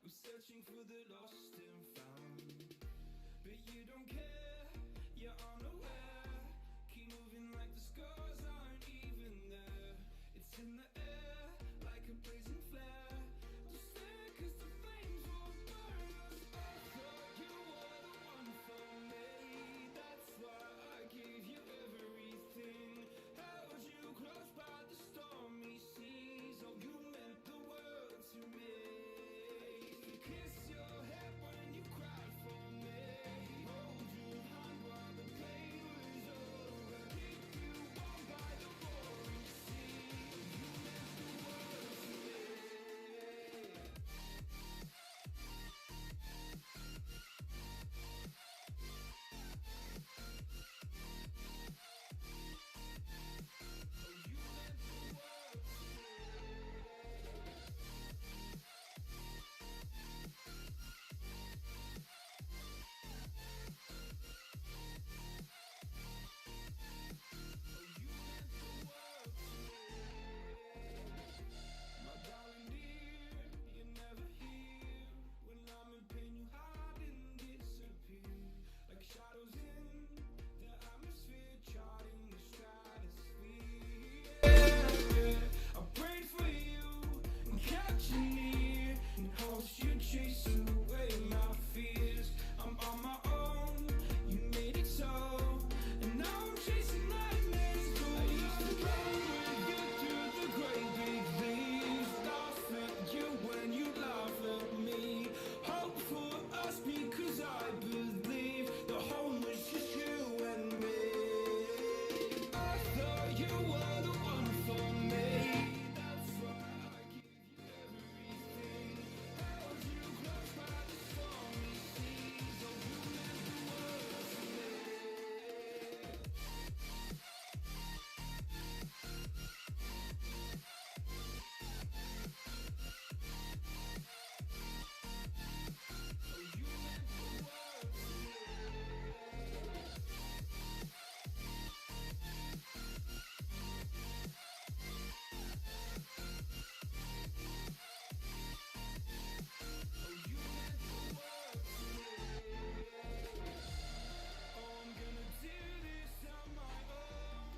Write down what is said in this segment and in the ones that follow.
I'm searching for the lost and found, but you don't care, you're unaware. Keep moving like the scars aren't even there. It's in the air, like a blazing flare. Don't stare, cause the flames will burn us. I thought you were the one for me. That's why I gave you everything. Held you close by the stormy seas. Oh, you meant the world to me. Kiss your head when you cried for me. Hold your hand while the pain was over. Keep you warm by the roaring sea. You meant the world to me. Oh, you meant the world to me. My darling dear, you're never here. When I'm in pain, you hide and disappear. Like shadows in the atmosphere, charting the stratosphere. I prayed for you and kept you near, in hopes you'd chase away my fears. I'm on my own, you made it so, and now I'm chasing nightmares. I used to run with you through the great big leaves, laugh at you when you laugh at me. Hope for us because I believe the home was just you and me. I thought you were the one for me. That's why I gave you everything. Held you close by the stormy seas. Oh, you meant the world to me. Oh, you meant the world to me. Oh, you meant the world to me. Oh, I'm gonna do this on my own.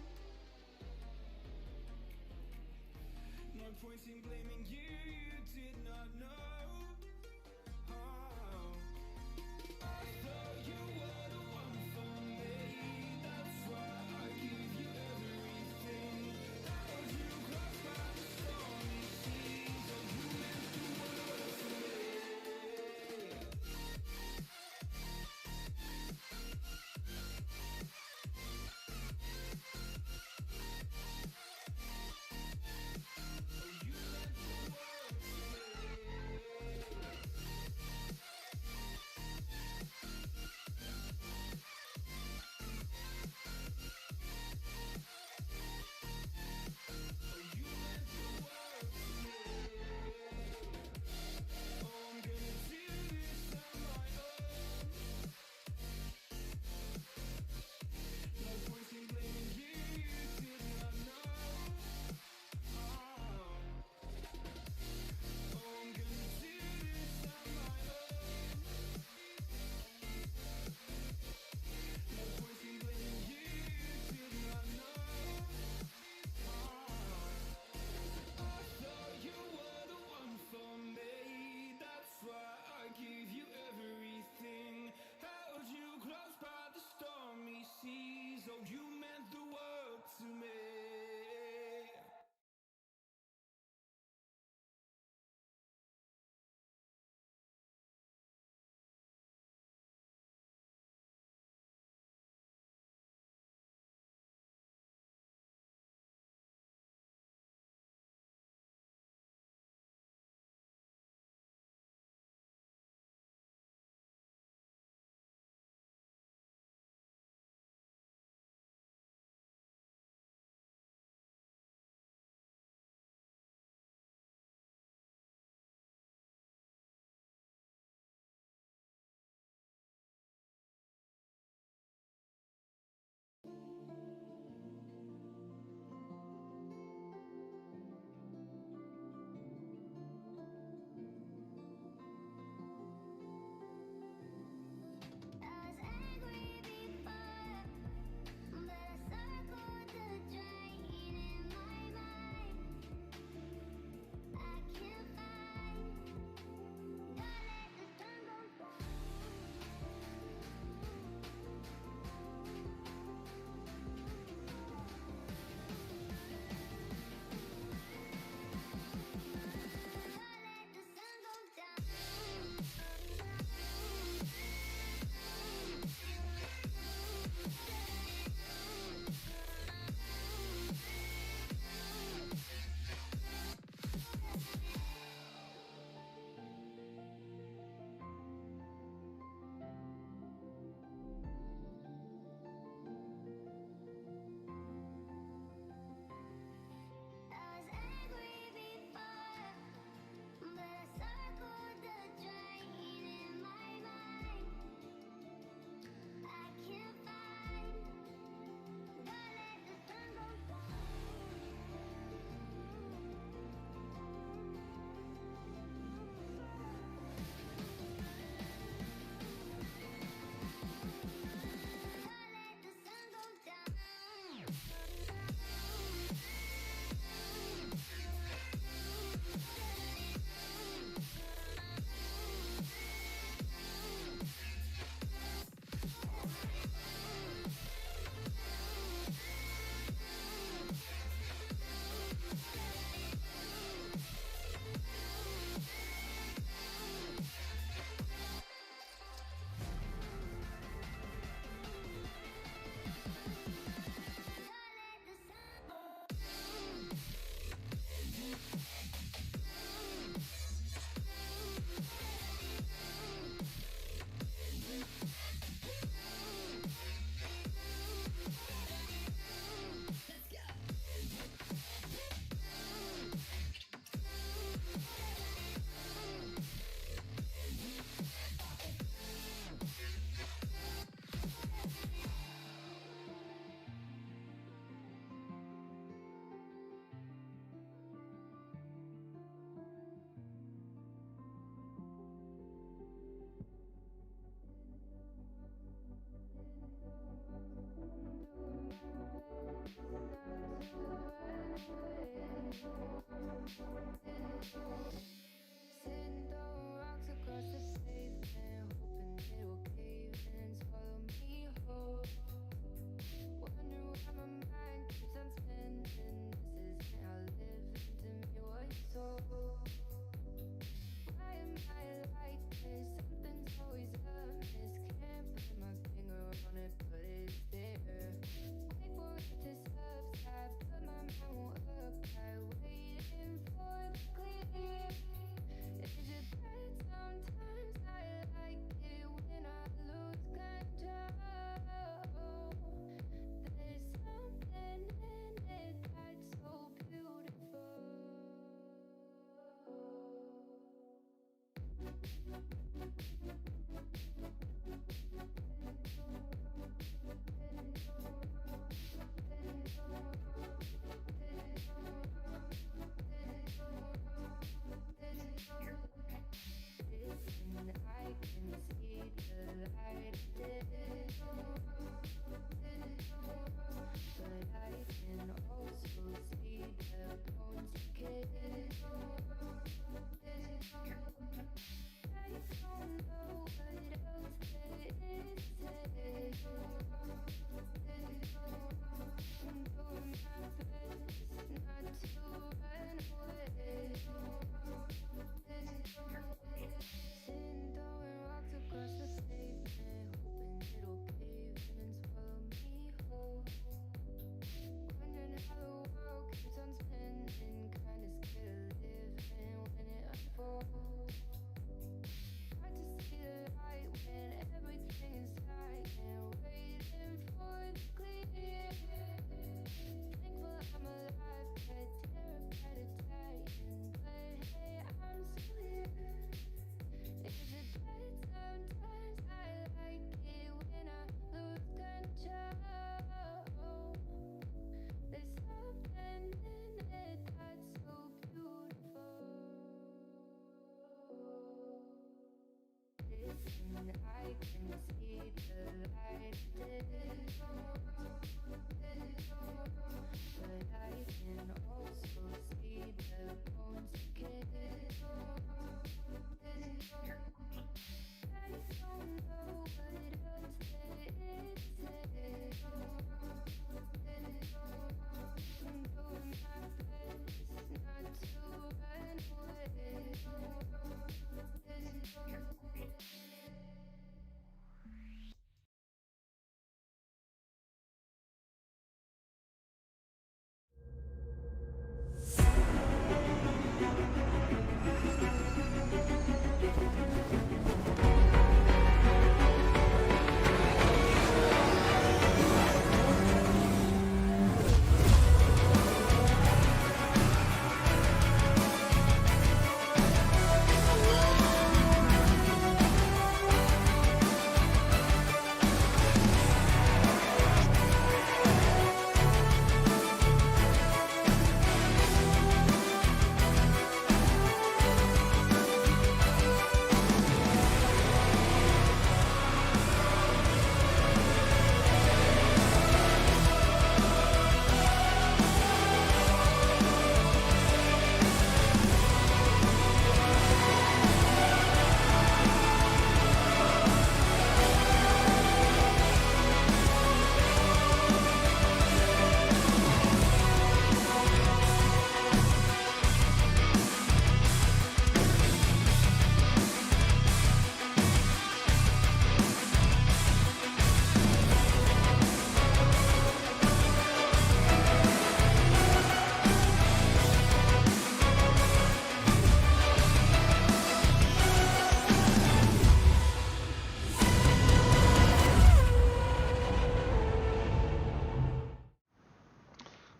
No point in blaming you, you did not know. Oh, I thought you were the one for me. That's why I give you everything. Held you close by the stormy seas. Oh, you meant the world to me. Oh, you meant the world to me.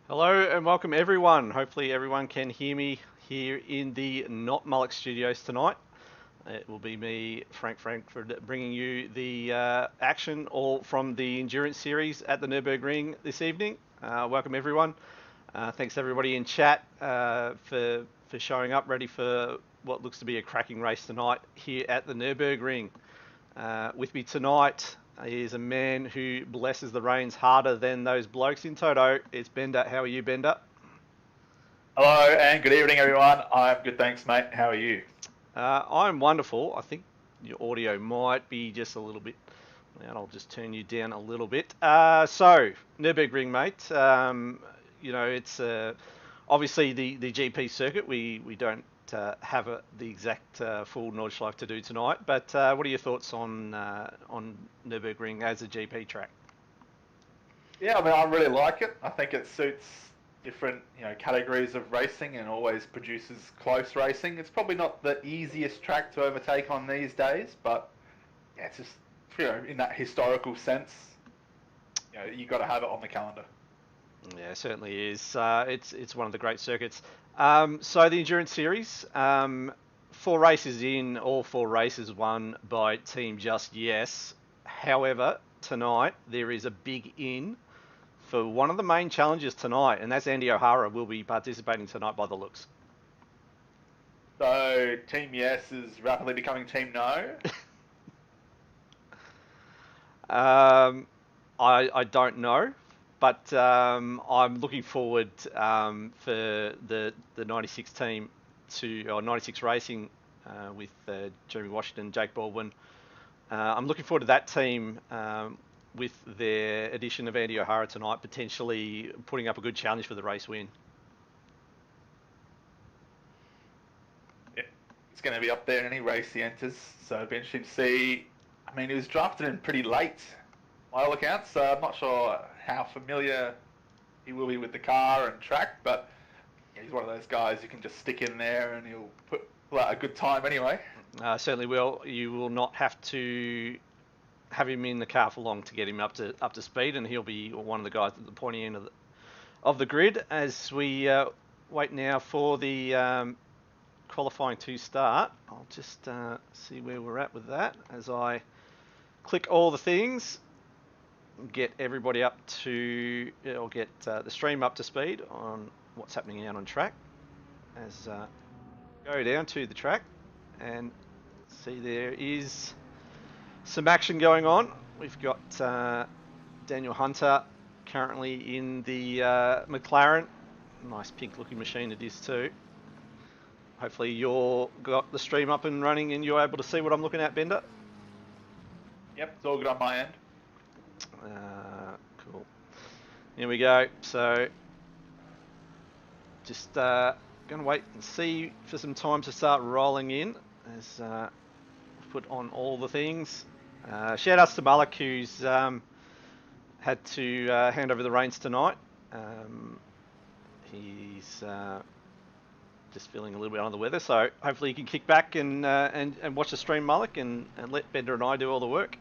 Hello and welcome everyone. Hopefully everyone can hear me here in the Not Mullock studios tonight. It will be me, Frank Frankfurt, bringing you the action all from the Endurance Series at the Nurburgring this evening. Welcome everyone. Thanks everybody in chat for showing up, ready for what looks to be a cracking race tonight here at the Nurburgring. With me tonight is a man who blesses the reins harder than those blokes in Toto. It's Bender. How are you, Bender? Hello and good evening, everyone. I'm good, thanks, mate. How are you? I'm wonderful. I think your audio might be just a little bit. And I'll just turn you down a little bit. So, Nurburgring, mate. It's obviously the GP circuit. We don't have the exact full Nordschleife to do tonight. But what are your thoughts on Nurburgring as a GP track? Yeah, I mean, I really like it. I think it suits different, categories of racing and always produces close racing. It's probably not the easiest track to overtake on these days, but yeah, it's just, in that historical sense, you got to have it on the calendar. Yeah, it certainly is. It's one of the great circuits. So the Endurance Series, 4 races in, all 4 races won by Team Just Yes. However, tonight there is a big in for one of the main challenges tonight, and that's Andy O'Hara will be participating tonight by the looks. So Team Yes is rapidly becoming Team No. I don't know, but I'm looking forward for the 96 team or 96 Racing with Jeremy Washington, Jake Baldwin. I'm looking forward to that team with their addition of Andy O'Hara tonight, potentially putting up a good challenge for the race win. Yeah, it's going to be up there in any race he enters, so it'll be interesting to see. I mean, he was drafted in pretty late, by all accounts, so I'm not sure how familiar he will be with the car and track, but he's one of those guys you can just stick in there and he'll pull out a good time anyway. Certainly will. You will not have to have him in the car for long to get him up to speed, and he'll be one of the guys at the pointy end of the grid as we wait now for the qualifying to start. I'll just see where we're at with that as I click all the things, get everybody up to, or get the stream up to speed on what's happening out on track as go down to the track and see there is some action going on. We've got Daniel Hunter currently in the McLaren. Nice pink looking machine it is too. Hopefully you're got the stream up and running and you're able to see what I'm looking at, Bender. Yep, it's all good on my end. Cool. Here we go. So just going to wait and see for some time to start rolling in as put on all the things. Shout outs to Mullock, who's had to hand over the reins tonight. He's just feeling a little bit under the weather, so hopefully you can kick back and watch the stream, Mullock, and let Bender and I do all the work.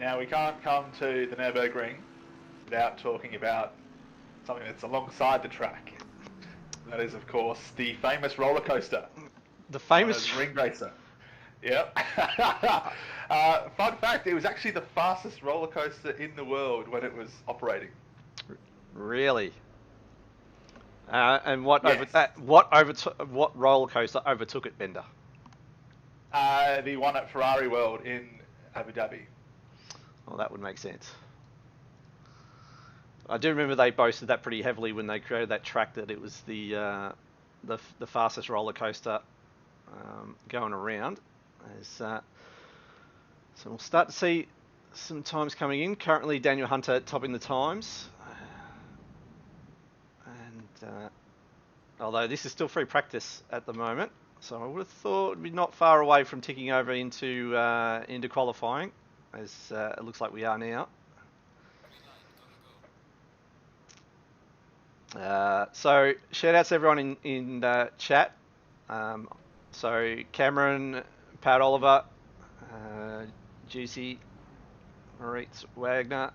Now, we can't come to the Nurburgring without talking about something that's alongside the track. That is, of course, the famous roller coaster. The famous ring racer. Yep. Fun fact, it was actually the fastest roller coaster in the world when it was operating. Really? And what Yes. what roller coaster overtook it, Bender? The one at Ferrari World in Abu Dhabi. Well, that would make sense. I do remember they boasted that pretty heavily when they created that track, that it was the fastest roller coaster going around. So we'll start to see some times coming in. Currently, Daniel Hunter topping the times, and although this is still free practice at the moment, so I would have thought it'd be not far away from ticking over into qualifying, as it looks like we are now. So shout outs to everyone in chat. So Cameron, Pat Oliver, Juicy, Moritz Wagner,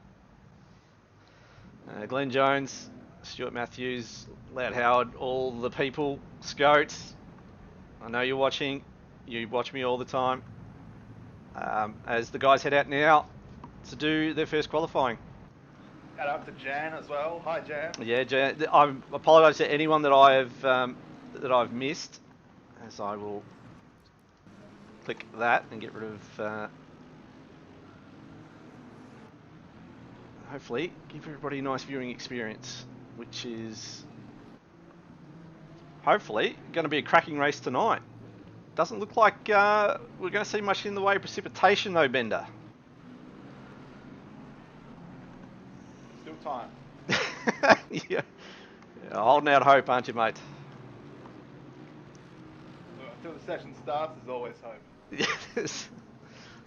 Glenn Jones, Stuart Matthews, Loud Howard, all the people, Scotes. I know you're watching. You watch me all the time. As the guys head out now to do their first qualifying. Shout out to Jan as well. Hi, Jan. Yeah, Jan, I apologise to anyone that I've missed, as I will click that and get rid of. Hopefully, give everybody a nice viewing experience, which is hopefully going to be a cracking race tonight. Doesn't look like we're going to see much in the way of precipitation though, Bender. Still time. Yeah. Holding out hope, aren't you, mate? Look, until the session starts, there's always hope. Yes,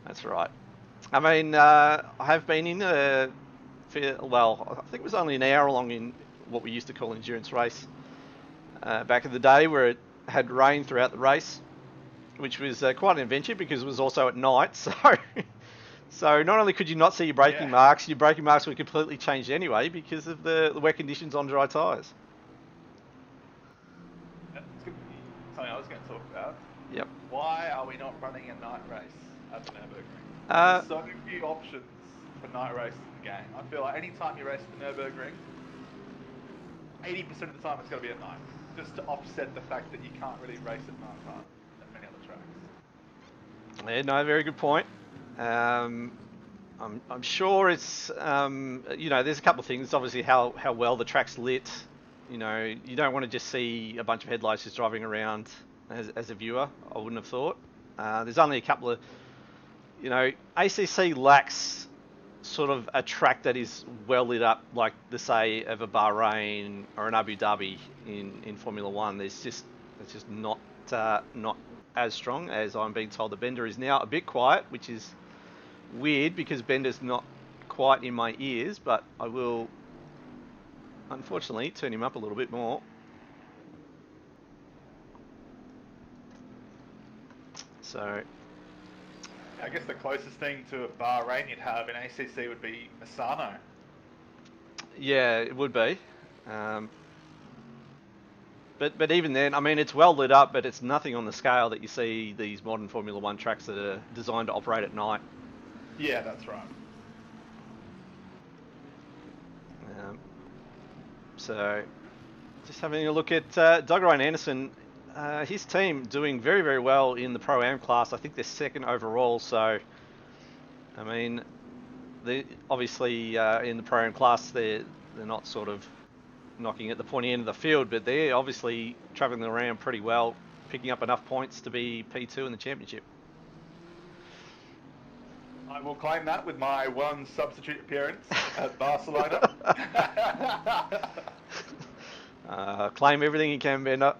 that's right. I mean, I have been in I think it was only an hour long in what we used to call an endurance race back in the day, where it had rain throughout the race, which was quite an adventure because it was also at night. So not only could you not see your braking marks were completely changed anyway because of the wet conditions on dry tyres. It's going to be something I was going to talk about. Yep. Why are we not running a night race at the Nurburgring? There's so few options for night races in the game. I feel like any time you race at the Nurburgring, 80% of the time it's going to be at night, just to offset the fact that you can't really race at night time at many other tracks. Yeah, no, very good point. I'm sure it's there's a couple of things. Obviously, how well the track's lit. You know, you don't want to just see a bunch of headlights just driving around as a viewer. I wouldn't have thought. There's only a couple of, ACC lacks sort of a track that is well lit up, like the say of a Bahrain or an Abu Dhabi in Formula One. It's just not as strong, as I'm being told. The Bender is now a bit quiet, which is weird because Bender's not quite in my ears, but I will unfortunately turn him up a little bit more. So I guess the closest thing to a Bahrain you'd have in ACC would be Misano. Yeah, it would be. But even then, I mean, it's well lit up, but it's nothing on the scale that you see these modern Formula One tracks that are designed to operate at night. Yeah, that's right. So, just having a look at Doug Ryan Anderson, his team doing very, very well in the Pro-Am class. I think they're second overall. So, I mean, obviously in the Pro-Am class, they're not sort of knocking at the pointy end of the field, but they're obviously travelling around pretty well, picking up enough points to be P2 in the championship. I will claim that with my one substitute appearance at Barcelona. Claim everything you can, Bender.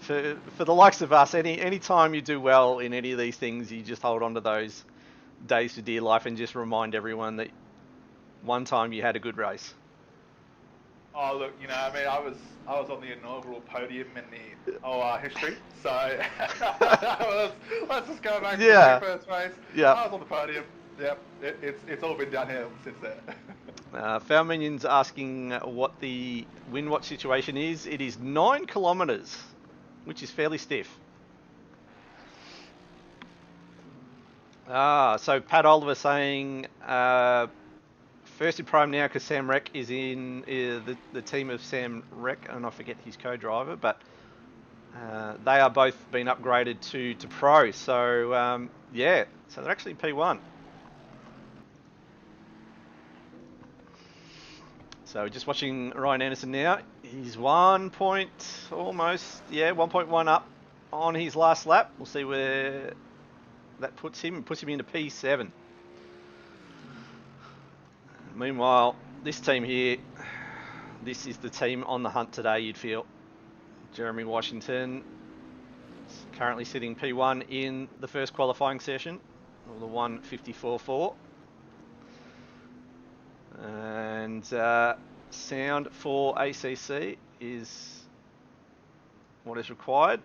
For the likes of us, any time you do well in any of these things, you just hold on to those days for dear life and just remind everyone that one time you had a good race. Oh look, I mean, I was on the inaugural podium in the OR history, so let's just go back to the first race. Yeah, I was on the podium. Yep, it's all been downhill since then. Foul Minion's asking what the wind watch situation is. It is 9 kilometres, which is fairly stiff. So Pat Oliver saying first in Prime now because Sam Reck is in the team of Sam Reck, and I forget his co-driver, but they are both been upgraded to Pro. So so they're actually P1. So just watching Ryan Anderson now. He's 1.1 up on his last lap. We'll see where that puts him. It puts him into P7. Meanwhile, this team here, this is the team on the hunt today, you'd feel. Jeremy Washington is currently sitting P1 in the first qualifying session, or the 1:54.4. And sound for ACC is what is required,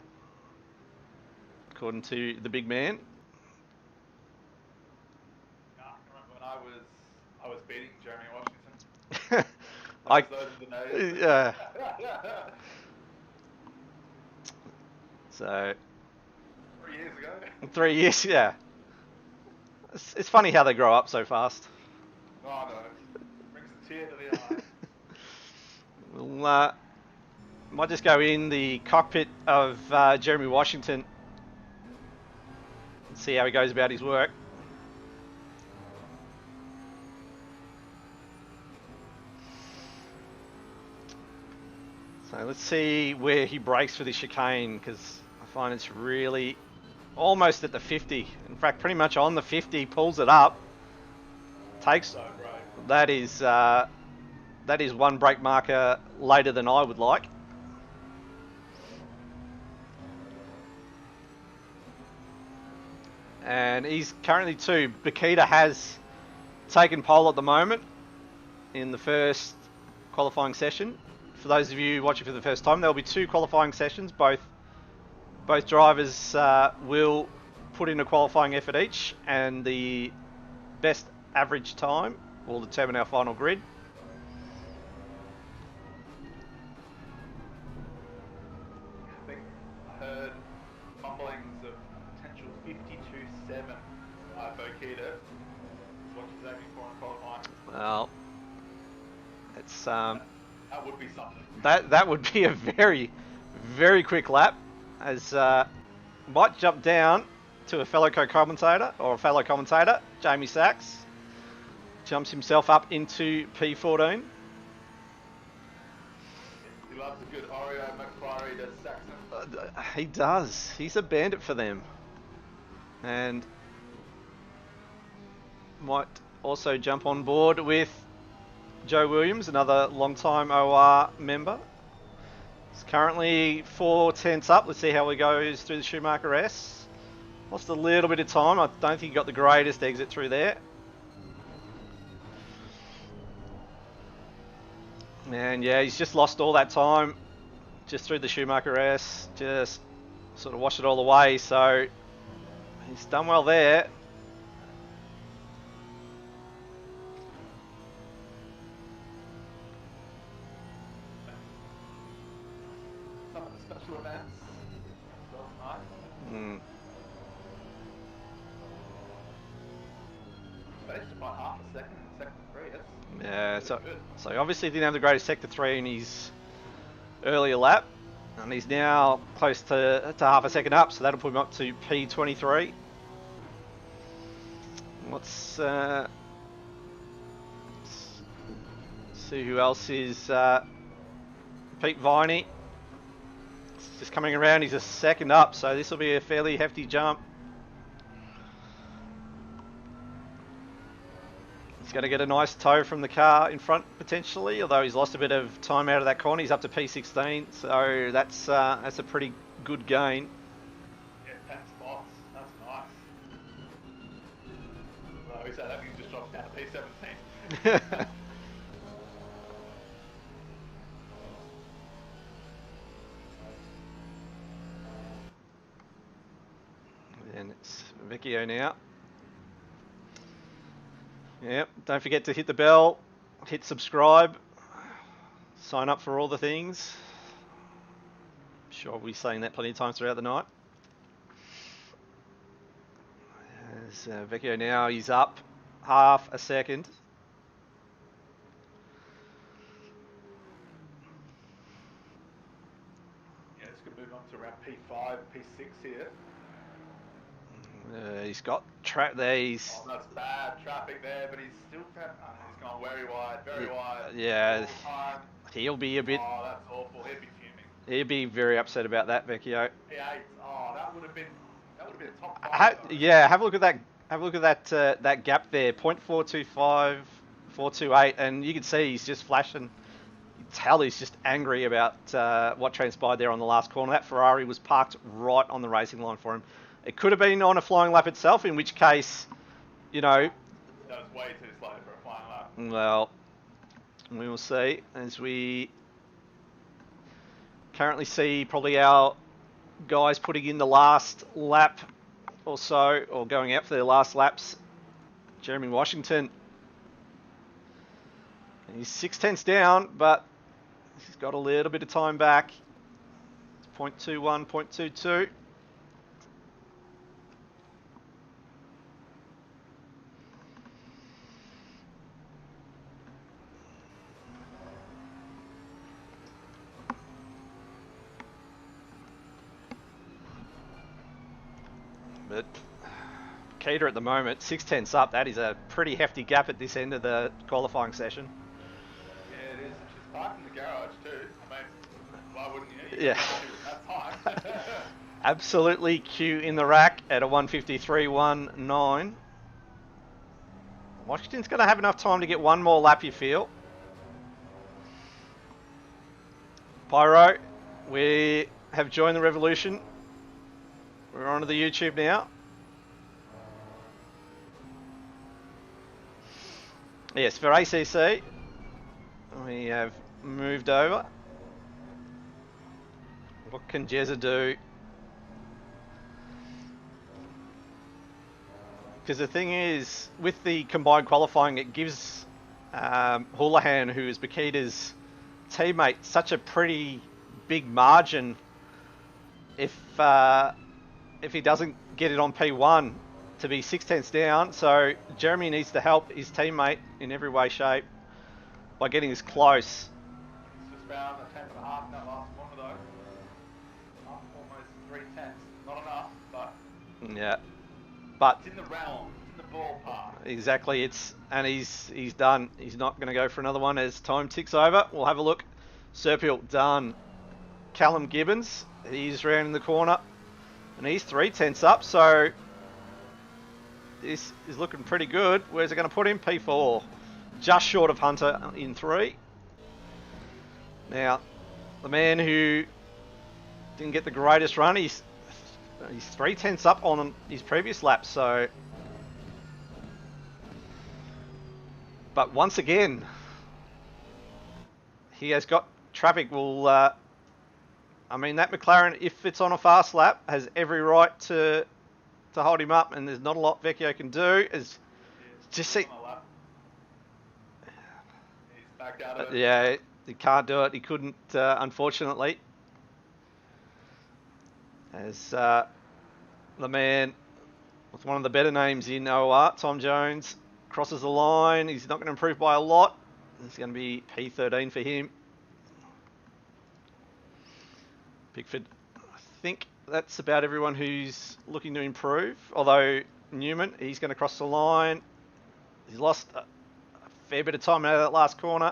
according to the big man. I was beating Jeremy Washington. I, Those are the days. yeah. So 3 years ago. 3 years, yeah. It's funny how they grow up so fast. Oh no, brings a tear to the eye. We'll might just go in the cockpit of Jeremy Washington and see how he goes about his work. So let's see where he brakes for the chicane, because I find it's really almost at the 50. In fact, pretty much on the 50, pulls it up. Takes So great. that is one brake marker later than I would like. And he's currently 2. Boquida has taken pole at the moment in the first qualifying session. For those of you watching for the first time, there will be 2 qualifying sessions. Both drivers will put in a qualifying effort each, and the best average time will determine our final grid. I think I heard mumblings of potential 52.7 by Boquida. Is what she's aiming for in qualifying. Well, it's That would be something. that would be a very, very quick lap, as might jump down to a fellow co-commentator or a fellow commentator, Jamie Sachs. Jumps himself up into P14. He loves a good Oreo McFlurry to Saxon. He does. He's a bandit for them. And might also jump on board with Joe Williams, another long-time OR member. It's currently 4 tenths up. Let's see how he goes through the Schumacher S. Lost a little bit of time. I don't think he got the greatest exit through there. And yeah, he's just lost all that time just through the Schumacher S. Just sort of washed it all away. So he's done well there. Some of the special events. That was nice. Managed to find half a second in second 3. That's Yeah, good. so obviously didn't have the greatest sector 3 in his earlier lap, and he's now close to half a second up, so that'll put him up to P23. Let's see who else is. Pete Viney. Just coming around, he's a second up, so this will be a fairly hefty jump. He's going to get a nice tow from the car in front potentially, although he's lost a bit of time out of that corner. He's up to P16, so that's a pretty good gain. Yeah, 10 spots. That's nice. Well, we said that means just dropped down to P17. And it's Vecchio now. Yep, don't forget to hit the bell, hit subscribe, sign up for all the things. I'm sure we'll be saying that plenty of times throughout the night. As Vecchio now, he's up half a second. Yeah, this could move on to around P5, P6 here. He's got trap there. He's Oh, that's bad traffic there, but he's still he's gone very wide. Yeah, Full time. he'll be a bit. Oh, that's awful. He'd be fuming. He'll be very upset about that, Vecchio. P8. Oh, that would have been a top 5. Yeah, have a look at that. Have a look at that that gap there, 0.425, 428, and you can see he's just flashing. You can tell he's just angry about what transpired there on the last corner. That Ferrari was parked right on the racing line for him. It could have been on a flying lap itself, in which case, you know. That was way too slow for a flying lap. Well, we will see as we currently see probably our guys putting in the last lap or so, or going out for their last laps. Jeremy Washington He's 6/10 down, but he's got a little bit of time back. It's 0.21, 0.22. But Boquida at the moment, 6/10 up. That is a pretty hefty gap at this end of the qualifying session. Yeah, it is. And she's parked in the garage too. I mean, why wouldn't you? Yeah. That time. Absolutely Q in the rack at a 153.19. Washington's going to have enough time to get one more lap, you feel. Pyro, we have joined the revolution. We're onto the YouTube now. Yes, for ACC, we have moved over. What can Jezza do? Because the thing is, with the combined qualifying, it gives Hoolihan, who is Boquida's teammate, such a pretty big margin if he doesn't get it on P1 to be 6/10 down. So Jeremy needs to help his teammate in every way, shape by getting as close. He's just found a 10.5 in that last corner though. Up almost 3/10. Not enough, but Yeah, but it's in the realm. It's in the ballpark. exactly, he's done. He's not going to go for another one as time ticks over. We'll have a look. Serpiel done. Callum Gibbons, he's rounding the corner, and he's 3/10 up. So this is looking pretty good. Where's it going to put him? P4, just short of Hunter in 3. Now, the man who didn't get the greatest run, he's 3/10 up on his previous lap. So, but once again, he has got traffic. Will I mean, that McLaren, if it's on a fast lap, has every right to hold him up, and there's not a lot Vecchio can do. Is just see. He's backed out of it. Yeah, he can't do it. He couldn't, unfortunately. As the man with one of the better names in OOR, Tom Jones, crosses the line. He's not going to improve by a lot. It's going to be P13 for him. Pickford, I think that's about everyone who's looking to improve. Although Newman, he's going to cross the line. He's lost a fair bit of time out of that last corner.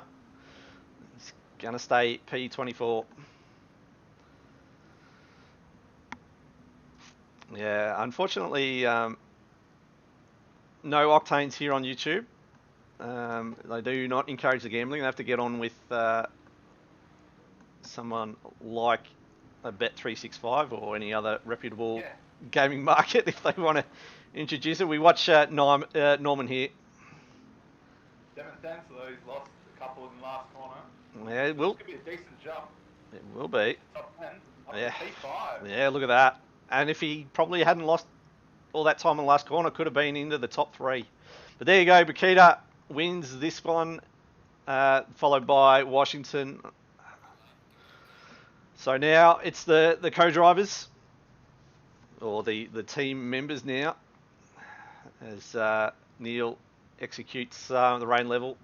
He's going to stay P24. Yeah, unfortunately, no Octanes here on YouTube. They do not encourage the gambling. They have to get on with someone like a Bet365 or any other reputable gaming market if they want to introduce it. We watch Norman here. 7/10, so he's lost a couple in the last corner. Yeah, it will. This could be a decent jump. It will be. Top 10. Up Yeah. to P5. Yeah, look at that. And if he probably hadn't lost all that time in the last corner, could have been into the top 3. But there you go. Boquida wins this one, followed by Washington. So now it's the co-drivers, or the team members now, as Neil executes the rain level.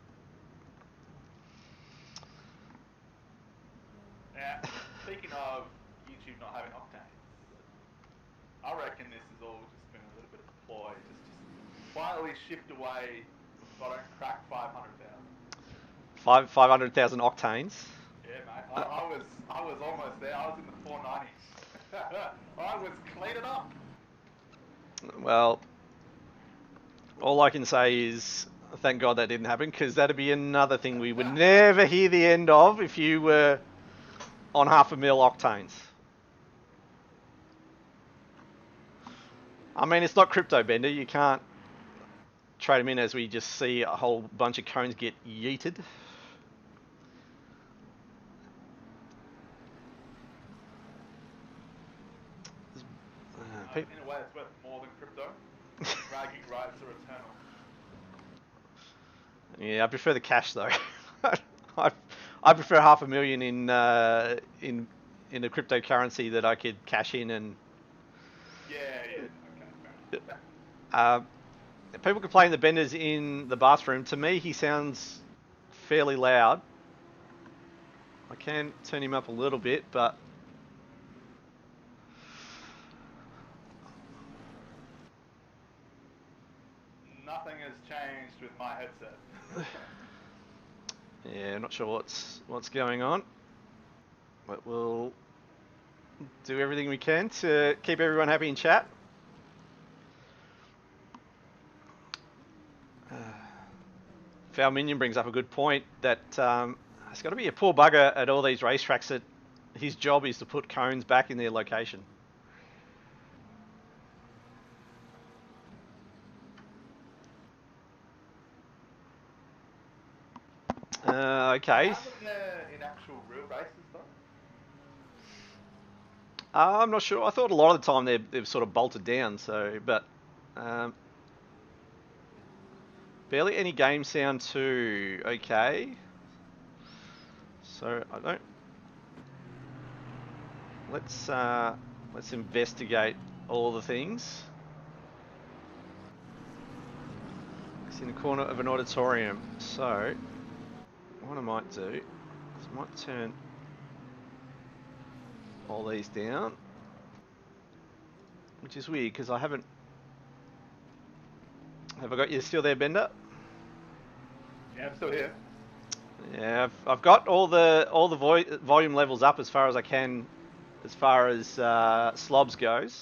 Now, speaking of YouTube not having Octane, I reckon this has all just been a little bit of a ploy, just quietly shift away so I don't crack 500,000. 500,000 octanes. Yeah, mate. I was almost there. I was in the 490s. I was cleaning up. Well, all I can say is thank God that didn't happen, because that'd be another thing we would never hear the end of if you were on 500,000 octanes. I mean, it's not crypto, Bender. You can't trade them in as we just see a whole bunch of cones get yeeted. In a way, it's worth more than crypto. Bragging rights are eternal. Yeah, I prefer the cash though. I, I prefer 500,000 in a cryptocurrency that I could cash in and. Yeah. Okay. Fair enough. People complain the Bender's in the bathroom. To me, he sounds fairly loud. I can turn him up a little bit, but Nothing has changed with my headset. yeah, not sure what's going on. But we'll do everything we can to keep everyone happy in chat. Foul Minion brings up a good point that it's got to be a poor bugger at all these racetracks that his job is to put cones back in their location. Okay. In actual real races though? I'm not sure. I thought a lot of the time they've sort of bolted down. So, but barely any game sound too. Okay. So I don't. Let's investigate all the things. It's in the corner of an auditorium. So what I might do is I might turn all these down, which is weird because I haven't. Have I got you still there, Bender? Yeah, I'm still here. Yeah, I've got all the volume levels up as far as I can, as far as slobs goes.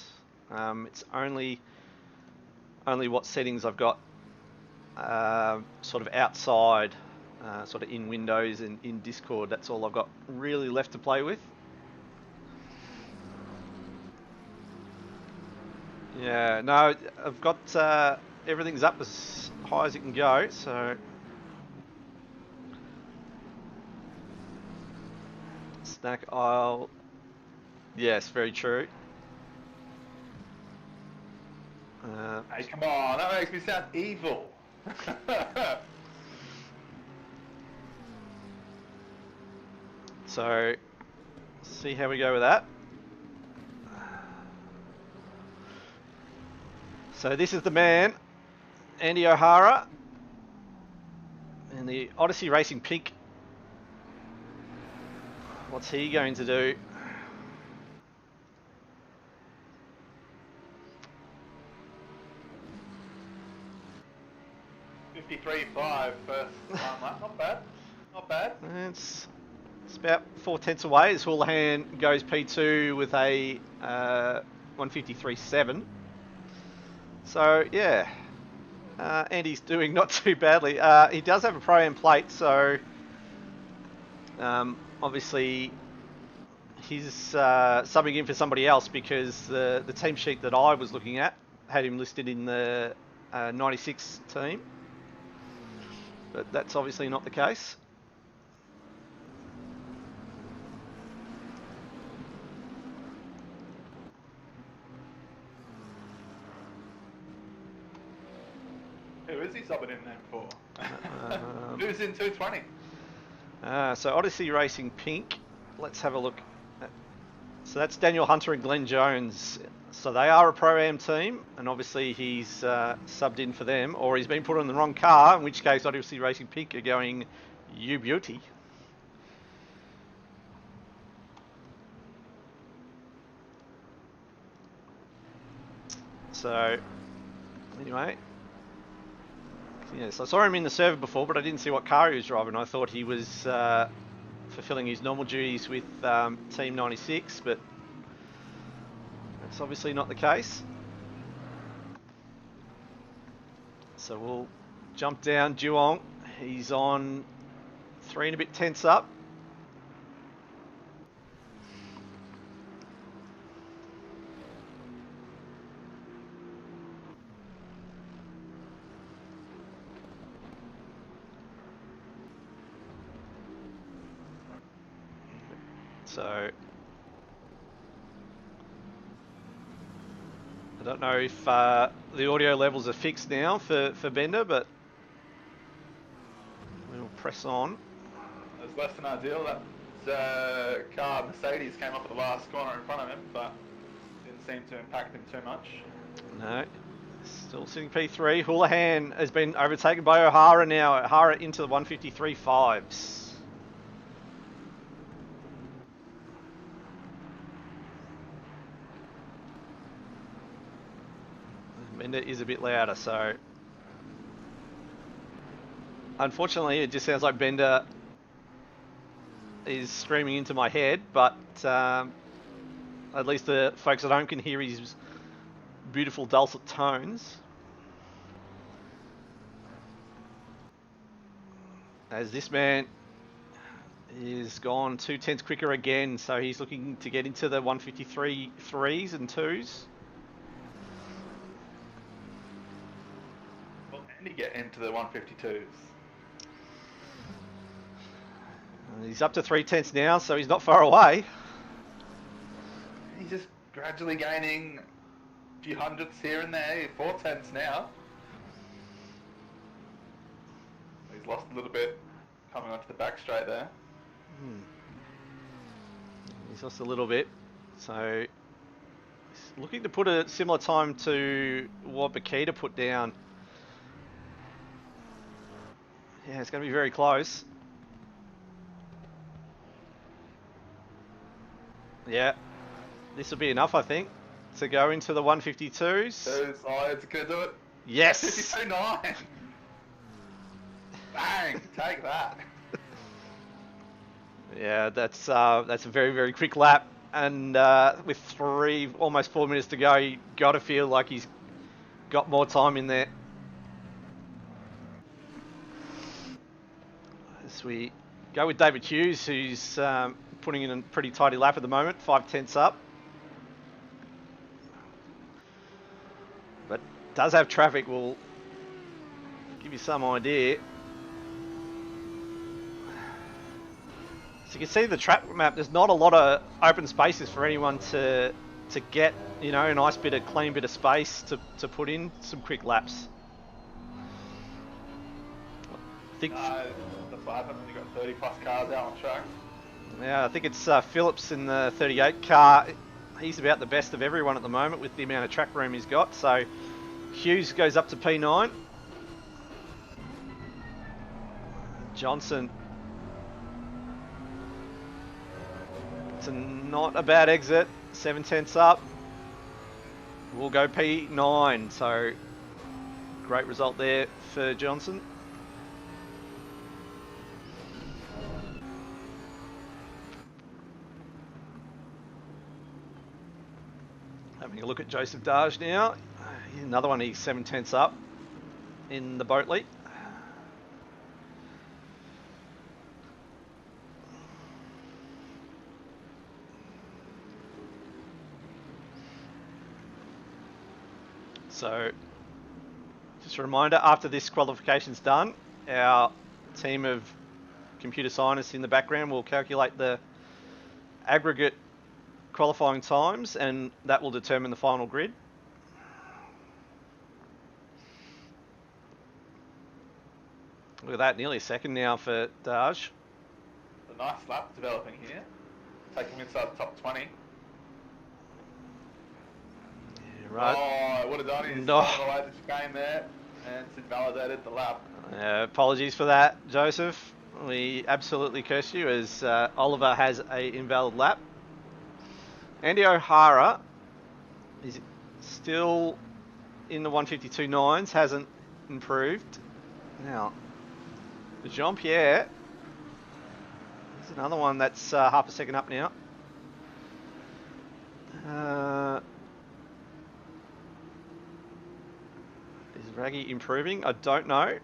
It's only what settings I've got sort of outside, sort of in Windows and in Discord. That's all I've got really left to play with. Yeah, no, I've got everything's up as high as it can go, so snack aisle. Yes, very true. Hey, come on, that makes me sound evil. So, see how we go with that. So this is the man, Andy O'Hara, and the Odyssey Racing Pink. What's he going to do? $53.5 first time lap, not bad. Not bad. It's about 4/10 away as Hoolihan goes P2 with a 153.7. So yeah, Andy's doing not too badly. He does have a Pro-Am plate, so obviously he's subbing in for somebody else because the team sheet that I was looking at had him listed in the 96 team, but that's obviously not the case. Who is he subbing in then for? Who's in 220? So Odyssey Racing Pink. Let's have a look. So that's Daniel Hunter and Glenn Jones. So they are a Pro-Am team, and obviously he's subbed in for them, or he's been put on the wrong car, in which case Odyssey Racing Pink are going, you beauty. So, anyway. Yes, I saw him in the server before, but I didn't see what car he was driving. I thought he was fulfilling his normal duties with Team 96, but that's obviously not the case. So we'll jump down Duong. He's on 3 and a bit tenths up. So I don't know if the audio levels are fixed now for Bender, but we'll press on. was less than ideal. That car, Mercedes, came up at the last corner in front of him, but didn't seem to impact him too much. No. Still sitting P3. Hoolihan has been overtaken by O'Hara now. O'Hara into the 153.5s. Bender is a bit louder, so unfortunately it just sounds like Bender is screaming into my head, but at least the folks at home can hear his beautiful dulcet tones. As this man is gone 2/10 quicker again, so he's looking to get into the 153 threes and twos. Well, can he get into the 152s? He's up to 3/10 now, so he's not far away. He's just gradually gaining a few hundredths here and there. 4/10 now. He's lost a little bit coming onto the back straight there. He's lost a little bit, so he's looking to put a similar time to what Boquida put down. Yeah, it's going to be very close. Yeah, this will be enough, I think, to go into the 152s. Oh, it's going to do it. Yes! 52.9. Bang! Take that. Yeah, that's a very, very quick lap, and with almost 4 minutes to go, you got to feel like he's got more time in there. As we go with David Hughes, who's putting in a pretty tidy lap at the moment, 5/10 up, but does have traffic. Will give you some idea. So you can see the track map, there's not a lot of open spaces for anyone to get, you know, a nice bit of clean bit of space to put in some quick laps. I think That's what happens when you've got 30 plus cars out on track. Yeah, I think it's Phillips in the 38 car. He's about the best of everyone at the moment with the amount of track room he's got. So Hughes goes up to P9. Johnson. It's not a bad exit. 7/10 up. We'll go P9. So great result there for Johnson. Having a look at Joseph Darge now. Another one, he's 7/10 up in the Boatley. So, just a reminder, after this qualification's done, our team of computer scientists in the background will calculate the aggregate qualifying times, and that will determine the final grid. Look at that, nearly a second now for Darge. A nice lap developing here. Taking him inside the top 20. Right. Oh, it would have done his No. away the chicane there, and it's invalidated the lap. Apologies for that, Joseph. We absolutely curse you, as Oliver has a invalid lap. Andy O'Hara is still in the 152.9s, hasn't improved. Now, Jean-Pierre is another one that's half a second up now. Is Raggy improving? I don't know.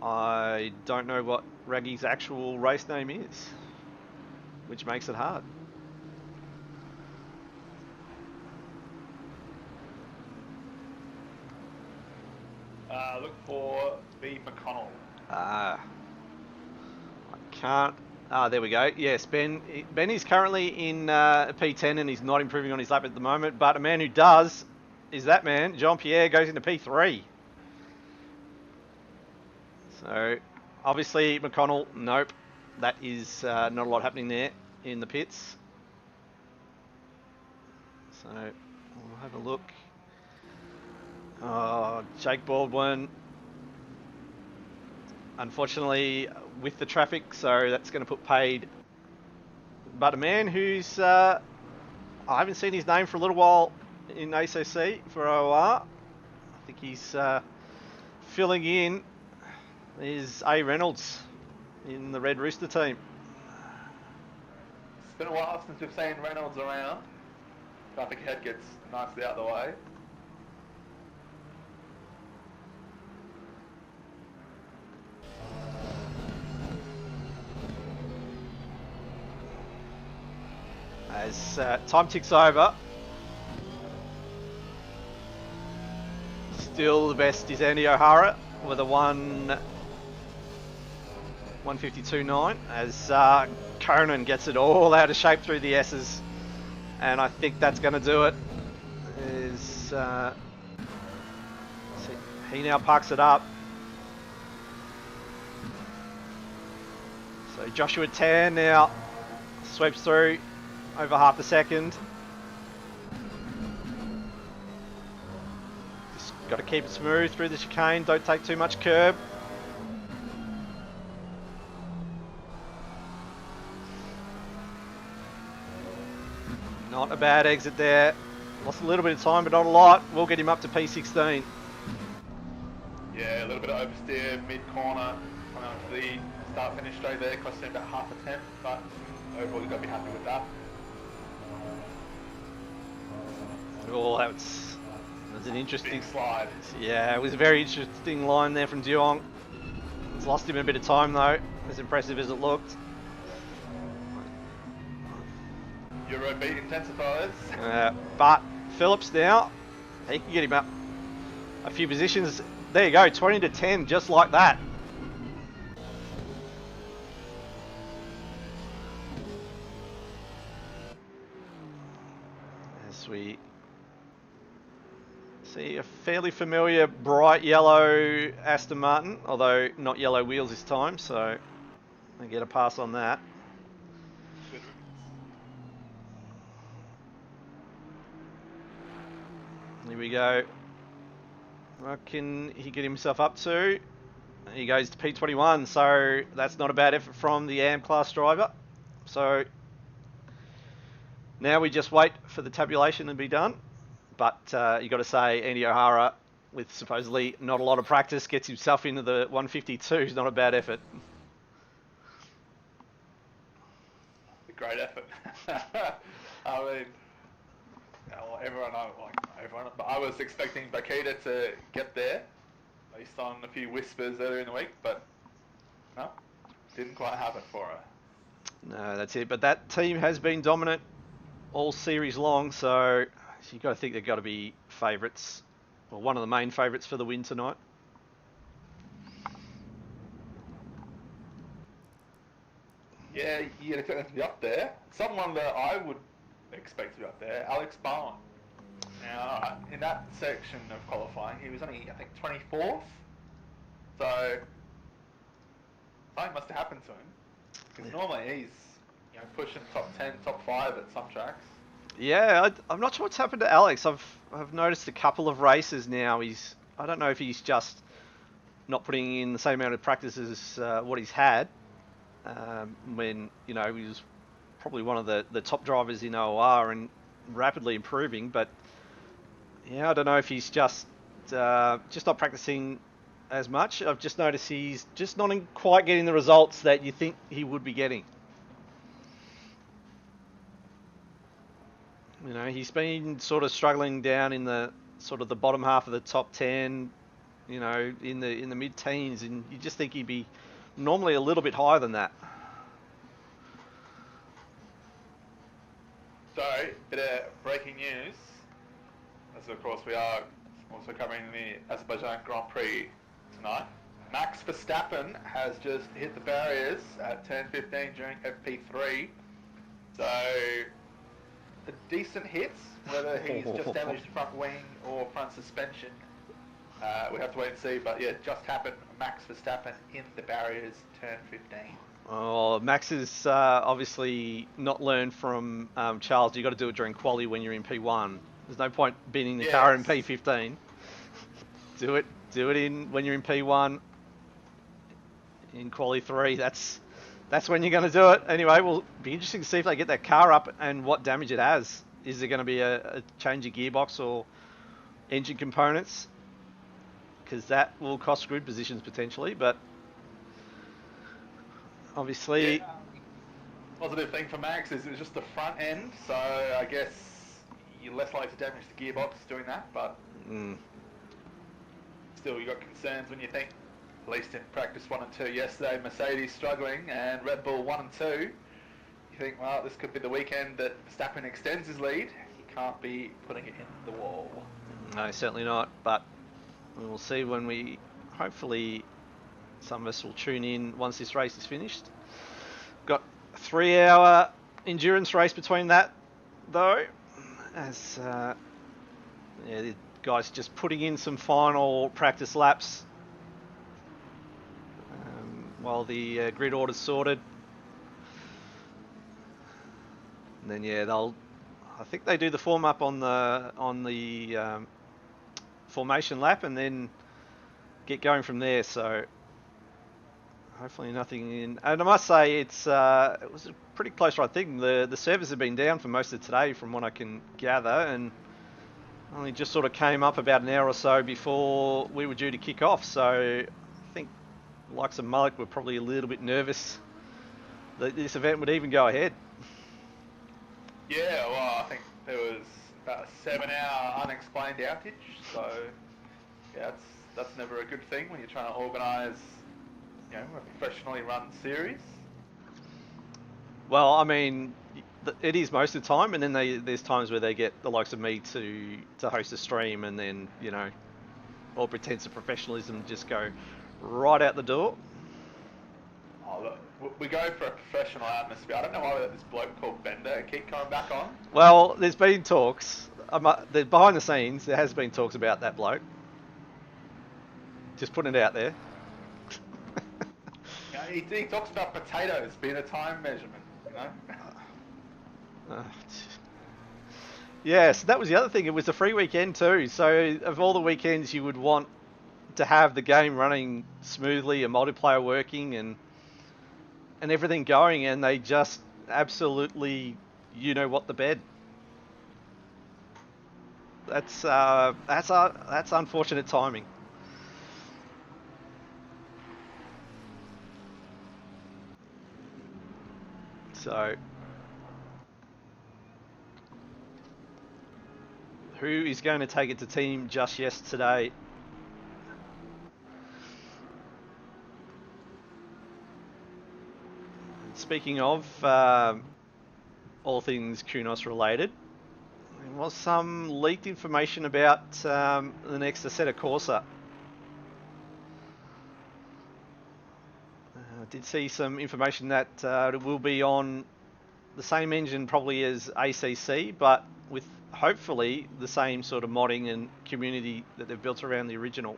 I don't know what Raggy's actual race name is, which makes it hard. Look for B. McConnell. I can't. There we go. Yes, Ben is currently in P10 and he's not improving on his lap at the moment, but a man who does is that man. Jean-Pierre goes into P3. So, obviously, McConnell, nope. that is not a lot happening there in the pits. So we'll have a look. Oh, Jake Baldwin, unfortunately, with the traffic, so that's going to put paid. But a man who's, I haven't seen his name for a little while in ACC for OR. I think he's filling in, is A. Reynolds in the Red Rooster team. It's been a while since we've seen Reynolds around. Traffic head gets nicely out of the way. As time ticks over, still the best is Andy O'Hara with a 1:52.9 as Conan gets it all out of shape through the S's, and I think that's going to do it. He now parks it up. So Joshua Tan now sweeps through over half a second. Just got to keep it smooth through the chicane, don't take too much curb. Not a bad exit there. Lost a little bit of time, but not a lot. We'll get him up to P16. Yeah, a little bit of oversteer, mid-corner, coming onto the start-finish straight there, cost him about half a tenth, but overall you've got to be happy with that. Oh, that was an interesting Big slide. Yeah, it was a very interesting line there from Duong. It's lost him a bit of time though, as impressive as it looked. Euro beat intensifiers. But Phillips now, he can get him up a few positions. There you go, 20 to 10, just like that. As we see a fairly familiar bright yellow Aston Martin, although not yellow wheels this time, so I get a pass on that. Here we go. What can he get himself up to? He goes to P21, so that's not a bad effort from the AM class driver. So now we just wait for the tabulation to be done. But you got to say, Andy O'Hara, with supposedly not a lot of practice, gets himself into the 152. Is not a bad effort. A great effort. I mean, well, everyone, but I was expecting Boquida to get there based on a few whispers earlier in the week, but no, didn't quite happen for her. No, that's it. But that team has been dominant all series long, so you've got to think they've got to be favourites, or one of the main favourites for the win tonight. Yeah, you'd expect them to be up there. Someone that I would expect to be up there, Alex Bowen. Now, in that section of qualifying, he was only, I think, 24th. So, something must have happened to him. Because normally he's, pushing top 10, top 5 at some tracks. Yeah, I'm not sure what's happened to Alex. I've noticed a couple of races now. I don't know if he's just not putting in the same amount of practice as what he's had. When he was probably one of the top drivers in OR and rapidly improving. But yeah, I don't know if he's just not practicing as much. I've just noticed he's just not quite getting the results that you think he would be getting. He's been sort of struggling down in the sort of the bottom half of the top 10, in the mid-teens, and you just think he'd be normally a little bit higher than that. So, bit of breaking news, as of course we are also covering the Azerbaijan Grand Prix tonight. Max Verstappen has just hit the barriers at turn 15 during FP3. So, a decent hit, whether he's just damaged the front wing or front suspension, we have to wait and see. But yeah, it just happened. Max Verstappen in the barriers, turn 15. Oh, Max has obviously not learned from Charles. You've got to do it during quali when you're in P1. There's no point binning the car in Yes. P15. Do it in when you're in P1 in quali 3. That's when you're going to do it. Anyway, will be interesting to see if they get that car up and what damage it has. Is there going to be a change of gearbox or engine components? Because that will cost grid positions potentially, but obviously, Yeah. Positive thing for Max is it was just the front end, so I guess you're less likely to damage the gearbox doing that, but still you got concerns when you think, at least in practice 1 and 2 yesterday, Mercedes struggling and Red Bull 1 and 2. You think, well, this could be the weekend that Verstappen extends his lead. He can't be putting it in the wall. no, certainly not. But we'll see when we, hopefully, some of us will tune in once this race is finished. Got a 3-hour endurance race between that, though, as the guys just putting in some final practice laps while the grid order's sorted. And then I think they do the form up on the formation lap and then get going from there. So hopefully nothing in. And I must say it was a pretty close run thing. The servers have been down for most of today, from what I can gather, and only just sort of came up about an hour or so before we were due to kick off. So I think the likes of Mullock were probably a little bit nervous that this event would even go ahead. Yeah, well, I think there was about a 7-hour unexplained outage, so yeah, that's never a good thing when you're trying to organise, a professionally run series. Well, I mean, it is most of the time, and then there's times where they get the likes of me to host a stream, and then all pretense of professionalism just go right out the door. Oh, look, we go for a professional atmosphere. I don't know why we let this bloke called Bender keep coming back on. Well, there's been talks. Behind the scenes, there has been talks about that bloke. Just putting it out there. He talks about potatoes being a time measurement, Yes, that was the other thing. It was a free weekend too. So of all the weekends you would want to have the game running smoothly, a multiplayer working, and everything going, and they just absolutely, what the bed. That's unfortunate timing. So, who is going to take it to Team Just Yes today? Speaking of all things Kunos related, there was some leaked information about the next Assetto Corsa. I did see some information that it will be on the same engine probably as ACC, but with hopefully the same sort of modding and community that they've built around the original.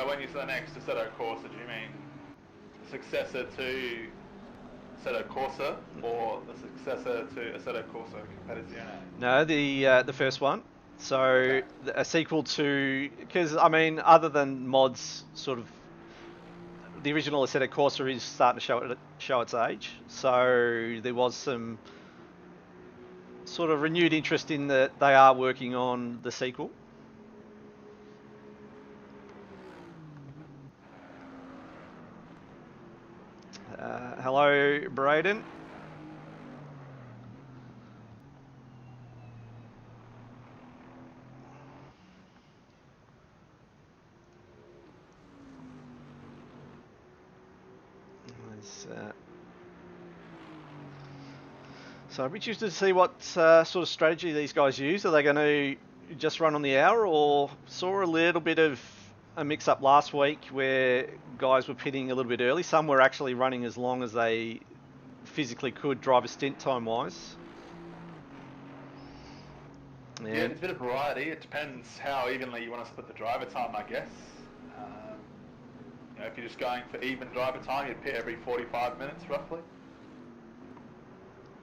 When you say the next Assetto Corsa, do you mean successor to Assetto Corsa or the successor to Assetto Corsa Competizione? No, the first one. So okay. A sequel to, because I mean, other than mods, sort of, the original Assetto Corsa is starting to show its age. So there was some sort of renewed interest in that they are working on the sequel. Hello, Braden. So I'd be interested to see what sort of strategy these guys use. Are they going to just run on the hour, or saw a little bit of a mix-up last week where guys were pitting a little bit early. Some were actually running as long as they physically could, driver stint time-wise. Yeah, it's a bit of variety. It depends how evenly you want to split the driver time, I guess. If you're just going for even driver time, you'd pit every 45 minutes, roughly.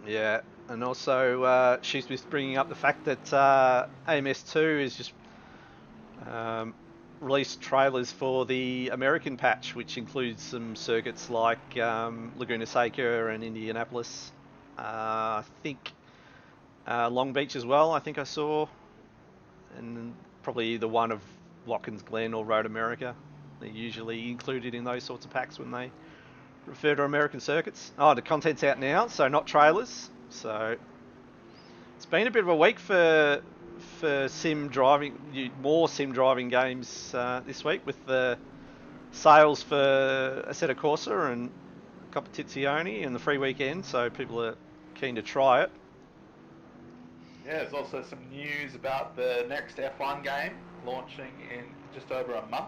Yeah, and also she's just bringing up the fact that AMS2 is just released trailers for the American patch, which includes some circuits like Laguna Seca and Indianapolis. I think Long Beach as well, I think I saw. And probably either one of Watkins Glen or Road America. They're usually included in those sorts of packs when they refer to American circuits. Oh, the content's out now, so not trailers. So it's been a bit of a week for sim driving, more sim driving games this week, with the sales for Assetto Corsa and Competizione and the free weekend, so people are keen to try it. Yeah, there's also some news about the next F1 game launching in just over a month,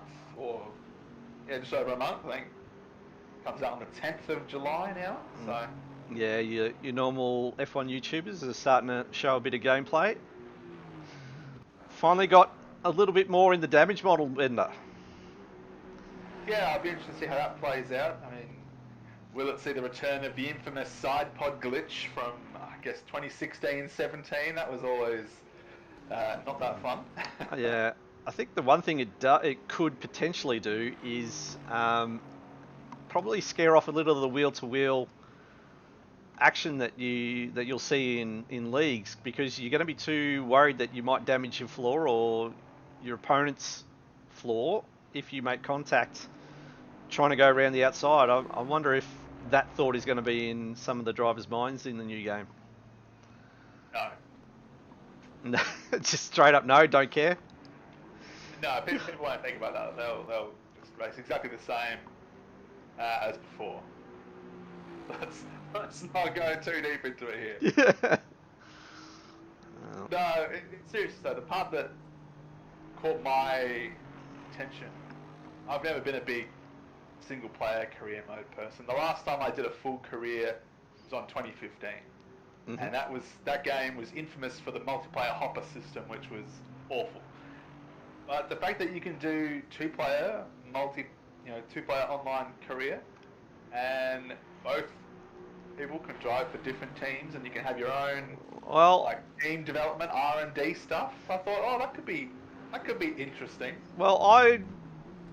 just over a month. I think it comes out on the 10th of July now. So yeah, your normal F1 YouTubers are starting to show a bit of gameplay. Finally got a little bit more in the damage model bender. Yeah, I'll be interested to see how that plays out. I mean, will it see the return of the infamous side pod glitch from, I guess, 2016-17? That was always not that fun. Yeah, I think the one thing it could potentially do is probably scare off a little of the wheel-to-wheel action that you'll see in leagues, because you're going to be too worried that you might damage your floor or your opponent's floor if you make contact trying to go around the outside. I wonder if that thought is going to be in some of the drivers' minds in the new game. No. Just straight up no, don't care. No, people won't think about that. They'll just race exactly the same as before. Let's not go too deep into it here. Yeah. No, seriously though, the part that caught my attention, I've never been a big single player career mode person. The last time I did a full career was on 2015. Mm-hmm. And that game was infamous for the multiplayer hopper system, which was awful. But the fact that you can do two-player online career, and both people can drive for different teams, and you can have your own team development, R&D stuff. I thought, that could be interesting. Well, I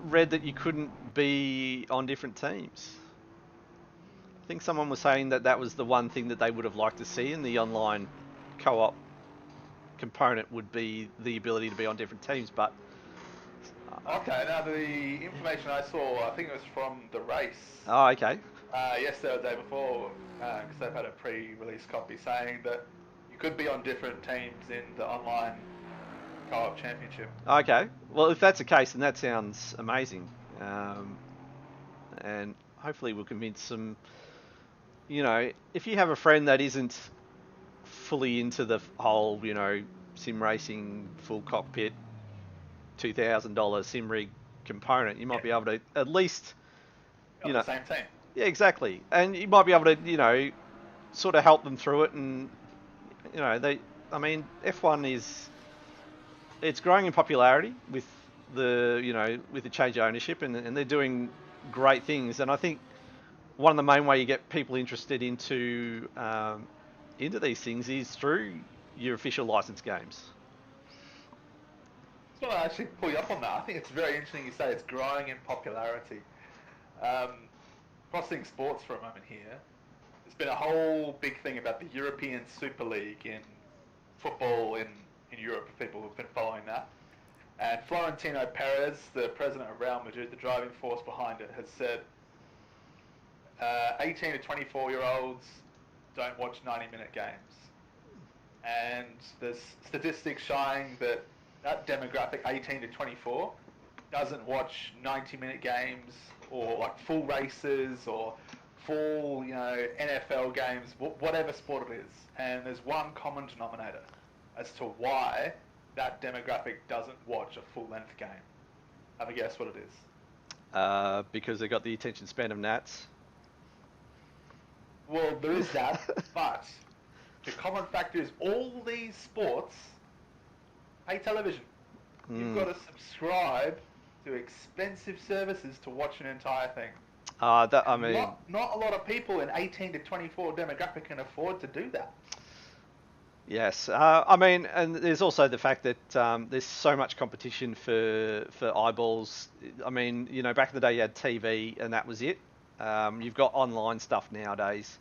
read that you couldn't be on different teams. I think someone was saying that was the one thing that they would have liked to see in the online co-op component, would be the ability to be on different teams, but... Okay, now the information I saw, I think it was from the race. Oh, okay. Yesterday or the day before, because they've had a pre-release copy saying that you could be on different teams in the online co-op championship. Okay, well, if that's the case, then that sounds amazing. And hopefully we'll convince some... if you have a friend that isn't fully into the whole, sim racing, full cockpit, $2,000 sim rig component, you might be able to at least, the same team. Yeah, exactly. And you might be able to, sort of help them through it. And, F1 it's growing in popularity with with the change of ownership, and they're doing great things. And I think one of the main way you get people interested into these things is through your official licensed games. I just want to actually pull you up on that. I think it's very interesting you say it's growing in popularity. Crossing sports for a moment here. There's been a whole big thing about the European Super League in football in Europe, for people who've been following that. And Florentino Perez, the president of Real Madrid, the driving force behind it, has said 18 to 24-year-olds don't watch 90-minute games. And there's statistics showing that demographic, 18 to 24, doesn't watch 90-minute games or full races or full, NFL games, whatever sport it is. And there's one common denominator as to why that demographic doesn't watch a full-length game. Have a guess what it is. Because they got the attention span of gnats. Well, there is that, but the common factor is all these sports pay television. You've got to subscribe to expensive services to watch an entire thing. I And mean, not a lot of people in 18 to 24 demographic can afford to do that. yes. I mean, and there's also the fact that there's so much competition for eyeballs. I mean, you know, back in the day you had TV and that was it. You've got online stuff nowadays,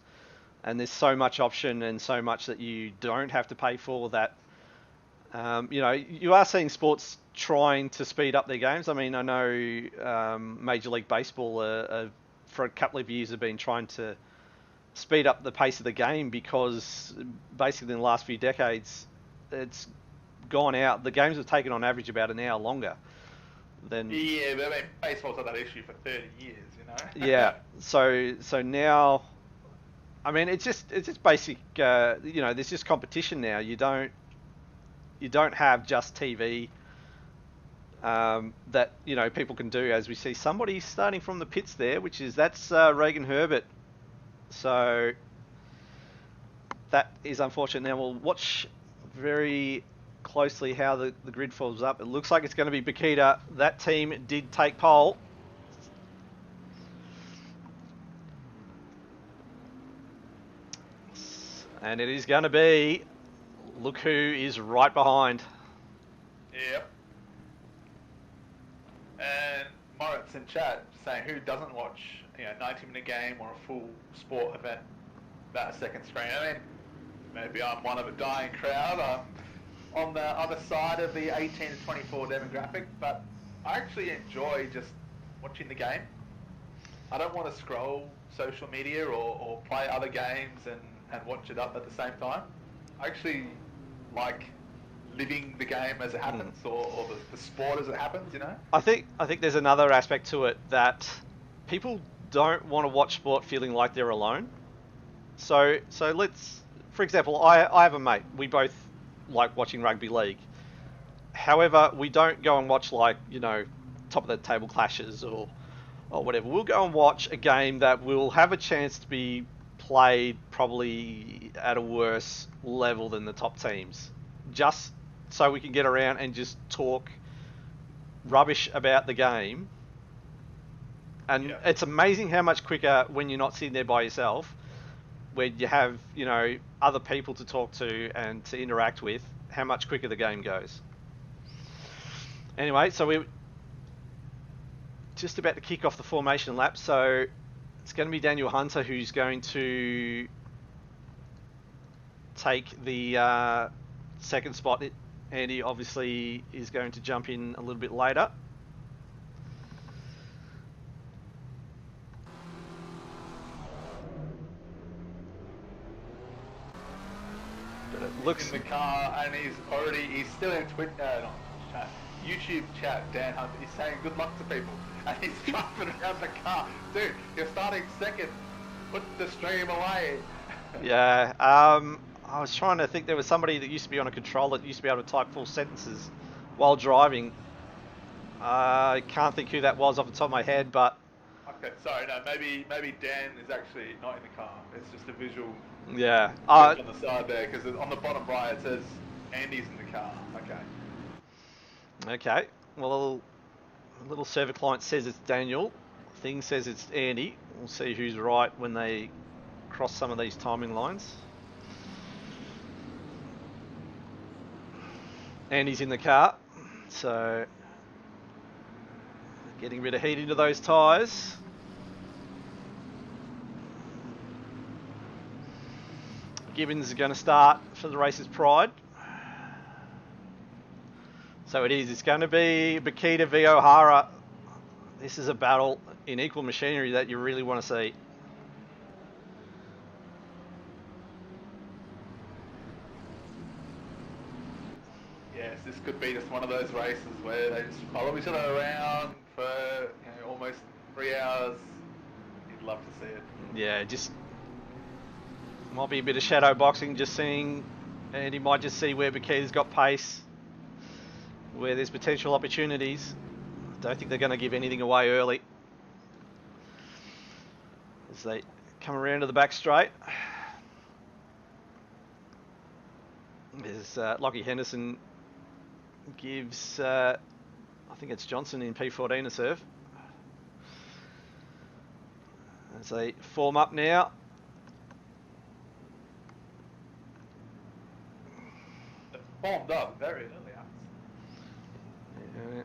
and there's so much option and so much that you don't have to pay for that. You know, you are seeing sports trying to speed up their games. I mean, I know Major League Baseball for a couple of years have been trying to speed up the pace of the game because basically in the last few decades it's gone out. The games have taken on average about an hour longer than. Yeah, but I mean, baseball's had that issue for 30 years, you know. Yeah. So now, I mean, it's just basic. You know, there's just competition now. You don't have just TV that, you know, people can do, as we see somebody starting from the pits there, that's Reagan Herbert. So that is unfortunate. Now we'll watch very closely how the grid falls up. It looks like it's going to be Boquida. That team did take pole. And it is going to be, look who is right behind. Yep. And Moritz in chat saying who doesn't watch, you know, 90-minute game or a full sport event that second screen. I mean, maybe I'm one of a dying crowd. I'm on the other side of the 18 to 24 demographic, but I actually enjoy just watching the game. I don't want to scroll social media or play other games and watch it up at the same time. I actually like living the game as it happens, or the sport as it happens, you know? I think there's another aspect to it that people don't want to watch sport feeling like they're alone. So let's, for example, I have a mate. We both like watching rugby league. However, we don't go and watch, like, you know, top of the table clashes or whatever. We'll go and watch a game that will have a chance to be played probably at a worse level than the top teams, just so we can get around and just talk rubbish about the game. And it's amazing how much quicker when you're not sitting there by yourself, where you have, you know, other people to talk to and to interact with, how much quicker the game goes. Anyway, so we're just about to kick off the formation lap. So it's going to be Daniel Hunter who's going to take the second spot. Andy obviously is going to jump in a little bit later. But it looks in the car, and he's still in YouTube chat. Dan Hunter, he's saying good luck to people, and he's driving around the car. Dude, you're starting second. Put the stream away. Yeah. I was trying to think, there was somebody that used to be on a controller that used to be able to type full sentences while driving. I can't think who that was off the top of my head, but... Okay, sorry, no, maybe Dan is actually not in the car. It's just a visual... Yeah. On the side there, because on the bottom right it says Andy's in the car. Okay. Okay. Well, a little server client says it's Daniel. Thing says it's Andy. We'll see who's right when they cross some of these timing lines. Andy's in the car, so getting a bit of heat into those tyres. Gibbons is going to start for the race's pride. So it's going to be Boquida v O'Hara. This is a battle in equal machinery that you really want to see. Yes, this could be just one of those races where they just follow each other around for, you know, almost 3 hours. You'd love to see it. Yeah, just might be a bit of shadow boxing, just seeing, and he might just see where Boquida's got pace, where there's potential opportunities. Don't think they're going to give anything away early as they come around to the back straight. There's Lockie Henderson gives, I think it's Johnson in P14 a serve. As they form up now. They've formed up very early. Yeah.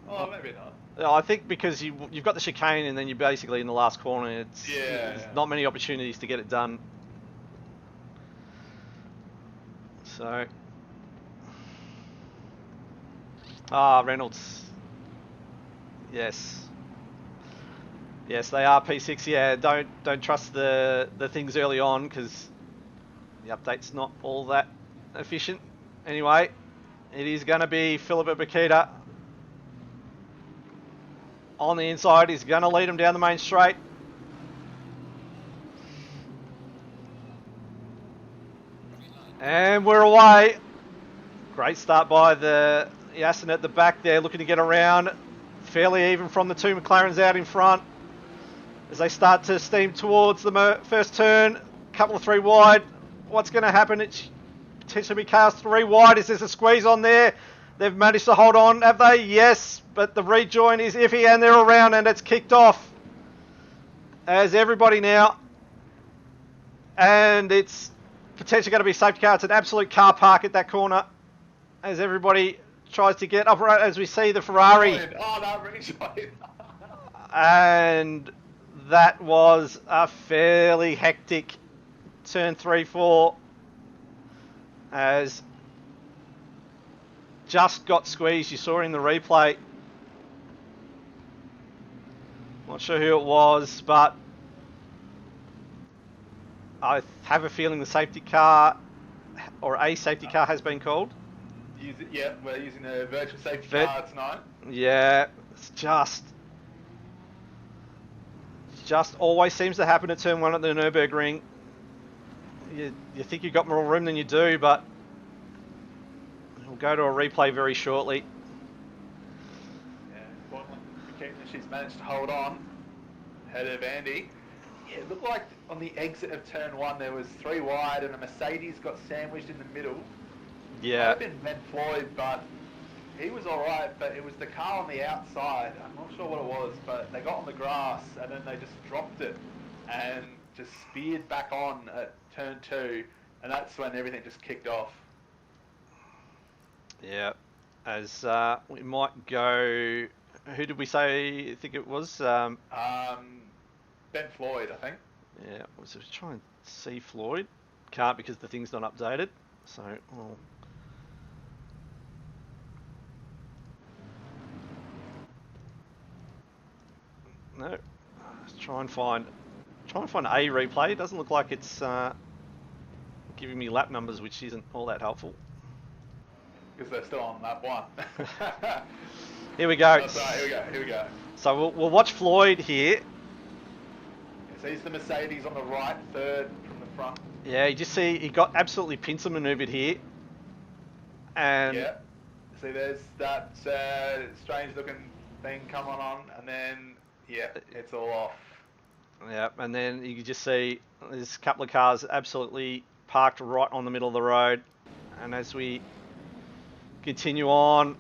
Oh, maybe not. I think because you've got the chicane and then you're basically in the last corner. There's not many opportunities to get it done. So, Reynolds. Yes, they are P6. Yeah, don't trust the things early on because the update's not all that efficient. Anyway, it is going to be Philippa Boquida on the inside. He's going to lead him down the main straight. And we're away. Great start by the Yasin at the back there, looking to get around. Fairly even from the two McLarens out in front. As they start to steam towards the first turn. Couple of 3 wide. What's going to happen? It's potentially be cast 3 wide. Is there a squeeze on there? They've managed to hold on, have they? Yes, but the rejoin is iffy and they're around and it's kicked off. As everybody now. And it's potentially going to be safety car. It's an absolute car park at that corner. As everybody tries to get up, as we see the Ferrari. Oh, that rejoin. And that was a fairly hectic turn 3-4. As just got squeezed. You saw in the replay. Not sure who it was, but I have a feeling the safety car, or a safety car, has been called. Yeah, we're using a virtual safety car tonight. Yeah, it's just always seems to happen at turn 1 at the Nurburgring. You think you've got more room than you do, but we'll go to a replay very shortly. Yeah, Boquida, she's managed to hold on ahead of Andy. Yeah, it looked like on the exit of turn 1 there was 3 wide and a Mercedes got sandwiched in the middle. Yeah. Might have been Ben Floyd, but he was alright, but it was the car on the outside. I'm not sure what it was, but they got on the grass and then they just dropped it and just speared back on at turn 2, and that's when everything just kicked off. Yeah, as we might go. Who did we say? I think it was Ben Floyd, I think. Yeah, was trying to see Floyd. Can't because the thing's not updated. So, well. No, let's try and find a replay. It doesn't look like it's giving me lap numbers, which isn't all that helpful. Because they're still on lap 1. Here we go. Oh, sorry, here we go. So we'll watch Floyd here. So he's the Mercedes on the right, third from the front. Yeah, you just see he got absolutely pincer maneuvered here. And yeah, see there's that strange looking thing coming on, and then yeah, it's all off. Yeah, and then you can just see there's a couple of cars absolutely parked right on the middle of the road. And as we continue on,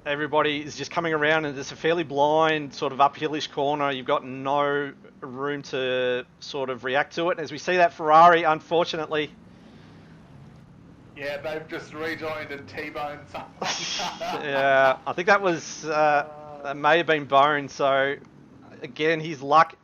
everybody is just coming around and it's a fairly blind sort of uphillish corner. You've got no room to sort of react to it. As we see that Ferrari, unfortunately. Yeah, they've just rejoined and T-boned someone. Yeah, I think that was, that may have been Bone. So again, his luck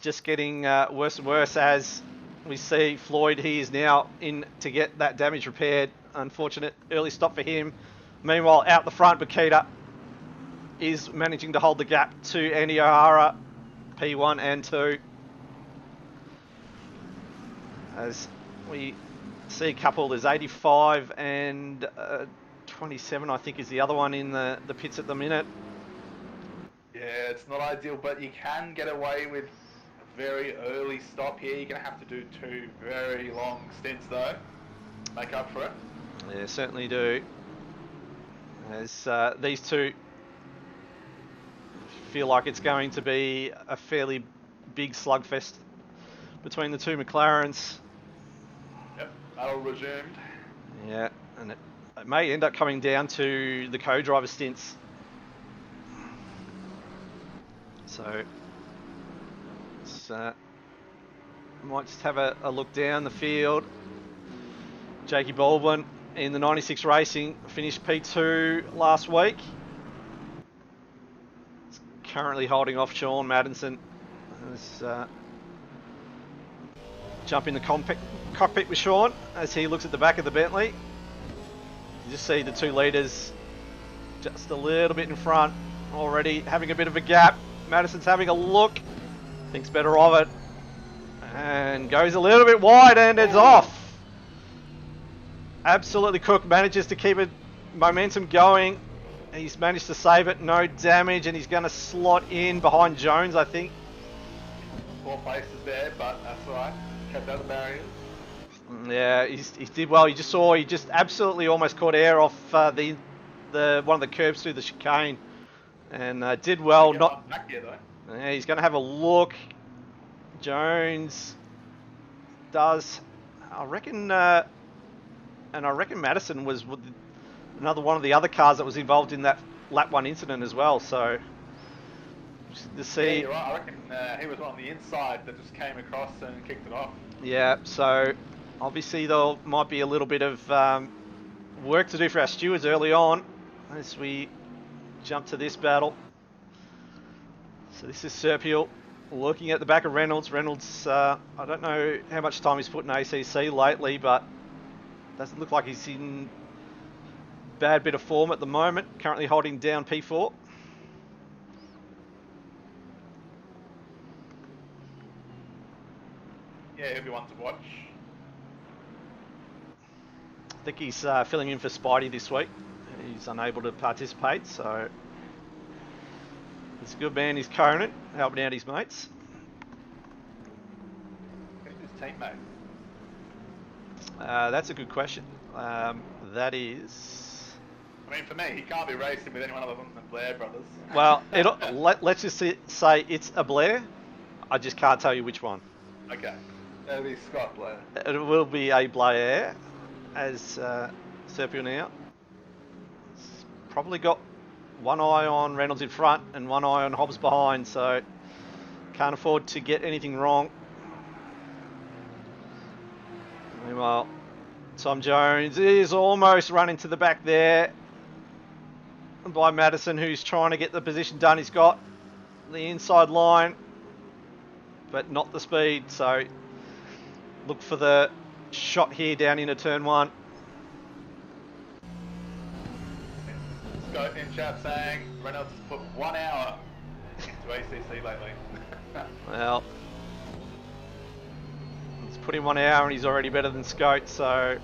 just getting worse and worse as we see Floyd. He is now in to get that damage repaired. Unfortunate early stop for him. Meanwhile, out the front, Boquida is managing to hold the gap to Andy O'Hara, P1 and 2. As we see a couple, there's 85 and 27, I think, is the other one in the pits at the minute. Yeah, it's not ideal, but you can get away with a very early stop here. You're going to have to do 2 very long stints, though. Make up for it. Yeah, certainly do. As these two feel like it's going to be a fairly big slugfest between the two McLarens. Yep, battle resumed. Yeah, and it may end up coming down to the co-driver stints. So, it's, might just have a look down the field. Jakey Baldwin in the 96 Racing finished P2 last week. He's currently holding off Sean Madison. Jump in the cockpit with Sean as he looks at the back of the Bentley. You just see the 2 leaders just a little bit in front already, having a bit of a gap. Madison's having a look, thinks better of it, and goes a little bit wide and it's off. Absolutely Cook manages to keep it momentum going. He's managed to save it, no damage, and he's going to slot in behind Jones, I think. 4 places there, but that's alright. Kept out the barriers. Yeah, he did well. You just saw he just absolutely almost caught air off the one of the curbs through the chicane, and did well. Not back here though. Yeah, he's going to have a look. Jones does, I reckon, and I reckon Madison was another one of the other cars that was involved in that lap 1 incident as well. So to see. Yeah, you're right. I reckon he was one on the inside that just came across and kicked it off. Yeah, so obviously there might be a little bit of work to do for our stewards early on as we jump to this battle. So this is Serpiel looking at the back of Reynolds. Reynolds, I don't know how much time he's put in ACC lately, but doesn't look like he's in bad bit of form at the moment. Currently holding down P4. Yeah, he'll be one to watch. I think he's filling in for Spidey this week. He's unable to participate, so he's a good man. He's Conan, helping out his mates. Who's his teammate? That's a good question. That is... I mean, for me, he can't be racing with anyone other than the Blair brothers. Well, let's just say it's a Blair. I just can't tell you which one. Okay. That'll be Scott Blair. It will be a Blair, as Serpiel now. He's probably got one eye on Reynolds in front and one eye on Hobbs behind, so can't afford to get anything wrong. Meanwhile, Tom Jones is almost running to the back there by Madison, who's trying to get the position done. He's got the inside line, but not the speed, so look for the shot here down into turn 1. Scott in chat saying Reynolds has put 1 hour into ACC lately. Well, he's put in 1 hour and he's already better than Scout, so...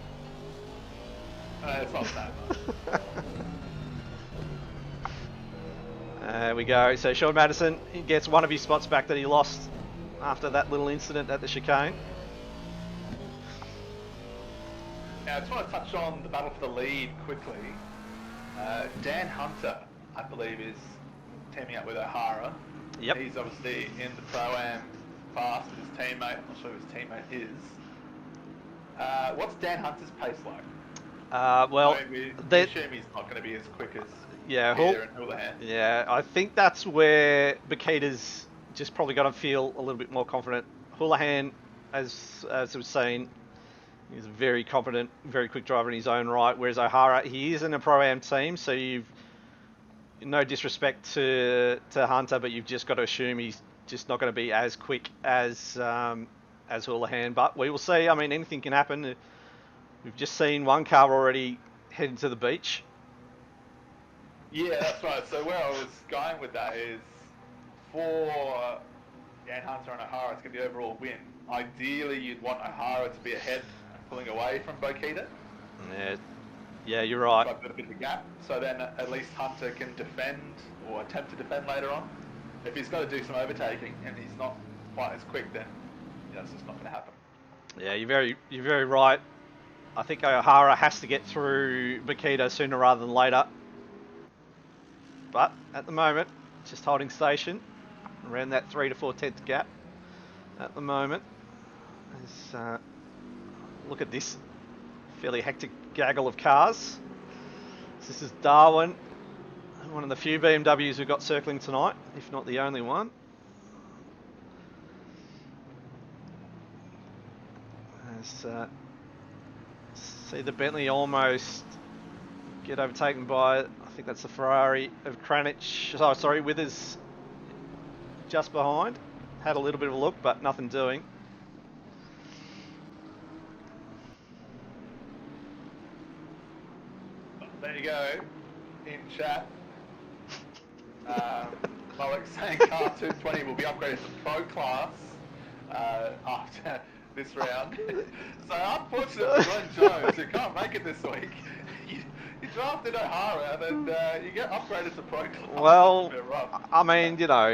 It's not that. There we go. So Sean Madison gets one of his spots back that he lost after that little incident at the chicane. Now, I just want to touch on the battle for the lead quickly. Dan Hunter, I believe, is teaming up with O'Hara. Yep. He's obviously in the Pro-Am class with his teammate. I'm not sure who his teammate is. What's Dan Hunter's pace like? Well, I mean, we assume he's not going to be as quick as Boquida and Hoolihan. Yeah, I think that's where Boquida's just probably going to feel a little bit more confident. Hoolihan, as I was saying, he's a very competent, very quick driver in his own right, whereas O'Hara, he is in a Pro-Am team, so you've no disrespect to Hunter, but you've just got to assume he's just not going to be as quick as Hoolihan. But we will see. I mean, anything can happen. We've just seen one car already heading to the beach. Yeah, that's right. So where I was going with that is for Dan Hunter and O'Hara, it's going to be overall win. Ideally, you'd want O'Hara to be ahead and pulling away from Boquida. Yeah, you're right. So I've got a bit of a gap. So then at least Hunter can defend or attempt to defend later on. If he's got to do some overtaking and he's not quite as quick, then that's just not going to happen. Yeah, you're very right. I think O'Hara has to get through Boquida sooner rather than later. But at the moment, just holding station around that 3 to 4 tenth gap at the moment. Look at this fairly hectic gaggle of cars. This is Darwin, one of the few BMWs we've got circling tonight, if not the only one. As, see the Bentley almost get overtaken by, I think that's the Ferrari of Kranich. Oh, sorry, Withers just behind. Had a little bit of a look, but nothing doing. There you go. In chat, Mullock saying car 220 will be upgraded to Pro Class after this round. So unfortunately, Glenn Jones, who can't make it this week, you drafted O'Hara and then you get upgraded to Pro Class. Well, I mean, you know,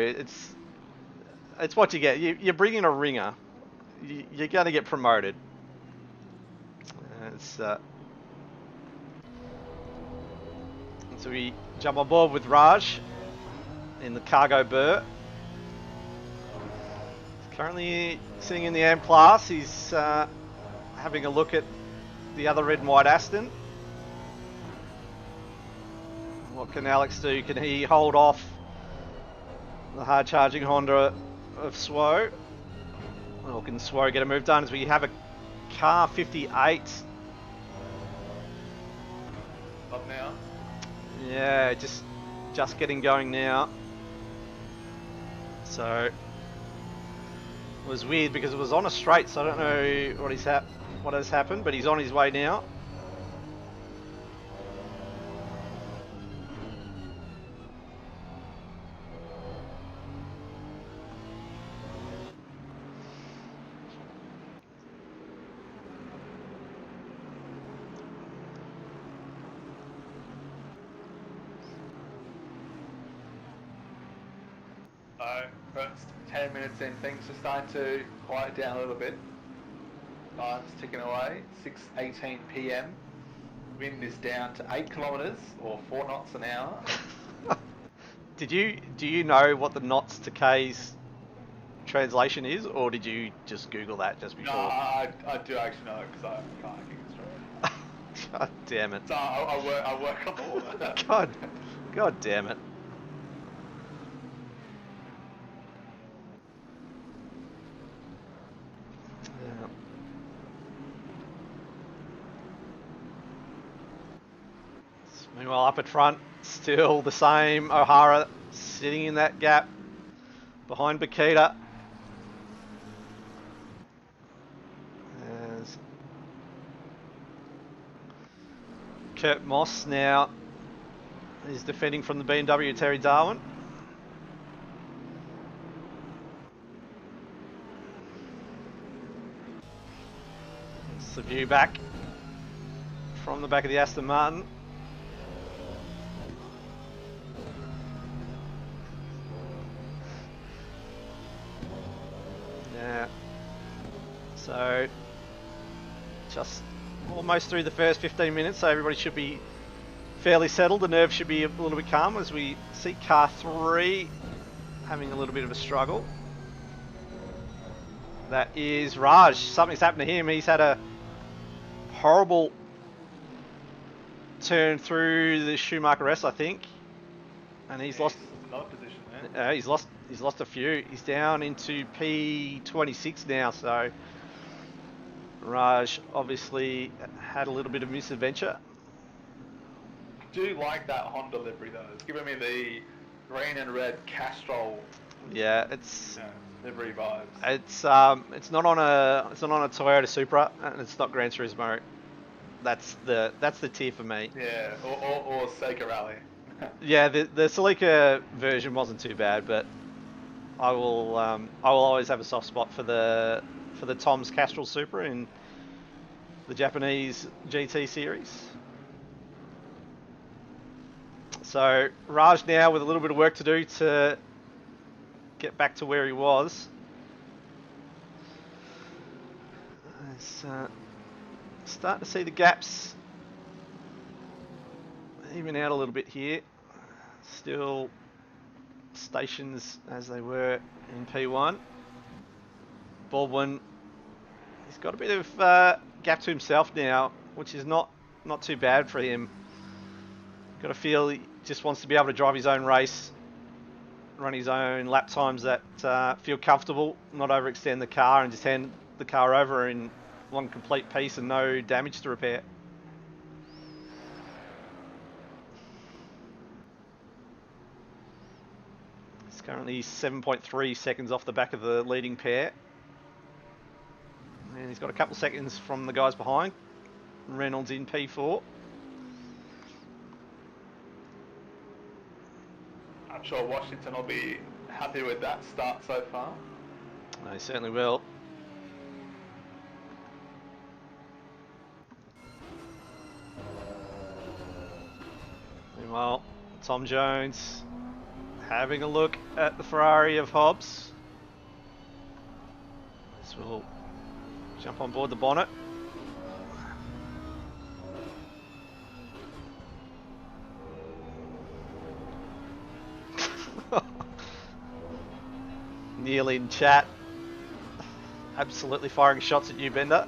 it's what you get. You bring in a ringer, you're going to get promoted. So we jump on board with Raj in the cargo burr. He's currently sitting in the AM class. He's having a look at the other red and white Aston. What can Alex do? Can he hold off the hard charging Honda of Swo? Or can Swo get a move done as we have a car 58? Up now. Yeah, just getting going now. So it was weird because it was on a straight, so I don't know what has happened, but he's on his way now. First 10 minutes in, things are starting to quiet down a little bit. Time's ticking away. 6:18 p.m. Wind is down to 8 kilometres or 4 knots an hour. Do you know what the knots to K's translation is, or did you just Google that just before? No, I do actually know because I can't keep it straight. God damn it! So I work on all of that. God damn it! Meanwhile, up at front, still the same. O'Hara sitting in that gap behind Boquida. As Kurt Moss now is defending from the BMW Terry Darwin. It's the view back from the back of the Aston Martin. Yeah, so just almost through the first 15 minutes, so everybody should be fairly settled. The nerves should be a little bit calm as we see car 3 having a little bit of a struggle. That is Raj. Something's happened to him. He's had a horrible turn through the Schumacher S, I think, and he's lost another position there. He's lost a few. He's down into P26 now, so Raj obviously had a little bit of misadventure. I do like that Honda livery though. It's giving me the green and red Castrol. Yeah, it's livery vibes. It's not on a Toyota Supra, and it's not Gran Turismo. That's the tier for me. Yeah, or Seika Rally. Yeah, the Celica version wasn't too bad, but I will always have a soft spot for the Tom's Castrol Supra in the Japanese GT series. So Raj now with a little bit of work to do to get back to where he was. Starting to see the gaps even out a little bit here. Still stations as they were in P1. Baldwin, he's got a bit of gap to himself now which is not too bad for him. Got to feel he just wants to be able to drive his own race, run his own lap times that feel comfortable, not overextend the car and just hand the car over in one complete piece and no damage to repair. It's currently 7.3 seconds off the back of the leading pair. And he's got a couple seconds from the guys behind. Reynolds in P4. I'm sure Washington will be happy with that start so far. They certainly will. Meanwhile, Tom Jones having a look at the Ferrari of Hobbs. This will jump on board the bonnet. Neil in chat, absolutely firing shots at you, Bender.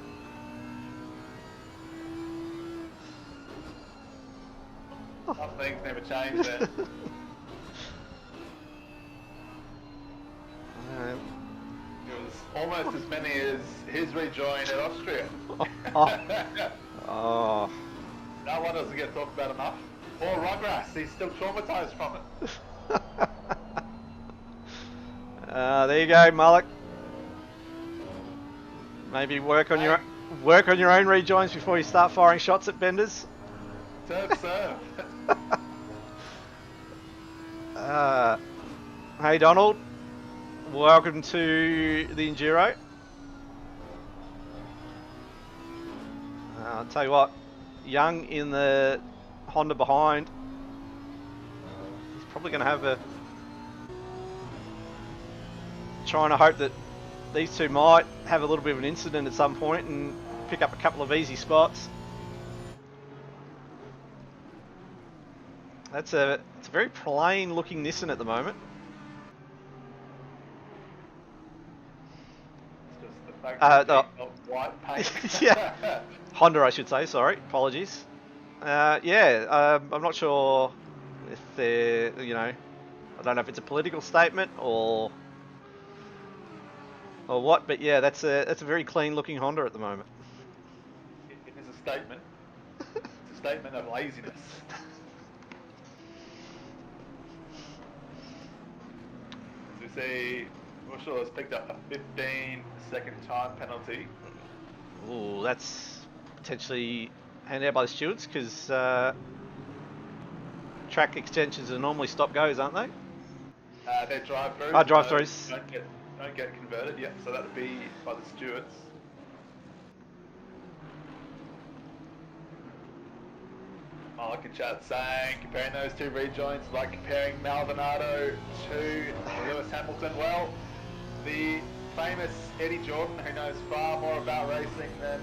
Some things never change there. It was almost as many as his rejoin at Austria. Oh. That one doesn't get talked about enough. Or Rugrats, he's still traumatised from it. There you go, Mullock. Maybe work on your own rejoins before you start firing shots at Benders. Serve. Hey Donald, welcome to the Enduro. I'll tell you what, Young in the Honda behind, he's probably going to have a... Trying to hope that these two might have a little bit of an incident at some point and pick up a couple of easy spots. It's a very plain looking Nissan at the moment. It's just the fact that No. of white paint. Yeah. Honda, I should say, sorry, apologies. I'm not sure if they're, I don't know if it's a political statement or what, but yeah, that's a very clean looking Honda at the moment. It is a statement. It's a statement of laziness. As we see, Bushel has picked up a 15-second time penalty. Ooh, that's potentially handed out by the stewards because track extensions are normally stop-goes, aren't they? They're drive-throughs. Oh, drive-throughs. Don't get converted, yep, so that would be by the stewards. Malik in chat saying, comparing those two rejoins, like comparing Maldonado to Lewis Hamilton. Well, the famous Eddie Jordan, who knows far more about racing than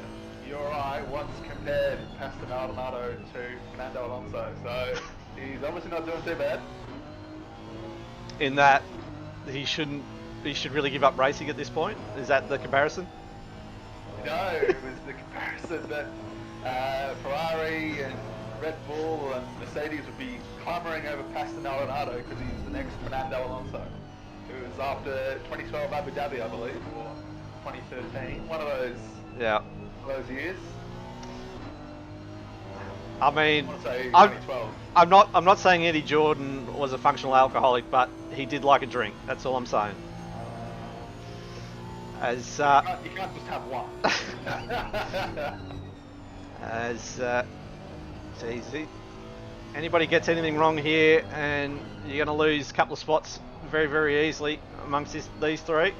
you or I, once compared Pastor Maldonado to Fernando Alonso. So he's obviously not doing too bad. In that he should really give up racing at this point? Is that the comparison? No, it was the comparison that Ferrari and Red Bull and Mercedes would be clamouring over Pastor Maldonado because he's the next Fernando Alonso. It was after 2012 Abu Dhabi, I believe, or 2013, one of those years. I mean, I want to say 2012. I'm not saying Eddie Jordan was a functional alcoholic, but he did like a drink. That's all I'm saying. As You can't just have one. anybody gets anything wrong here, and you're going to lose a couple of spots very, very easily amongst these three.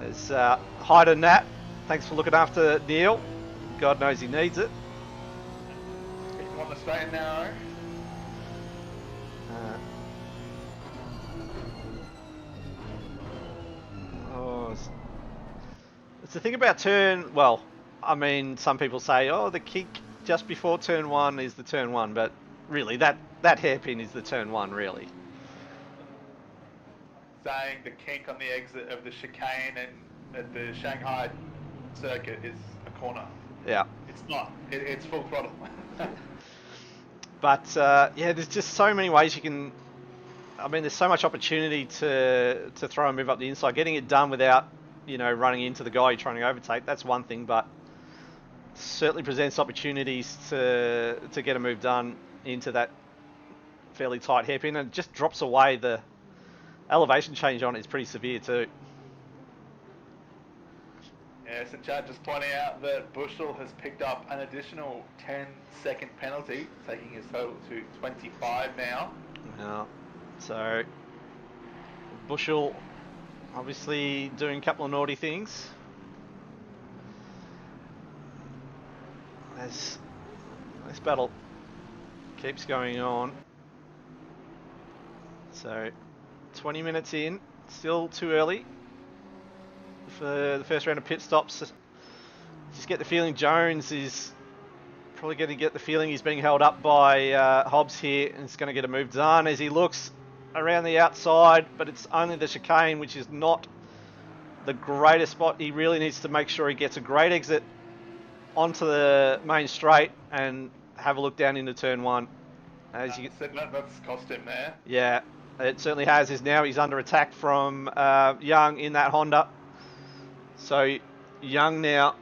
As hi to Nat, thanks for looking after Neil. God knows he needs it. On the straight and narrow. It's the thing about some people say, oh, the kick just before turn one is the turn one, but really that hairpin is the turn one, really. Saying the kink on the exit of the chicane and at the Shanghai circuit is a corner. Yeah. It's not. It's full throttle. But yeah, there's just so many ways you can. I mean, there's so much opportunity to throw a move up the inside. Getting it done without, running into the guy you're trying to overtake. That's one thing, but certainly presents opportunities to get a move done into that fairly tight hairpin, and it just drops away. The elevation change on it is pretty severe too. Yes, and Chad just pointing out that Bushell has picked up an additional 10-second penalty, taking his total to 25 now. Yeah. So Bushell obviously doing a couple of naughty things. As this battle keeps going on. So 20 minutes in, still too early for the first round of pit stops. Just get the feeling Jones is probably going to get the feeling he's being held up by Hobbs here, and is going to get a move done as he looks around the outside, but it's only the chicane, which is not the greatest spot. He really needs to make sure he gets a great exit onto the main straight and have a look down into turn one. As you said, that's cost him there. Yeah, it certainly has. Is now he's under attack from Young in that Honda. So Young now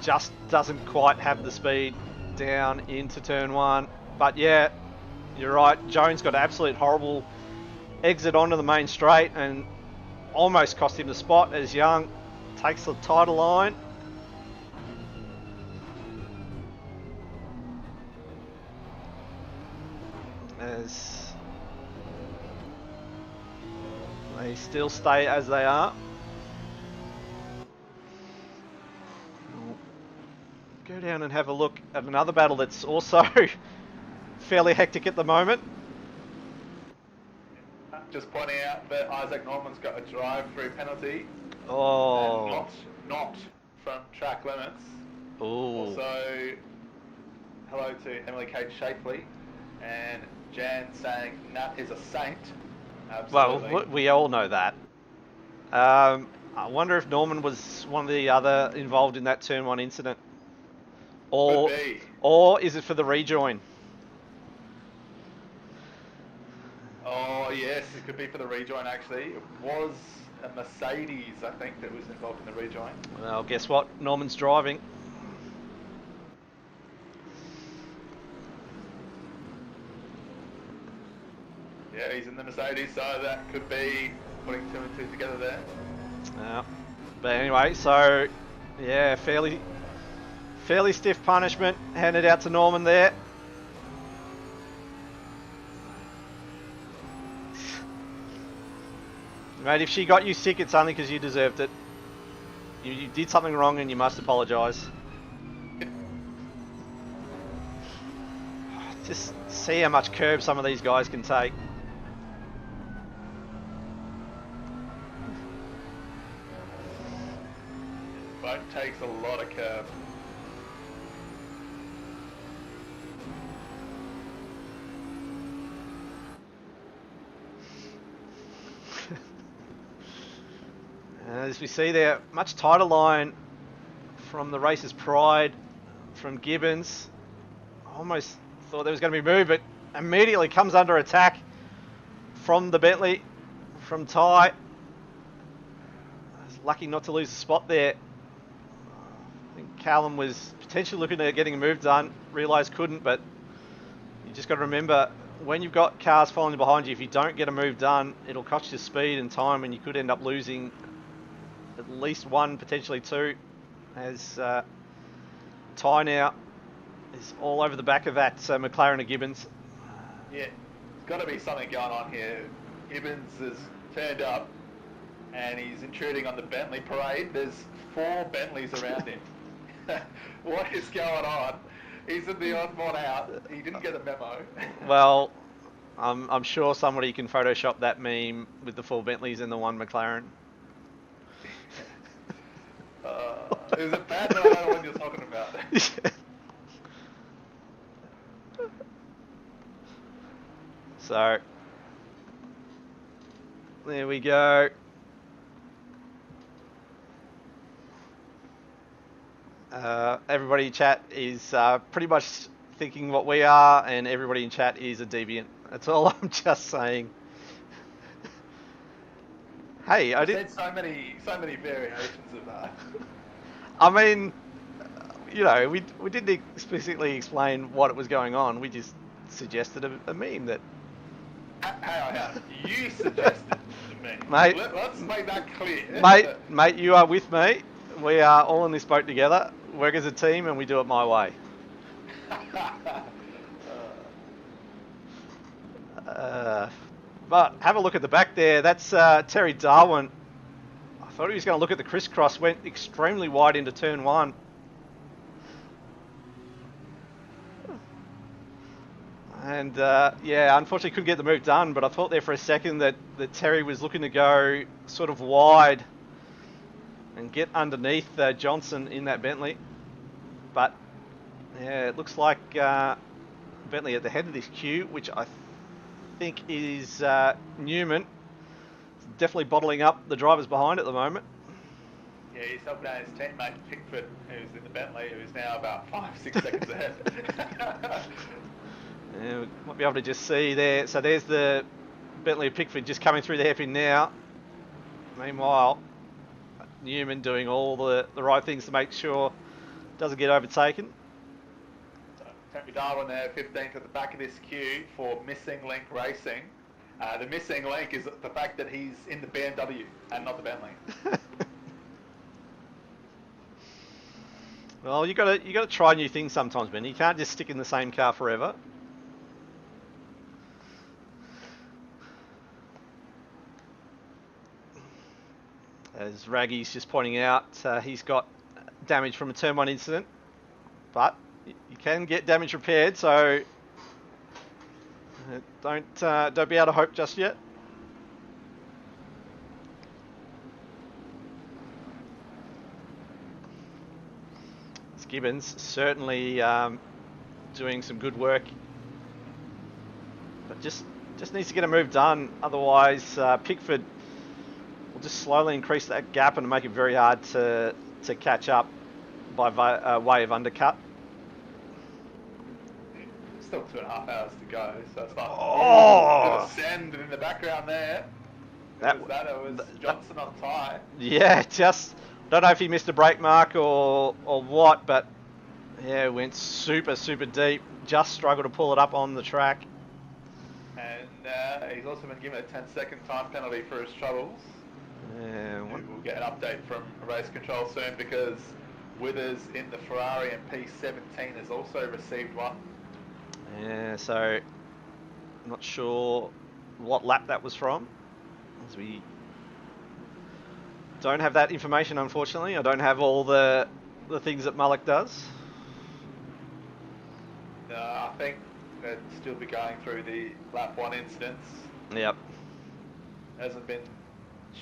just doesn't quite have the speed down into turn one. But yeah, you're right. Jones got an absolute horrible exit onto the main straight and almost cost him the spot as Young takes the tighter line. As they still stay as they are. We'll go down and have a look at another battle that's also fairly hectic at the moment. Just pointing out that Isaac Norman's got a drive-through penalty. Oh. And not from track limits. Ooh. Also, hello to Emily Kate Shapely and Jan saying Nat is a saint. Absolutely. Well, we all know that. I wonder if Norman was one of the other involved in that turn one incident. Or is it for the rejoin? Oh yes, it could be for the rejoin actually. It was a Mercedes, I think, that was involved in the rejoin. Well, guess what? Norman's driving. Yeah, he's in the Mercedes, so that could be putting two and two together there. Yeah. But anyway, so yeah, fairly stiff punishment handed out to Norman there. Mate, if she got you sick, it's only because you deserved it. You did something wrong and you must apologise. Just see how much curb some of these guys can take. Boat takes a lot of curb. As we see there, much tighter line from the race's pride, from Gibbons. Almost thought there was going to be a move, but immediately comes under attack from the Bentley, from Ty. Lucky not to lose the spot there. I think Callum was potentially looking at getting a move done, realised couldn't, but you just got to remember, when you've got cars following behind you, if you don't get a move done, it'll cost you speed and time, and you could end up losing at least one, potentially two, as Ty now is all over the back of that McLaren of Gibbons. Yeah, there's got to be something going on here. Gibbons has turned up and he's intruding on the Bentley parade. There's 4 Bentleys around him. What is going on? He's in the odd one out. He didn't get a memo. Well, I'm sure somebody can Photoshop that meme with the 4 Bentleys and the 1 McLaren. Is it bad that I don't know what you're talking about? So, there we go. Everybody in chat is pretty much thinking what we are, and everybody in chat is a deviant. That's all I'm just saying. Hey, I did. Said so many variations of that. I mean, you know, we didn't explicitly explain what it was going on. We just suggested a meme that. Hang on. You suggested the meme. Mate, Let's make that clear. Mate, you are with me. We are all in this boat together. Work as a team, and we do it my way. But have a look at the back there. That's Terry Darwin. I thought he was going to look at the crisscross. Went extremely wide into turn 1. And yeah, unfortunately couldn't get the move done. But I thought there for a second that Terry was looking to go sort of wide and get underneath Johnson in that Bentley. But yeah, it looks like Bentley at the head of this queue, which I think is Newman. Definitely bottling up the drivers behind at the moment. Yeah, he's helping out his teammate Pickford, who's in the Bentley, who's now about 5-6 seconds ahead. Yeah, we might be able to just see there. So there's the Bentley of Pickford just coming through the hairpin now. Meanwhile, Newman doing all the right things to make sure it doesn't get overtaken. So, Terry Darwin there, 15th at the back of this queue for Missing Link Racing. The missing link is the fact that he's in the BMW and not the Bentley. Well, you got to try new things sometimes, Ben. You can't just stick in the same car forever. As Raggy's just pointing out, he's got damage from a turn 1 incident, but you can get damage repaired, so don't be out of hope just yet. Gibbons certainly doing some good work, but just needs to get a move done. Otherwise, Pickford will just slowly increase that gap and make it very hard to catch up by way of undercut. Still 2.5 hours to go, so it's like oh, send in the background there. It was Johnson on tie. Yeah, just don't know if he missed a brake mark or what, but yeah, went super deep. Just struggled to pull it up on the track. And he's also been given a 10-second time penalty for his troubles. Yeah, we'll get an update from race control soon because Withers in the Ferrari and P17 has also received one. Yeah, so I'm not sure what lap that was from, as we don't have that information, unfortunately. I don't have all the things that Mullock does. I think they'd still be going through the lap 1 incidents. Yep. Hasn't been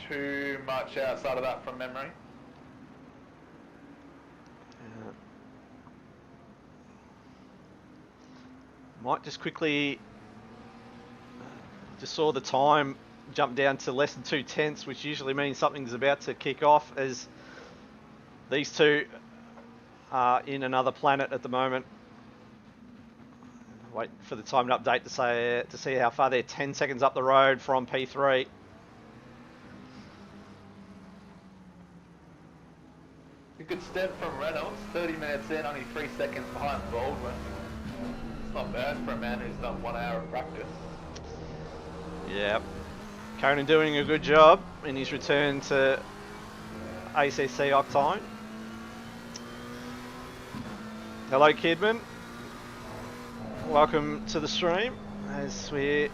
too much outside of that from memory. Might just quickly, just saw the time jump down to less than 2/10, which usually means something's about to kick off, as these two are in another planet at the moment. Wait for the time update to see how far they're. 10 seconds up the road from P3. A good step from Reynolds, 30 minutes in, only 3 seconds behind Baldwin. It's not bad for a man who's done 1 hour of practice. Yep. Conan doing a good job in his return to ACC Octane. Hello, Kidman. Welcome to the stream, as we're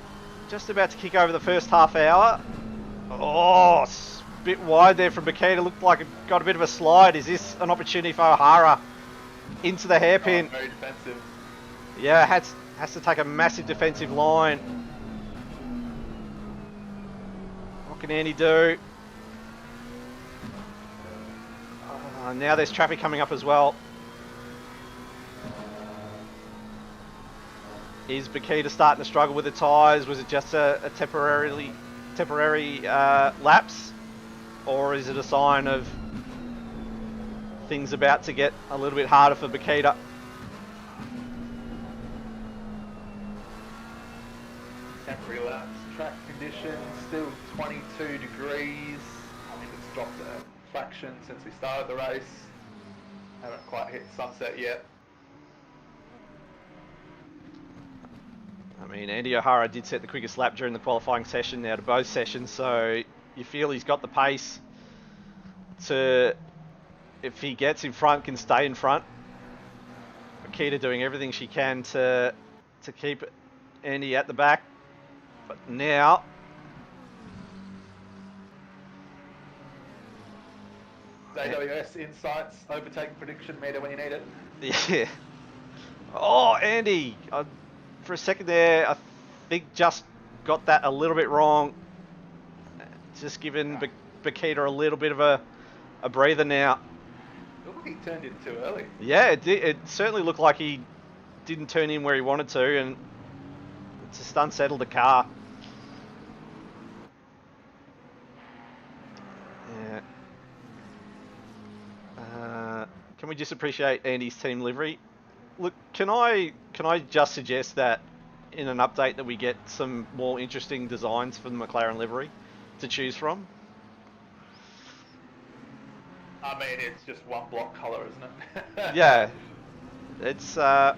just about to kick over the first half hour. Oh, it's a bit wide there from Boquida. Looked like it got a bit of a slide. Is this an opportunity for O'Hara into the hairpin? Oh, very defensive. Yeah, has to take a massive defensive line. What can Andy do? Now there's traffic coming up as well. Is Boquida starting to struggle with the tyres? Was it just a temporary lapse? Or is it a sign of things about to get a little bit harder for Boquida. Temporary laps, track conditions, still 22 degrees. I think it's dropped a fraction since we started the race. Haven't quite hit sunset yet. I mean, Andy O'Hara did set the quickest lap during the qualifying session out of both sessions, so you feel he's got the pace to, if he gets in front, can stay in front. Boquida doing everything she can to keep Andy at the back, but now AWS Insights overtake prediction meter when you need it. yeah. Oh, Andy! For a second there, I think just got that a little bit wrong. Just giving Boquida a little bit of a breather now. Looked like he turned in too early. Yeah, it certainly looked like he didn't turn in where he wanted to, and it just unsettled the car. Yeah. Can we just appreciate Andy's team livery? Look, can I just suggest that in an update that we get some more interesting designs for the McLaren livery to choose from? I mean, it's just one block colour, isn't it? Yeah. It's, yeah,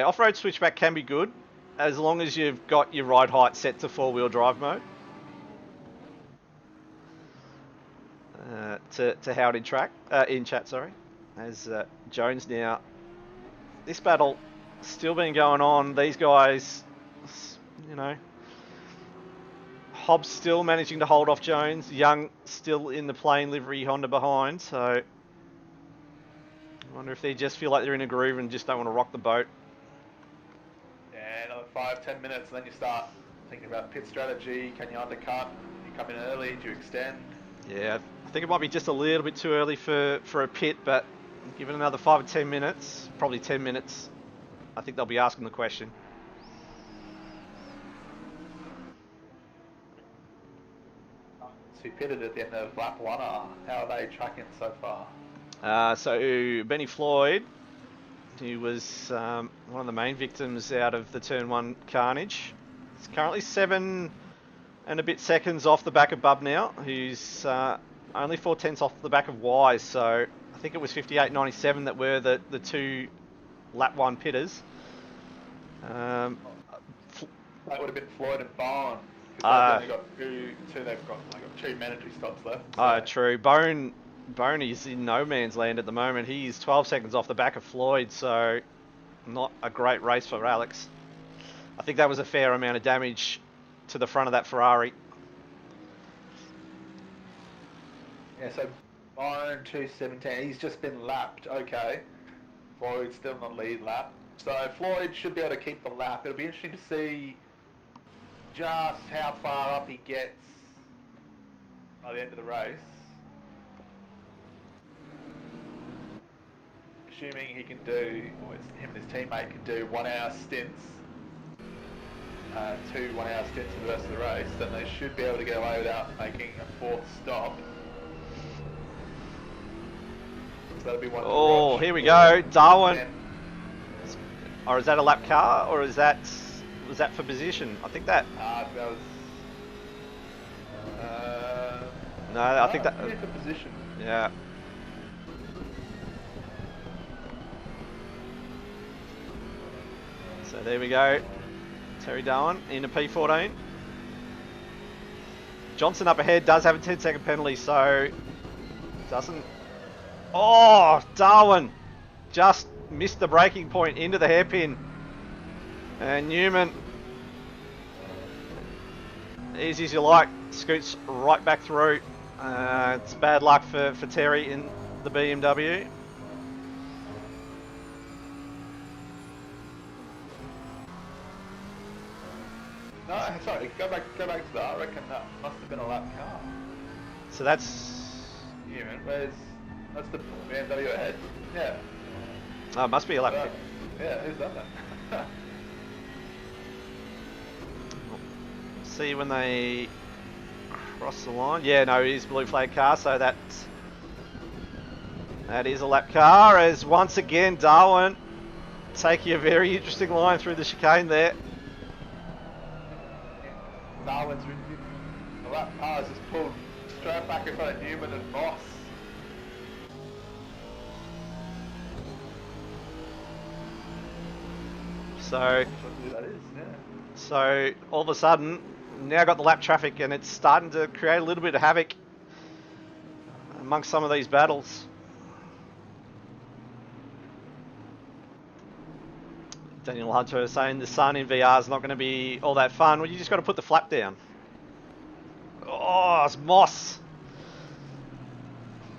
off-road switchback can be good, as long as you've got your ride height set to four-wheel drive mode. To Howard in chat, sorry. As Jones now, this battle still been going on. These guys, you know, Hobbs still managing to hold off Jones. Young still in the plain livery Honda behind. So I wonder if they just feel like they're in a groove and just don't want to rock the boat. Yeah, another 5-10 minutes, and then you start thinking about pit strategy. Can you undercut? Do you come in early? Do you extend? Yeah, I think it might be just a little bit too early for a pit, but give it another 5 or 10 minutes, probably 10 minutes, I think they'll be asking the question. So you pitted at the end of lap 1. How are they tracking so far? So Benny Floyd, who was one of the main victims out of the Turn 1 carnage, is currently 7 and a bit seconds off the back of Bub now, who's only 4/10 off the back of Wise. So I think it was 58.97 that were the two lap 1 pitters. That would have been Floyd and Bone. They've only got two. They've got 2 mandatory stops left. So. True. Bone is in no man's land at the moment. He's 12 seconds off the back of Floyd, so not a great race for Alex. I think that was a fair amount of damage to the front of that Ferrari. Yeah, so Bone 2:17. He's just been lapped. Okay. Floyd still in the lead lap. So Floyd should be able to keep the lap. It'll be interesting to see just how far up he gets by the end of the race. Assuming he can do, or him and his teammate can do 1 hour stints, 2 1 hour stints for the rest of the race, then they should be able to get away without making a 4th stop. So that'll be one. Oh, here we go, Darwin. Or is that a lap car, or was that for position? I think that. That was. No, I think that. For position. Yeah. So there we go. Terry Darwin in a P14. Johnson up ahead does have a 10-second penalty, so doesn't. Oh, Darwin just missed the braking point into the hairpin. And Newman, easy as you like, scoots right back through. It's bad luck for Terry in the BMW. No, sorry, go back to that. I reckon that must have been a lap car. So that's. Newman, that's the BMW ahead? Yeah. Oh, it must be a lap. Yeah, who's done that? See when they cross the line. Yeah, no, it is blue flag car, so that That is a lap car, as once again Darwin taking a very interesting line through the chicane there. Darwin's the lap car's just pulled straight back in front of Newman and Moss. So, That is, yeah. so all of a sudden, now got the lap traffic, and it's starting to create a little bit of havoc amongst some of these battles. Daniel Hunter is saying the sun in VR is not going to be all that fun. Well, you just got to put the flap down. Oh, it's Moss.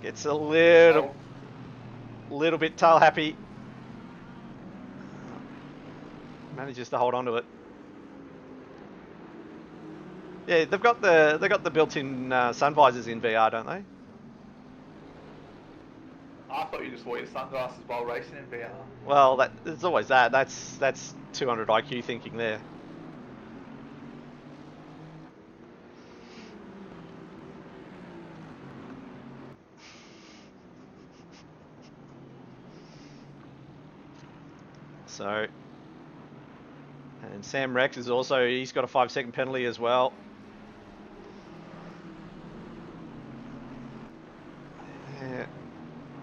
Gets a little bit tail happy. Manages to hold on to it. Yeah, they've got the built-in sun visors in VR, don't they? I thought you just wore your sunglasses while racing in VR. Well, there's always that. That's 200 IQ thinking there. So, and Sam Rex is also, he's got a 5-second penalty as well. Yeah.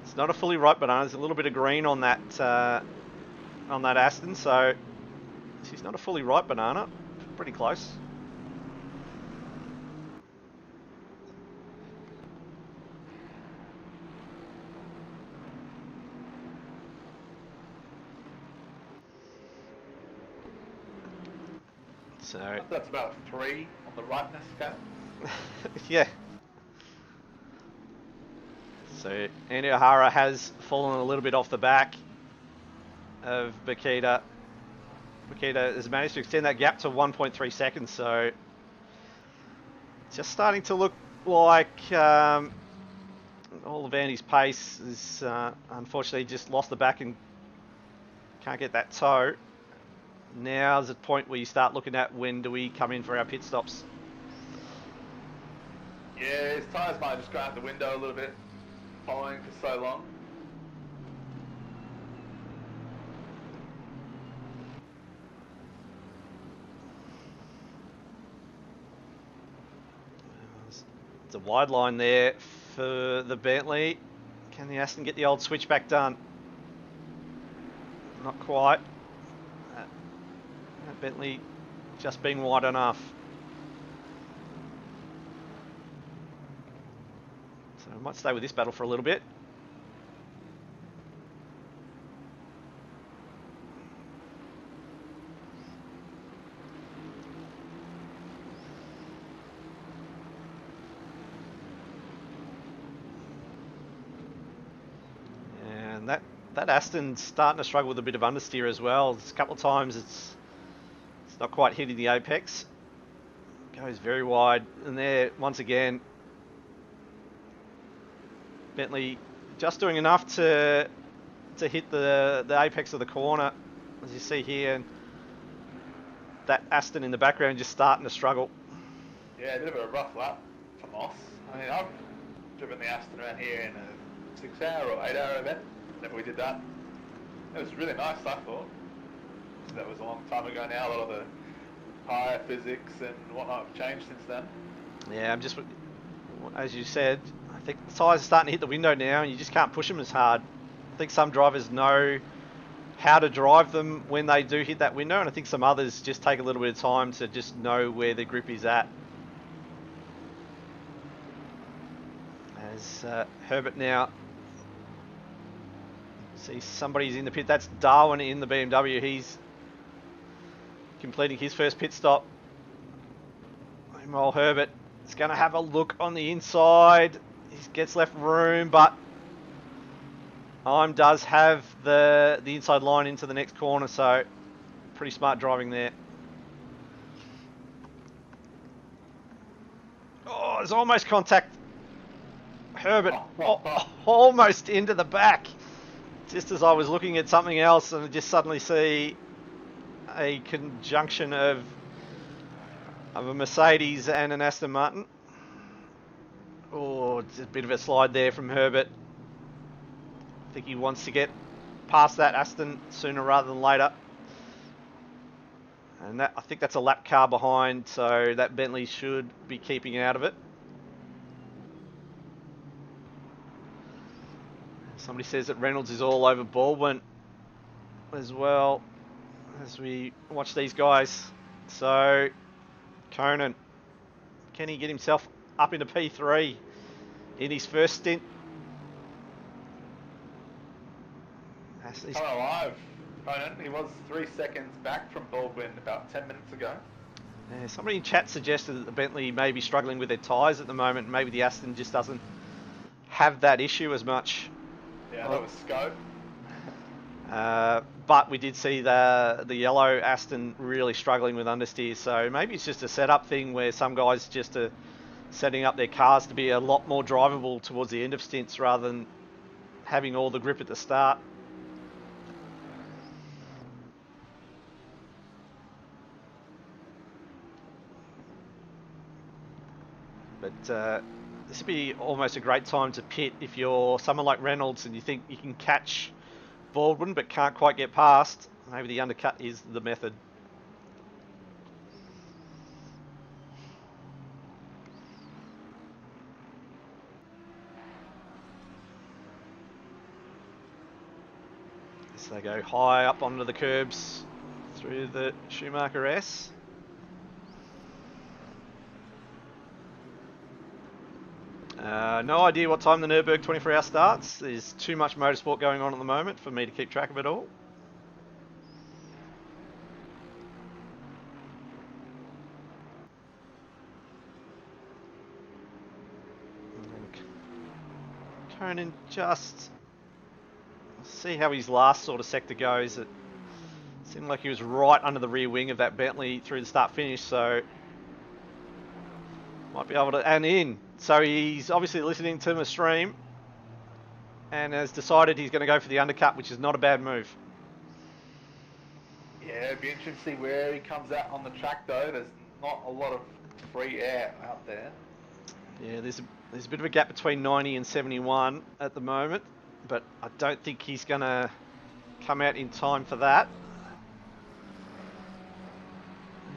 It's not a fully ripe banana. There's a little bit of green on that Aston, so she's not a fully ripe banana. Pretty close. So That's about 3 on the ripeness scale. yeah. So Andy O'Hara has fallen a little bit off the back of Boquida. Boquida has managed to extend that gap to 1.3 seconds, so just starting to look like all of Andy's pace is unfortunately just lost the back and can't get that toe. Now's the point where you start looking at when do we come in for our pit stops. Yeah, his tyres might have just gone out the window a little bit, following for so long. It's a wide line there for the Bentley. Can the Aston get the old switchback done? Not quite. That Bentley just being wide enough. So I might stay with this battle for a little bit. And that Aston's starting to struggle with a bit of understeer as well. There's a couple of times it's not quite hitting the apex. Goes very wide, and there once again Bentley just doing enough to hit the apex of the corner, as you see here, and that Aston in the background just starting to struggle. Yeah, a bit of a rough lap for Moss. I mean, I've driven the Aston around here in a 6-hour or 8-hour event. Whenever we did that, it was really nice, I thought. That was a long time ago now. A lot of the tyre physics and whatnot have changed since then. Yeah, I'm just, as you said, I think the tyres are starting to hit the window now, and you just can't push them as hard. I think some drivers know how to drive them when they do hit that window, and I think some others just take a little bit of time to just know where their grip is at. As Herbert now sees somebody's in the pit. That's Darwin in the BMW. He's completing his first pit stop. Meanwhile, Herbert is going to have a look on the inside. He gets left room, but does have the inside line into the next corner, so pretty smart driving there. Oh, there's almost contact. Herbert almost into the back. Just as I was looking at something else, and I just suddenly see a conjunction of a Mercedes and an Aston Martin. Oh, just a bit of a slide there from Herbert. I think he wants to get past that Aston sooner rather than later. And I think that's a lap car behind, so that Bentley should be keeping out of it. Somebody says that Reynolds is all over Baldwin as well as we watch these guys. So, Conan, can he get himself up into P3 in his first stint? He's coming alive, Conan. He was 3 seconds back from Baldwin about 10 minutes ago. Yeah, somebody in chat suggested that the Bentley may be struggling with their tyres at the moment. Maybe the Aston just doesn't have that issue as much. Yeah, that was scope. But we did see the yellow Aston really struggling with understeer, so maybe it's just a setup thing where some guys just are setting up their cars to be a lot more drivable towards the end of stints rather than having all the grip at the start. But this would be almost a great time to pit if you're someone like Reynolds and you think you can catch Baldwin but can't quite get past. Maybe the undercut is the method. So they go high up onto the curbs through the Schumacher S. No idea what time the Nurburgring 24-hour starts. There's too much motorsport going on at the moment for me to keep track of it all. Conan just see how his last sort of sector goes. It seemed like he was right under the rear wing of that Bentley through the start finish, so might be able to, and in. So he's obviously listening to my stream and has decided he's going to go for the undercut, which is not a bad move. Yeah, it'd be interesting to see where he comes out on the track though. There's not a lot of free air out there. Yeah, there's a bit of a gap between 90 and 71 at the moment, but I don't think he's going to come out in time for that.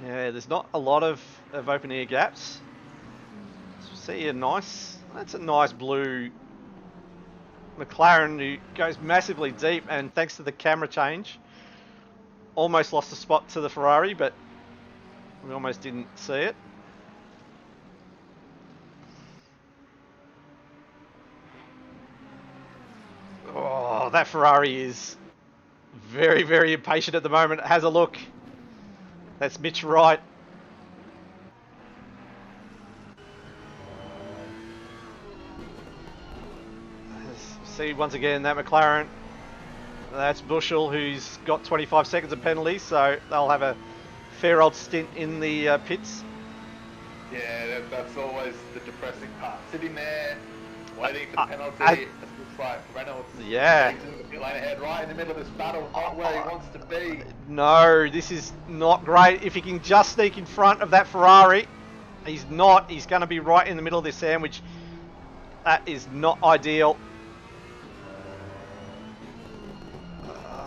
Yeah, there's not a lot of open air gaps. See that's a nice blue McLaren who goes massively deep, and thanks to the camera change, almost lost a spot to the Ferrari, but we almost didn't see it. Oh, that Ferrari is very, very impatient at the moment. It has a look. That's Mitch Wright. See once again that McLaren. That's Bushell, who's got 25 seconds of penalty, so they'll have a fair old stint in the pits. Yeah, that's always the depressing part. Sitting there, waiting for the penalty. It looks like Reynolds. Yeah. Lane ahead, right in the middle of this battle, not where he wants to be. No, this is not great. If he can just sneak in front of that Ferrari, he's not. He's going to be right in the middle of this sandwich. That is not ideal.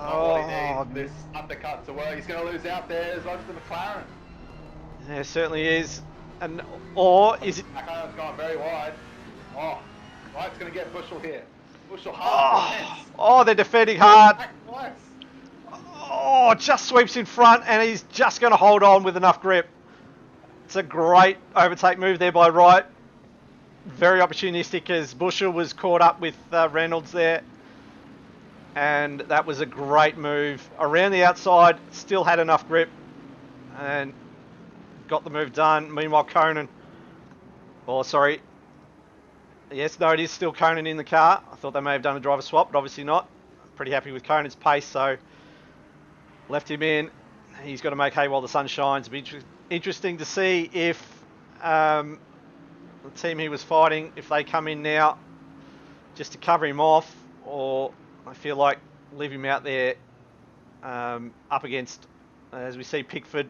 Not what he needs, this undercut to work. He's going to lose out there as much as the McLaren. Yeah, certainly is. And or is it? McLaren's gone very wide. Oh, Wright's going to get Bushell here. Bushell hard. Oh, they're defending hard. Nice. Oh, just sweeps in front, and he's just going to hold on with enough grip. It's a great overtake move there by Wright. Very opportunistic as Bushell was caught up with Reynolds there. And that was a great move. Around the outside, still had enough grip and got the move done. Meanwhile, Conan, oh, sorry. Yes, no, it is still Conan in the car. I thought they may have done a driver swap, but obviously not. Pretty happy with Conan's pace, so left him in. He's got to make hay while the sun shines. It'll be interesting to see if the team he was fighting, if they come in now just to cover him off, or I feel like leave him out there up against, as we see Pickford,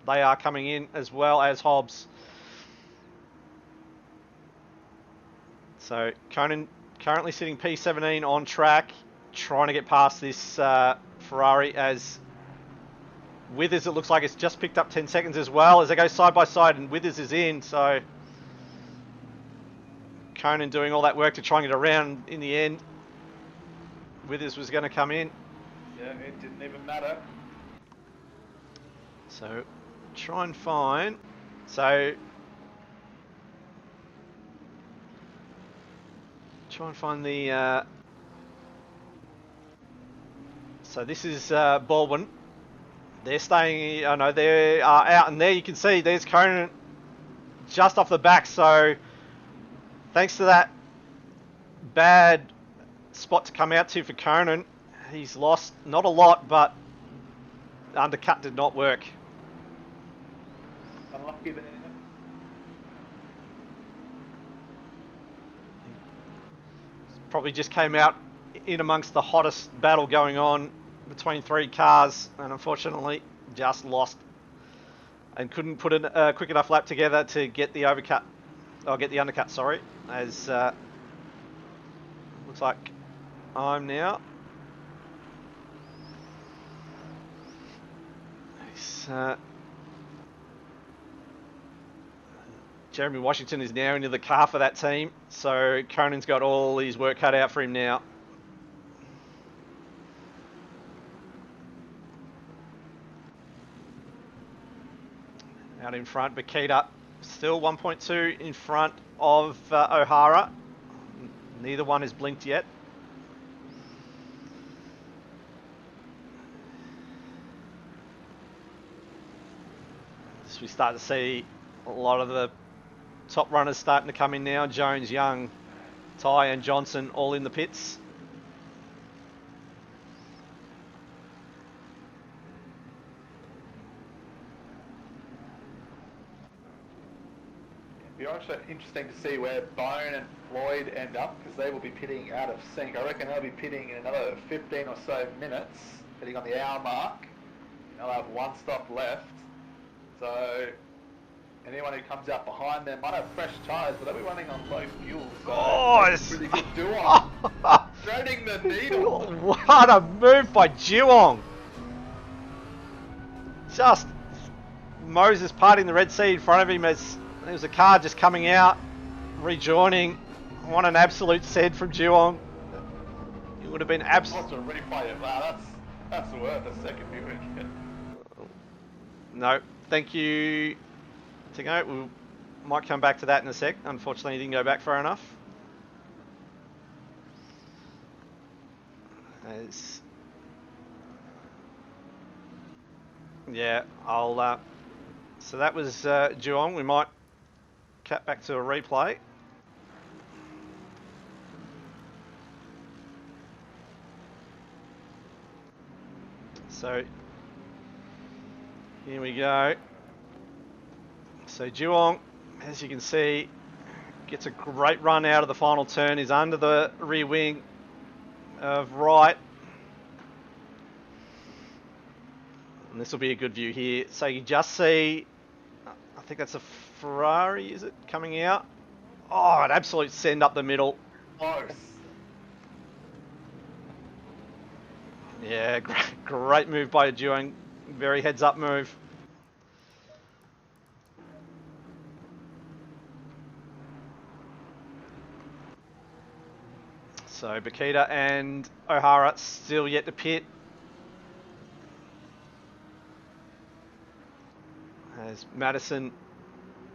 they are coming in as well as Hobbs. So Conan currently sitting P17 on track, trying to get past this Ferrari as Withers, it looks like it's just picked up 10 seconds as well as they go side by side, and Withers is in, so Conan doing all that work to try and get around in the end. Withers was going to come in. Yeah, it didn't even matter. So try and find. So try and find the. So this is Baldwin. They're staying. I know they are out, and there you can see there's Conan just off the back. So thanks to that bad spot to come out to for Conan, he's lost not a lot, but undercut did not work. Unlucky there. Probably just came out in amongst the hottest battle going on between three cars, and unfortunately just lost and couldn't put a quick enough lap together to get the overcut, or get the undercut, sorry, as looks like I'm now. Jeremy Washington is now into the car for that team, so Conan's got all his work cut out for him now. Out in front, Boquida still 1.2 in front of O'Hara. Neither one has blinked yet. As we start to see a lot of the top runners starting to come in now. Jones, Young, Ty and Johnson all in the pits. It'll be also interesting to see where Bone and Floyd end up, because they will be pitting out of sync. I reckon they'll be pitting in another 15 or so minutes, pitting on the hour mark. They'll have one stop left. So anyone who comes out behind them might have fresh tyres, but they'll be running on low fuel. So it's really good duo. Threading the needle. What a move by Geelong. Just Moses parting the Red Sea in front of him as there was a car just coming out, rejoining. What an absolute send from Geelong. It would have been absolutely... replay it. Wow, that's worth a second viewing. No, thank you, Tingo. We might come back to that in a sec. Unfortunately, he didn't go back far enough. Yeah, I'll... so that was Geelong. We might cut back to a replay. So here we go. So Geelong, as you can see, gets a great run out of the final turn. Is under the rear wing of Wright. And this will be a good view here. So you just see, I think that's a Ferrari, is it, coming out? Oh, an absolute send up the middle. Close. Yeah, great move by a duo. Very heads up move. So Boquida and O'Hara still yet to pit. As Madison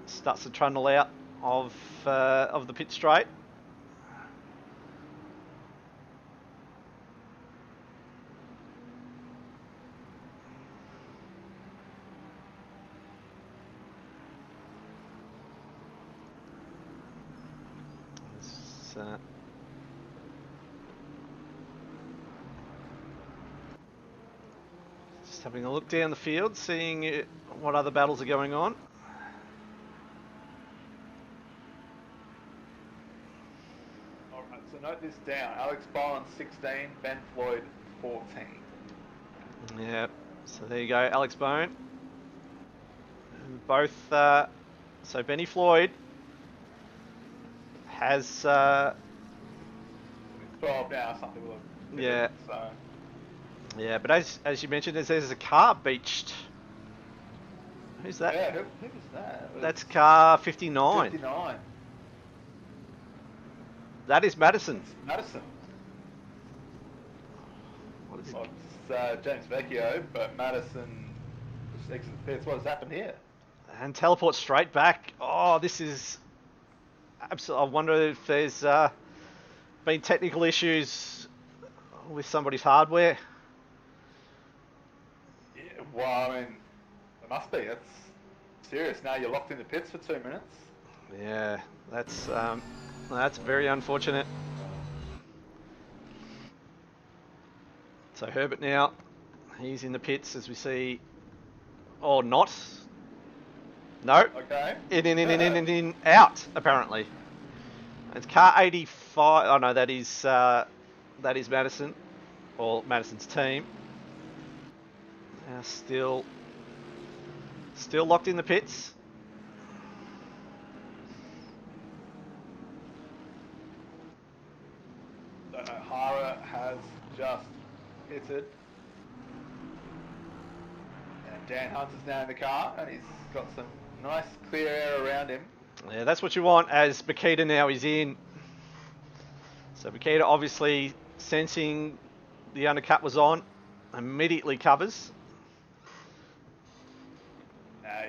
starts to trundle out of the pit straight. Just having a look down the field, seeing what other battles are going on. Alright, so note this down. Alex Bowen 16, Ben Floyd 14. Yeah, so there you go, Alex Bone. Both, so Benny Floyd has 12 now, something will have. Yeah. So. Yeah, but as you mentioned, there's a car beached. Who's that? Yeah, who was that? That's car 59. 59. That is Madison. It's Madison. What is Well, it's James Vecchio, but Madison just exited the pits. What has happened here? And teleport straight back. Oh, this is absolutely. I wonder if there's been technical issues with somebody's hardware. Yeah, well, I mean, there must be. That's serious. Now you're locked in the pits for 2 minutes. Yeah, that's very unfortunate. So Herbert now, he's in the pits as we see. Or not. No. Okay. In, out, apparently. It's car 85. Oh no, that is Madison, or Madison's team. Now still locked in the pits. So O'Hara has just pitted. And Dan Hunter's now in the car, and he's got some nice clear air around him. Yeah, that's what you want as Boquida now is in. So Boquida obviously sensing the undercut was on, immediately covers.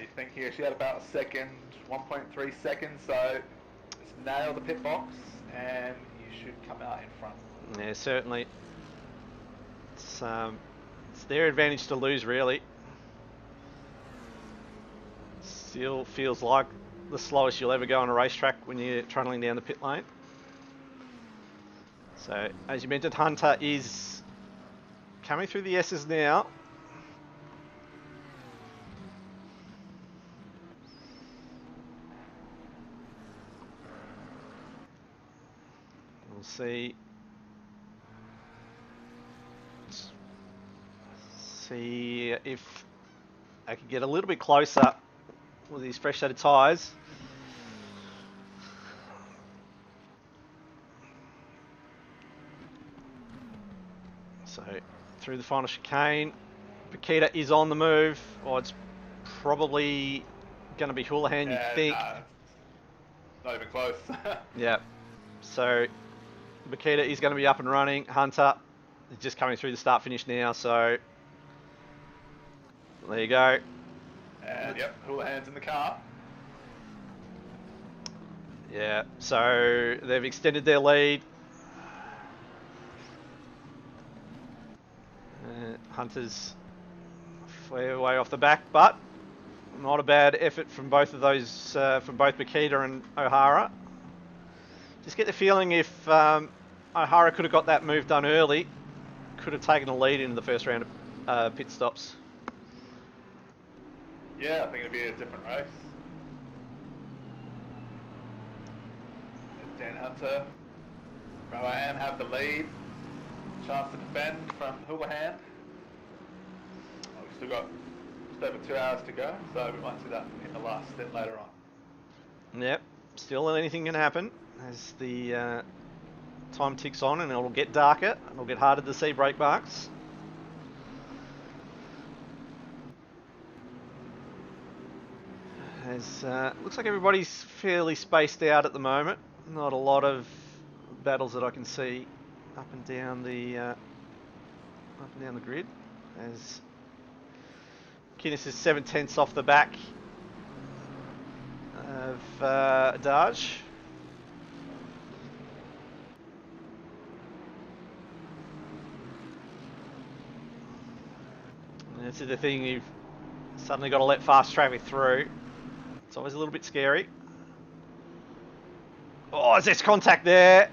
You think he actually had about a second, 1.3 seconds, so just nail the pit box and you should come out in front. Yeah, certainly. It's their advantage to lose, really. Still feels like the slowest you'll ever go on a racetrack when you're trundling down the pit lane. So, as you mentioned, Hunter is coming through the S's now. We'll see if I can get a little bit closer with these fresh set of tyres. So through the final chicane, Boquida is on the move, or it's probably going to be Hoolihan, you think. Not even close. Yeah. So Boquida is going to be up and running. Hunter is just coming through the start finish now, so there you go. And yep, Hoolihan's in the car. Yeah, so they've extended their lead. Hunter's way off the back, but not a bad effort from both of those, from both Boquida and O'Hara. Just get the feeling if O'Hara could have got that move done early, could have taken the lead into the first round of pit stops. Yeah, I think it'd be a different race. Dan Hunter, Rowan have the lead. Chance to defend from Hoolihan. We've still got just over 2 hours to go, so we might see that in the last stint later on. Yep, still anything can happen as the time ticks on, and it'll get darker and it'll get harder to see brake marks. As looks like everybody's fairly spaced out at the moment. Not a lot of battles that I can see up and down the grid. As Guinness is 7/10 off the back of Daj. And this is the thing, you've suddenly got to let fast traffic through. It's always a little bit scary. Oh, there's contact there.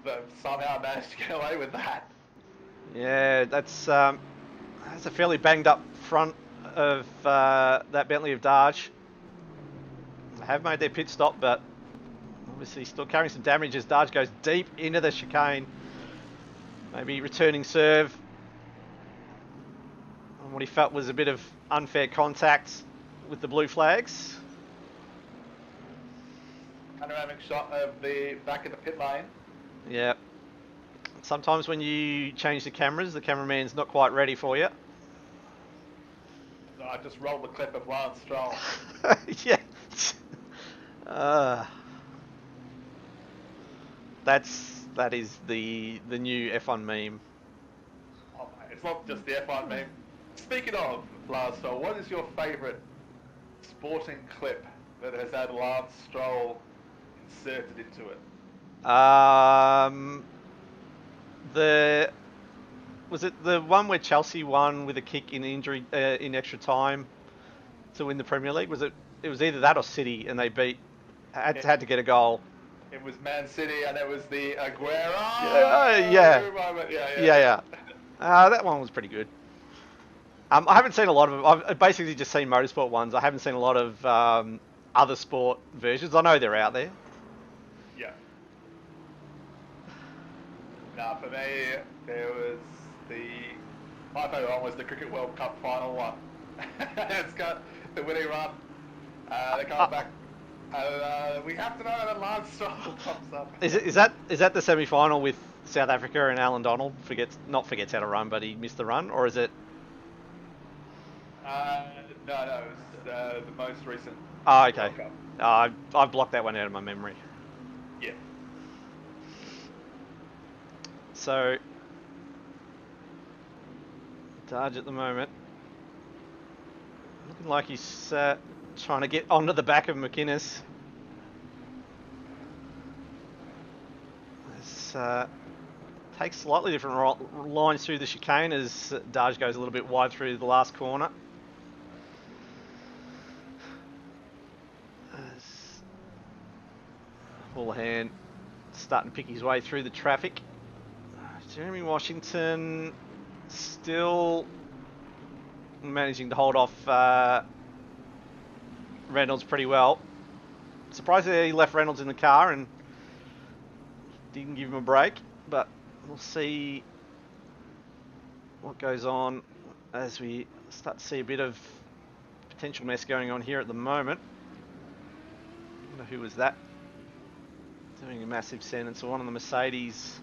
But somehow managed to get away with that. Yeah, that's a fairly banged up front of that Bentley of Daj. They have made their pit stop, but obviously still carrying some damage as Daj goes deep into the chicane. Maybe returning serve on what he felt was a bit of unfair contact with the blue flags. panoramic shot of the back of the pit lane. Yeah. Sometimes when you change the cameras, the cameraman's not quite ready for you. I just rolled the clip of Lance Stroll. Yeah. That is the new F1 meme. Oh, mate, it's not just the F1 meme. Speaking of Lance Stroll, what is your favourite sporting clip that has had Lance Stroll inserted into it? Was it the one where Chelsea won with a kick in injury in extra time to win the Premier League? Was it? It was either that or City, and they had to get a goal. It was Man City, and it was the Aguero moment. Yeah. That one was pretty good. I haven't seen a lot of them. I've basically just seen motorsport ones. I haven't seen a lot of other sport versions. I know they're out there. Yeah. Nah, for me, there was my favourite one was the Cricket World Cup final one. It's got the winning run. They come back. We have to know that Lance Stroll pops up. Is that the semi-final with South Africa and Alan Donald forgets how to run, but he missed the run, or is it? No, it was the most recent. Oh, okay. World Cup. I've blocked that one out of my memory. Yeah. So, Darge at the moment, looking like he's trying to get onto the back of McInnes. This takes slightly different lines through the chicane as Darge goes a little bit wide through the last corner. As Hoolihan starting to pick his way through the traffic. Jeremy Washington still managing to hold off Reynolds pretty well. Surprisingly, he left Reynolds in the car and didn't give him a break, but we'll see what goes on as we start to see a bit of potential mess going on here at the moment. I wonder who was that doing a massive sentence. So one of the Mercedes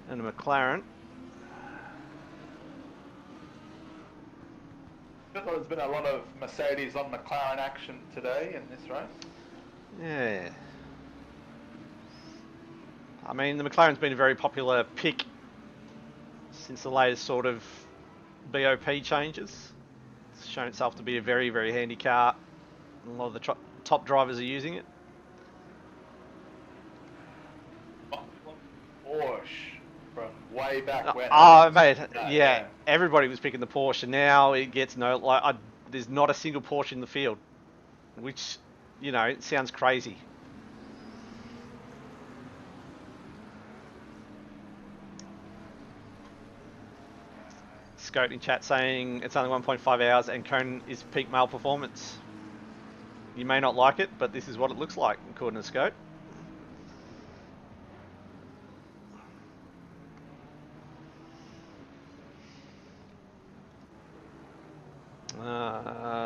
and a McLaren. I thought there's been a lot of Mercedes on McLaren action today in this race. Yeah. I mean, the McLaren's been a very popular pick since the latest sort of BOP changes. It's shown itself to be a very, very handy car. A lot of the top drivers are using it. Porsche from way back when. Oh, mate, yeah. Everybody was picking the Porsche. Now it gets there's not a single Porsche in the field, which, it sounds crazy. Scout in chat saying it's only 1.5 hours and Conan is peak male performance. You may not like it, but this is what it looks like, according to Scout.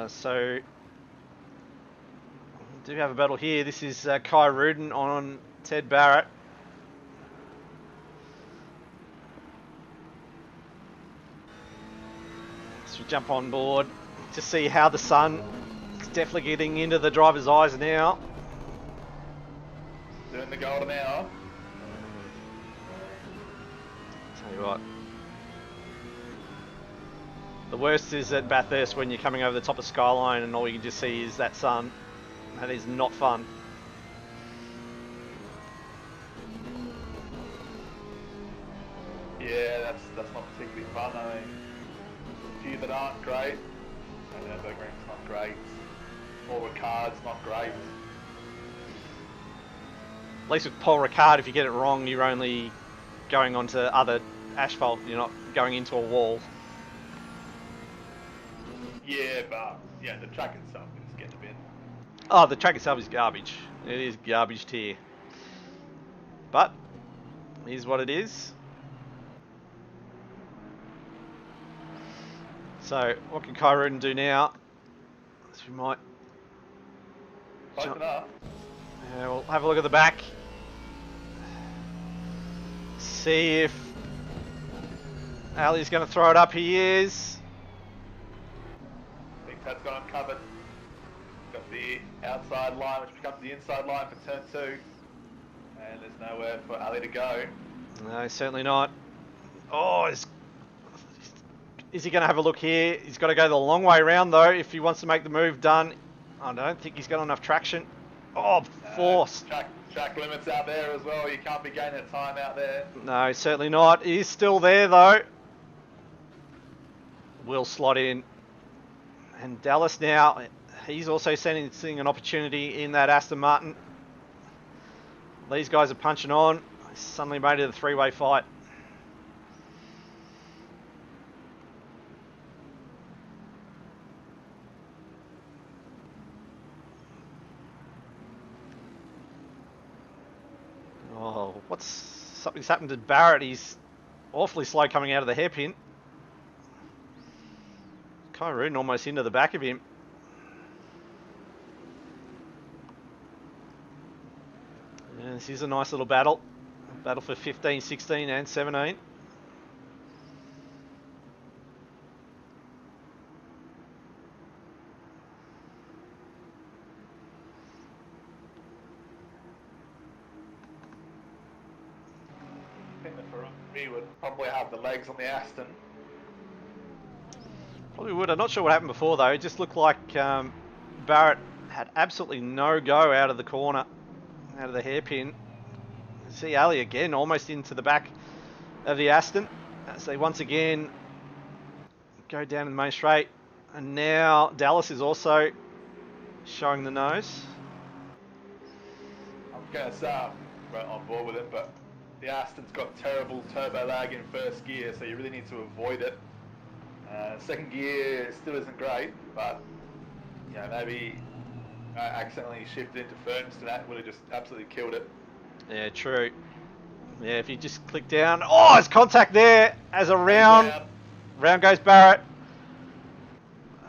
So we do have a battle here. This is Kai Rudin on Ted Barrett. So we jump on board to see how the sun is definitely getting into the driver's eyes now. Doing the golden hour. Tell you what. The worst is at Bathurst when you're coming over the top of Skyline and all you can just see is that sun. That is not fun. Yeah, that's not particularly fun. I mean, a few that aren't great. Nurburgring's not great. Paul Ricard's not great. At least with Paul Ricard, if you get it wrong, you're only going onto other asphalt. You're not going into a wall. Yeah, but the track itself is getting a bit. Oh, the track itself is garbage. It is garbage tier. But here's what it is. So what can Kai Rudin do now? So we might. Close enough. Yeah, we'll have a look at the back. See if Ali's going to throw it up. He is. I think that's got him covered. Got the outside line, which becomes the inside line for turn 2. And there's nowhere for Ali to go. No, certainly not. Oh, is he going to have a look here? He's got to go the long way around, though, if he wants to make the move done. I don't think he's got enough traction. Oh, forced. Track limits out there as well. You can't be gaining time out there. No, certainly not. He's still there, though. Will slot in. And Dallas now, he's also sensing an opportunity in that Aston Martin. These guys are punching on. He's suddenly made it a three-way fight. Oh, something's happened to Barrett. He's awfully slow coming out of the hairpin. Kyrune almost into the back of him. And this is a nice little battle. A battle for 15, 16 and 17. I think the Ferrari would probably have the legs on the Aston. Probably would. I'm not sure what happened before, though. It just looked like Barrett had absolutely no go out of the corner, out of the hairpin. See Ali again, almost into the back of the Aston, as they once again go down in the main straight. And now Dallas is also showing the nose. I'm going to say I'm right on board with him, but the Aston's got terrible turbo lag in first gear, so you really need to avoid it. Second gear still isn't great, but you know, maybe accidentally shifted into first, and that would have just absolutely killed it. Yeah, true. Yeah, if you just click down. Oh, it's contact there as a round. Round goes Barrett.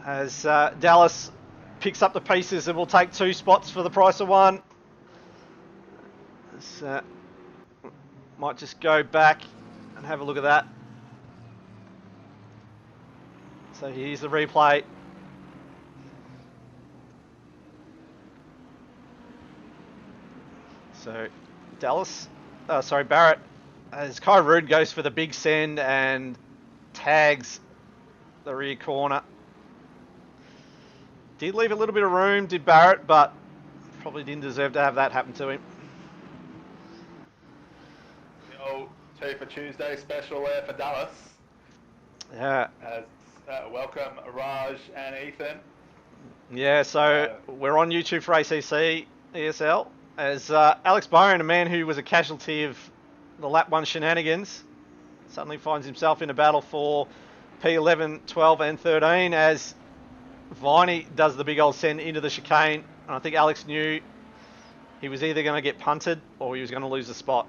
As Dallas picks up the pieces and will take 2 spots for the price of 1. Might just go back and have a look at that. So here's the replay. So Barrett, as Kyrune goes for the big send and tags the rear corner. Did leave a little bit of room, did Barrett, but probably didn't deserve to have that happen to him. The old 2 for Tuesday special there for Dallas. Yeah. Welcome Raj and Ethan. Yeah, so we're on YouTube for ACC ESL. As Alex Byron, a man who was a casualty of the lap 1 shenanigans, suddenly finds himself in a battle for P11, 12 and 13 as Viney does the big old send into the chicane. And I think Alex knew he was either going to get punted or he was going to lose the spot.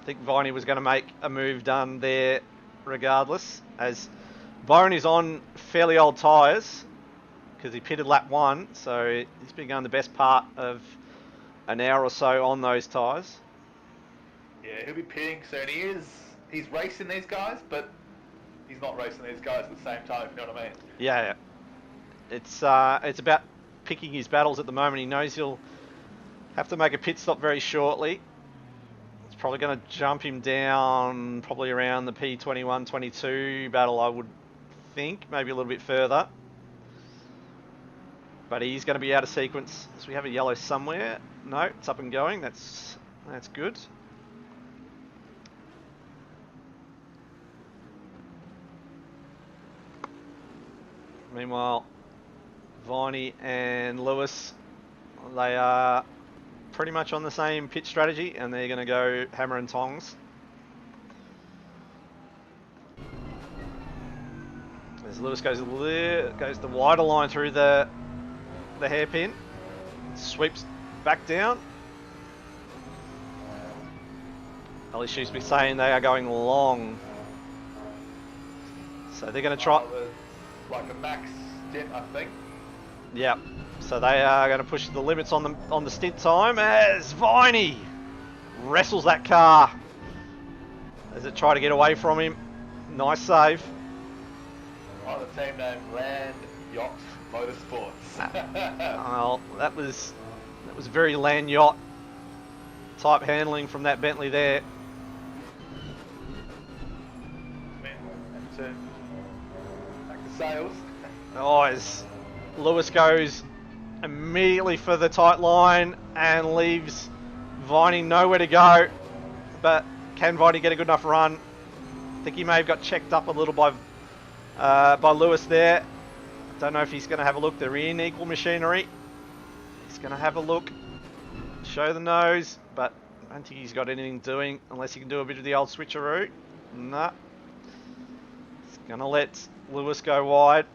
I think Viney was going to make a move done there regardless, as Byron is on fairly old tyres because he pitted lap 1, so he's been going the best part of an hour or so on those tyres. Yeah, he'll be pitting soon. He's racing these guys, but he's not racing these guys at the same time, if you know what I mean. Yeah. It's about picking his battles at the moment. He knows he'll have to make a pit stop very shortly. It's probably going to jump him down probably around the P21, 22 battle, I would think. Maybe a little bit further. But he's going to be out of sequence. So we have a yellow somewhere. No, it's up and going. That's good. Meanwhile, Viney and Lewis, they are pretty much on the same pit strategy, and they're going to go hammer and tongs. As Lewis goes the wider line through the hairpin, sweeps back down. Ali Shoesby saying they are going long, so they're going to try. Like a max stint, I think. Yeah, So they are going to push the limits on the stint time as Viney wrestles that car as it tried to get away from him. Nice save. On the team name Land Yacht Motorsports. Well, that was very land yacht type handling from that Bentley there. Back to sales. Oh, as Lewis goes immediately for the tight line and leaves Viney nowhere to go. But can Viney get a good enough run? I think he may have got checked up a little by Lewis there. Don't know if he's going to have a look. They're in equal machinery. He's going to have a look, show the nose, but I don't think he's got anything doing unless he can do a bit of the old switcheroo. Nah. He's going to let Lewis go wide.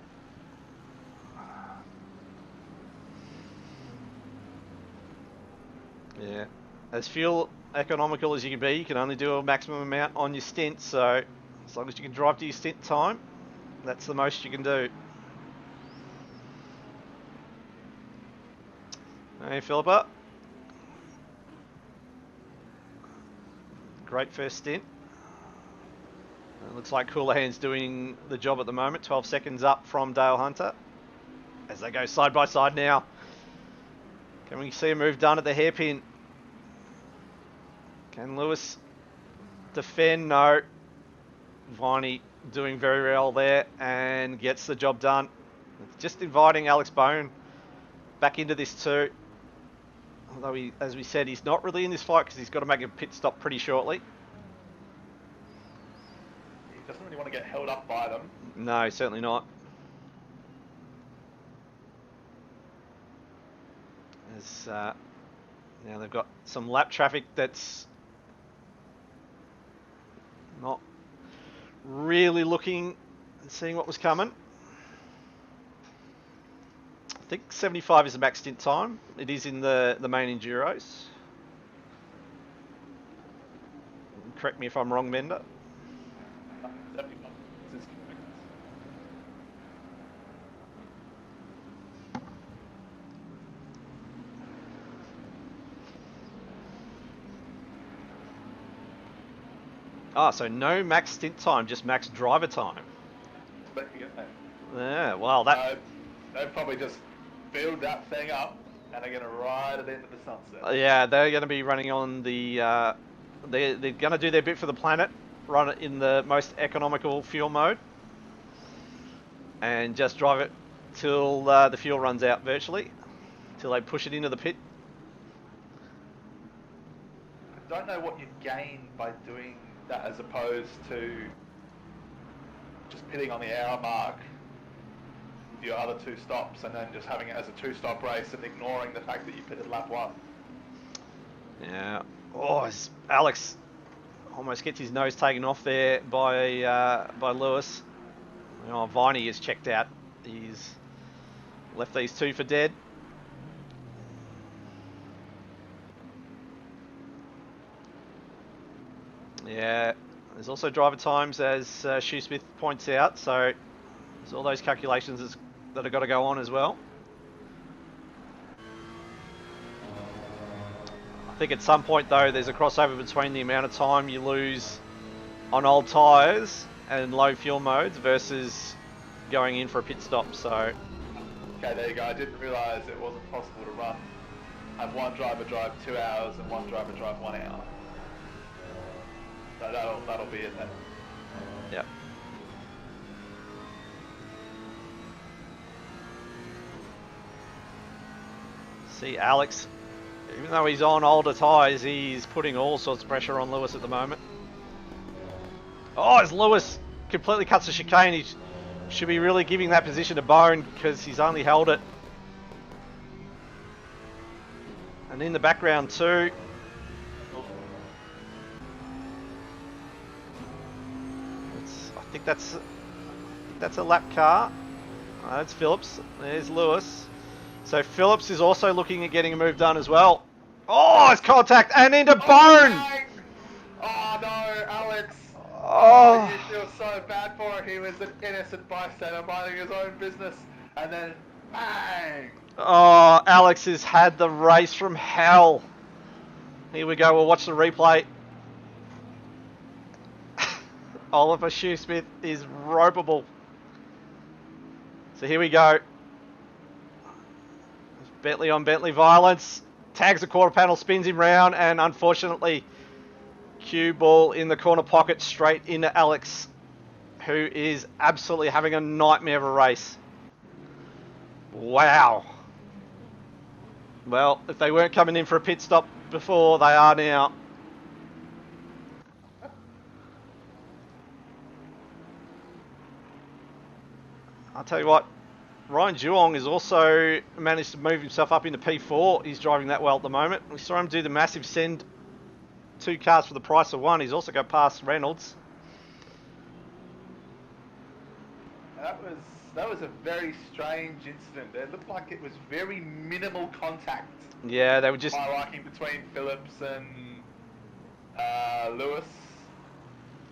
Yeah. As fuel economical as you can be, you can only do a maximum amount on your stint, so as long as you can drive to your stint time, that's the most you can do. Hey, Philippa. Great first stint. It looks like Hoolihan's doing the job at the moment. 12 seconds up from Dale Hunter. As they go side by side now. Can we see a move done at the hairpin? Can Lewis defend? No. Viney doing very well there and gets the job done. Just inviting Alex Bone back into this too. Although, as we said, he's not really in this fight because he's got to make a pit stop pretty shortly. He doesn't really want to get held up by them. No, certainly not. As now they've got some lap traffic that's not really looking and seeing what was coming. I think 75 is the max stint time. It is in the main Enduros. Correct me if I'm wrong, Mender. 75 is correct. Ah, so no max stint time, just max driver time. But you get that. Yeah, well, that... They've probably just filled that thing up and are going to ride it into the sunset. Yeah, they're going to be running on the... they're going to do their bit for the planet, run it in the most economical fuel mode, and just drive it till the fuel runs out virtually, till they push it into the pit. I don't know what you gain by doing that as opposed to just pitting on the hour mark with your other two stops and then just having it as a two-stop race and ignoring the fact that you pitted lap one. Yeah. Oh, Alex almost gets his nose taken off there by Lewis. Oh, Viney is checked out. He's left these two for dead. Yeah, there's also driver times, as Shoesmith points out, so there's all those calculations that have got to go on as well. I think at some point though, there's a crossover between the amount of time you lose on old tyres and low fuel modes versus going in for a pit stop, so... Okay, there you go. I didn't realise it wasn't possible to have one driver drive 2 hours and one driver drive 1 hour. So that'll be it then. Yep. See, Alex, even though he's on older tyres, he's putting all sorts of pressure on Lewis at the moment. Oh, as Lewis completely cuts the chicane, he should be really giving that position to Bone because he's only held it. And in the background too, I think that's a lap car. That's Phillips. There's Lewis. So Phillips is also looking at getting a move done as well. Oh, it's contact and into Bone. Oh no, Alex. Oh, You feel so bad for him. He was an innocent bystander minding his own business, and then bang. Oh, Alex has had the race from hell. Here we go, we'll watch the replay. Oliver Shoesmith is ropeable. So here we go. Bentley on Bentley violence. Tags the quarter panel, spins him round, and unfortunately, cue ball in the corner pocket straight into Alex, who is absolutely having a nightmare of a race. Wow. Well, if they weren't coming in for a pit stop before, they are now. I'll tell you what, Ryan Juong has also managed to move himself up into P4. He's driving that well at the moment. We saw him do the massive send 2 cars for the price of 1. He's also got past Reynolds. That was a very strange incident. It looked like it was very minimal contact. Yeah, they were just... My liking between Phillips and Lewis.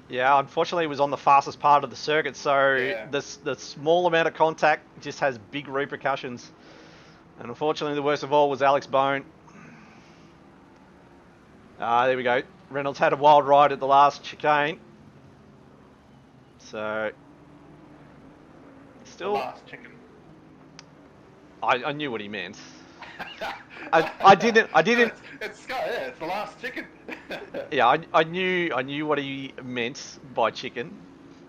Yeah, unfortunately it was on the fastest part of the circuit, so yeah. the small amount of contact just has big repercussions. And unfortunately the worst of all was Alex Bone. There we go. Reynolds had a wild ride at the last chicane. So... Still... The last chicken. I knew what he meant. I didn't. It's the last chicken. Yeah, I knew what he meant by chicken.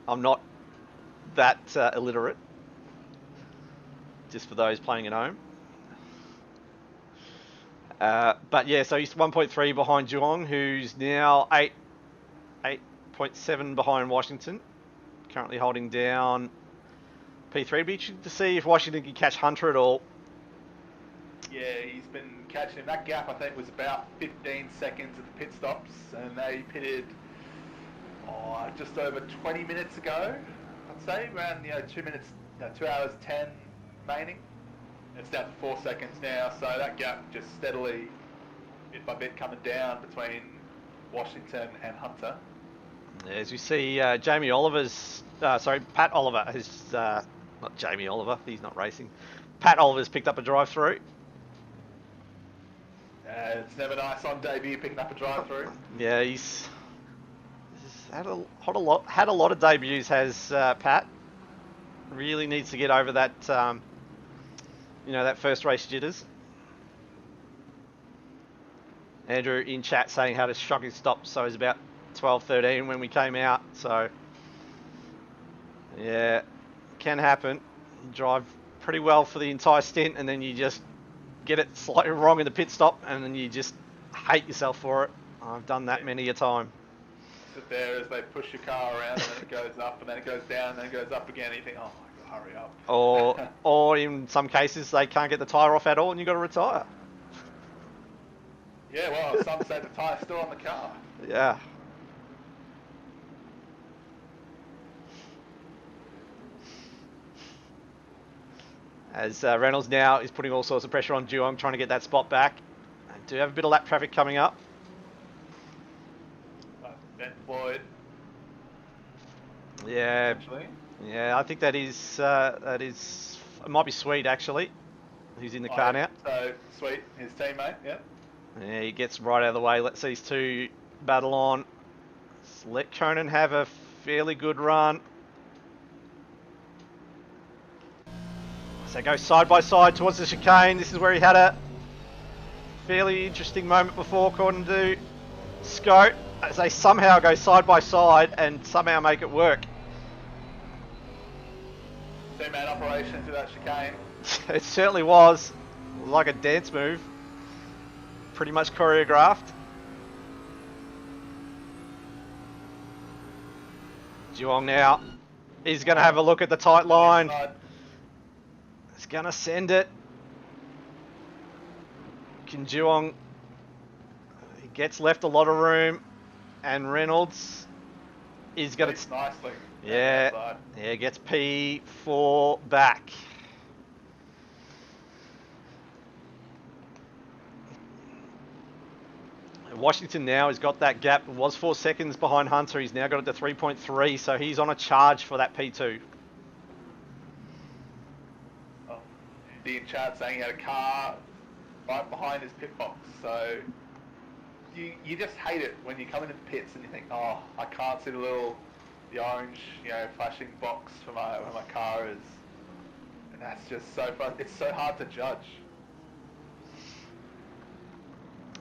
I'm not that illiterate. Just for those playing at home. But yeah, so he's 1.3 behind Juong, who's now 8.7 behind Washington. Currently holding down P3. It'd be interesting to see if Washington can catch Hunter at all. Yeah, he's been catching him. That gap, I think, was about 15 seconds at the pit stops, and they pitted just over 20 minutes ago, I'd say, around 2 minutes, 2 hours 10 remaining. It's down to 4 seconds now, so that gap just steadily, bit by bit, coming down between Washington and Hunter. As you see, Pat Oliver has, not Jamie Oliver, he's not racing. Pat Oliver's picked up a drive-through. It's never nice on debut picking up a drive-through. Yeah, he's had a lot of debuts. Has Pat really needs to get over that, that first race jitters. Andrew in chat saying had a shocking stop, so he's about 12-13 when we came out. So yeah, can happen. You drive pretty well for the entire stint, and then you just get it slightly wrong in the pit stop, and then you just hate yourself for it. I've done that many a time. Sit there as they push your car around, and then it goes up, and then it goes down, and then it goes up again, and you think, oh my God, hurry up. Or in some cases, they can't get the tyre off at all, and you've got to retire. Yeah, well, some say the tyre's still on the car. Yeah. As Reynolds now is putting all sorts of pressure on Juong, trying to get that spot back. I do have a bit of lap traffic coming up. Ben Floyd. Yeah. Yeah, I think that is, it might be Sweet actually, who's in the car now. So, Sweet, his teammate, yeah. Yeah, he gets right out of the way. Let's these two battle on. Let's let Conan have a fairly good run. So go side by side towards the chicane. This is where he had a fairly interesting moment before, according to Scout, as they somehow go side by side and somehow make it work. Two-man operation through that chicane. It certainly was. It was like a dance move. Pretty much choreographed. Juong now. He's going to have a look at the tight line. He's going to send it. Can Juong... He gets left a lot of room. And Reynolds is going to... Nicely. Yeah, gets P4 back. Washington now has got that gap. It was 4 seconds behind Hunter. He's now got it to 3.3, so he's on a charge for that P2. Oh. Andy in chat saying he had a car right behind his pit box. So you just hate it when you come into the pits and you think, oh, I can't see the orange, flashing box for where my car is. And that's just so fun. It's so hard to judge.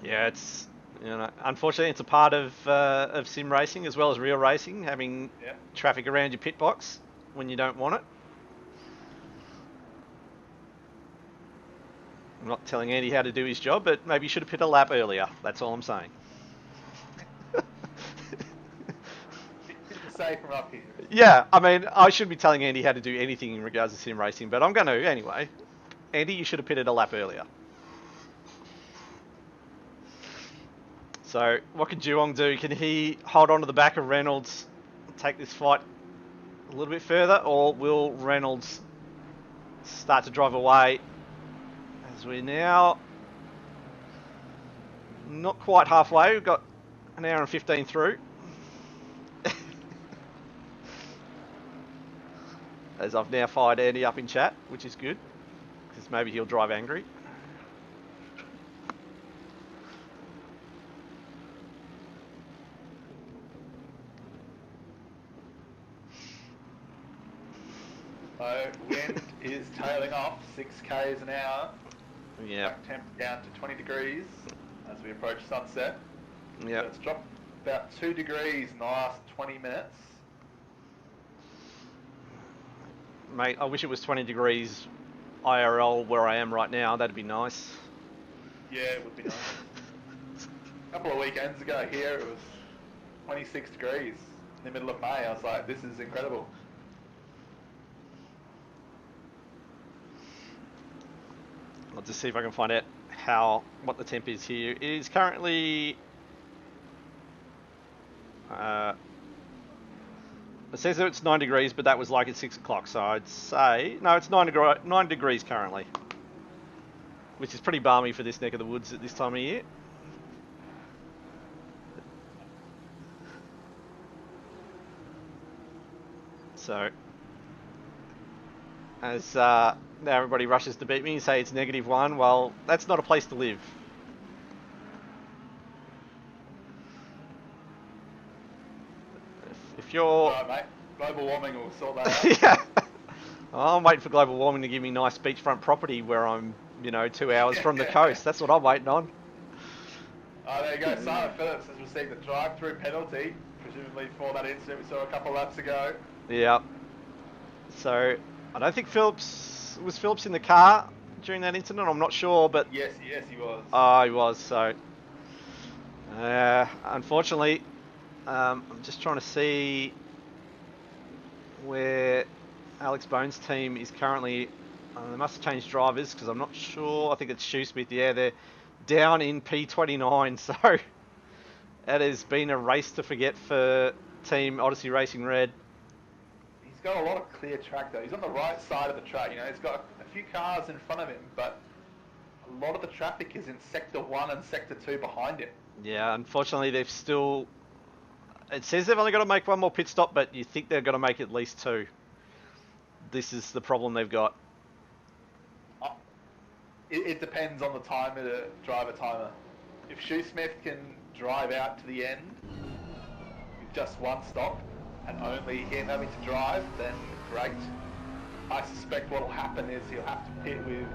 Yeah, it's unfortunately it's a part of sim racing as well as real racing, having traffic around your pit box when you don't want it. I'm not telling Andy how to do his job, but maybe you should have pit a lap earlier. That's all I'm saying. Say from up here. Yeah, I mean, I shouldn't be telling Andy how to do anything in regards to sim racing, but I'm going to anyway. Andy, you should have pitted a lap earlier. So, what can Juong do? Can he hold on to the back of Reynolds, take this fight a little bit further, or will Reynolds start to drive away? As we're now not quite halfway, we've got an hour and 15 through. As I've now fired Andy up in chat, which is good, because maybe he'll drive angry. So wind is tailing off 6 k's an hour. Yeah. Temp down to 20 degrees as we approach sunset. Yeah. So it's dropped about 2 degrees in the last 20 minutes. Mate, I wish it was 20 degrees IRL where I am right now. That'd be nice. Yeah, it would be nice. A couple of weekends ago here, it was 26 degrees in the middle of May. I was like, this is incredible. I'll just see if I can find out what the temp is here. It is currently it says that it's 9 degrees, but that was like at 6 o'clock, so I'd say no, it's 9 degrees currently, which is pretty balmy for this neck of the woods at this time of year. So as now everybody rushes to beat me and say it's -1. Well, that's not a place to live. If you're... Alright, mate. Global warming will sort that out. Yeah. I'm waiting for global warming to give me nice beachfront property where I'm, 2 hours from the coast. That's what I'm waiting on. Oh, there you go. Simon Phillips has received a drive-through penalty, presumably for that incident we saw a couple laps ago. Yeah. So, I don't think was Phillips in the car during that incident? I'm not sure, but... Yes, he was. Oh, he was, so... unfortunately, I'm just trying to see where Alex Bones' team is currently. They must have changed drivers because I'm not sure. I think it's Shoesmith. Yeah, they're down in P29, so it has been a race to forget for Team Odyssey Racing Red. He's got a lot of clear track though. He's on the right side of the track. He's got a few cars in front of him, but a lot of the traffic is in Sector 1 and Sector 2 behind him. Yeah, unfortunately, they've still... It says they've only got to make one more pit stop, but you think they've got to make at least 2. This is the problem they've got. It depends on the time of the driver timer. If Shoesmith can drive out to the end with just one stop and only him having to drive, then great. I suspect what will happen is he'll have to pit with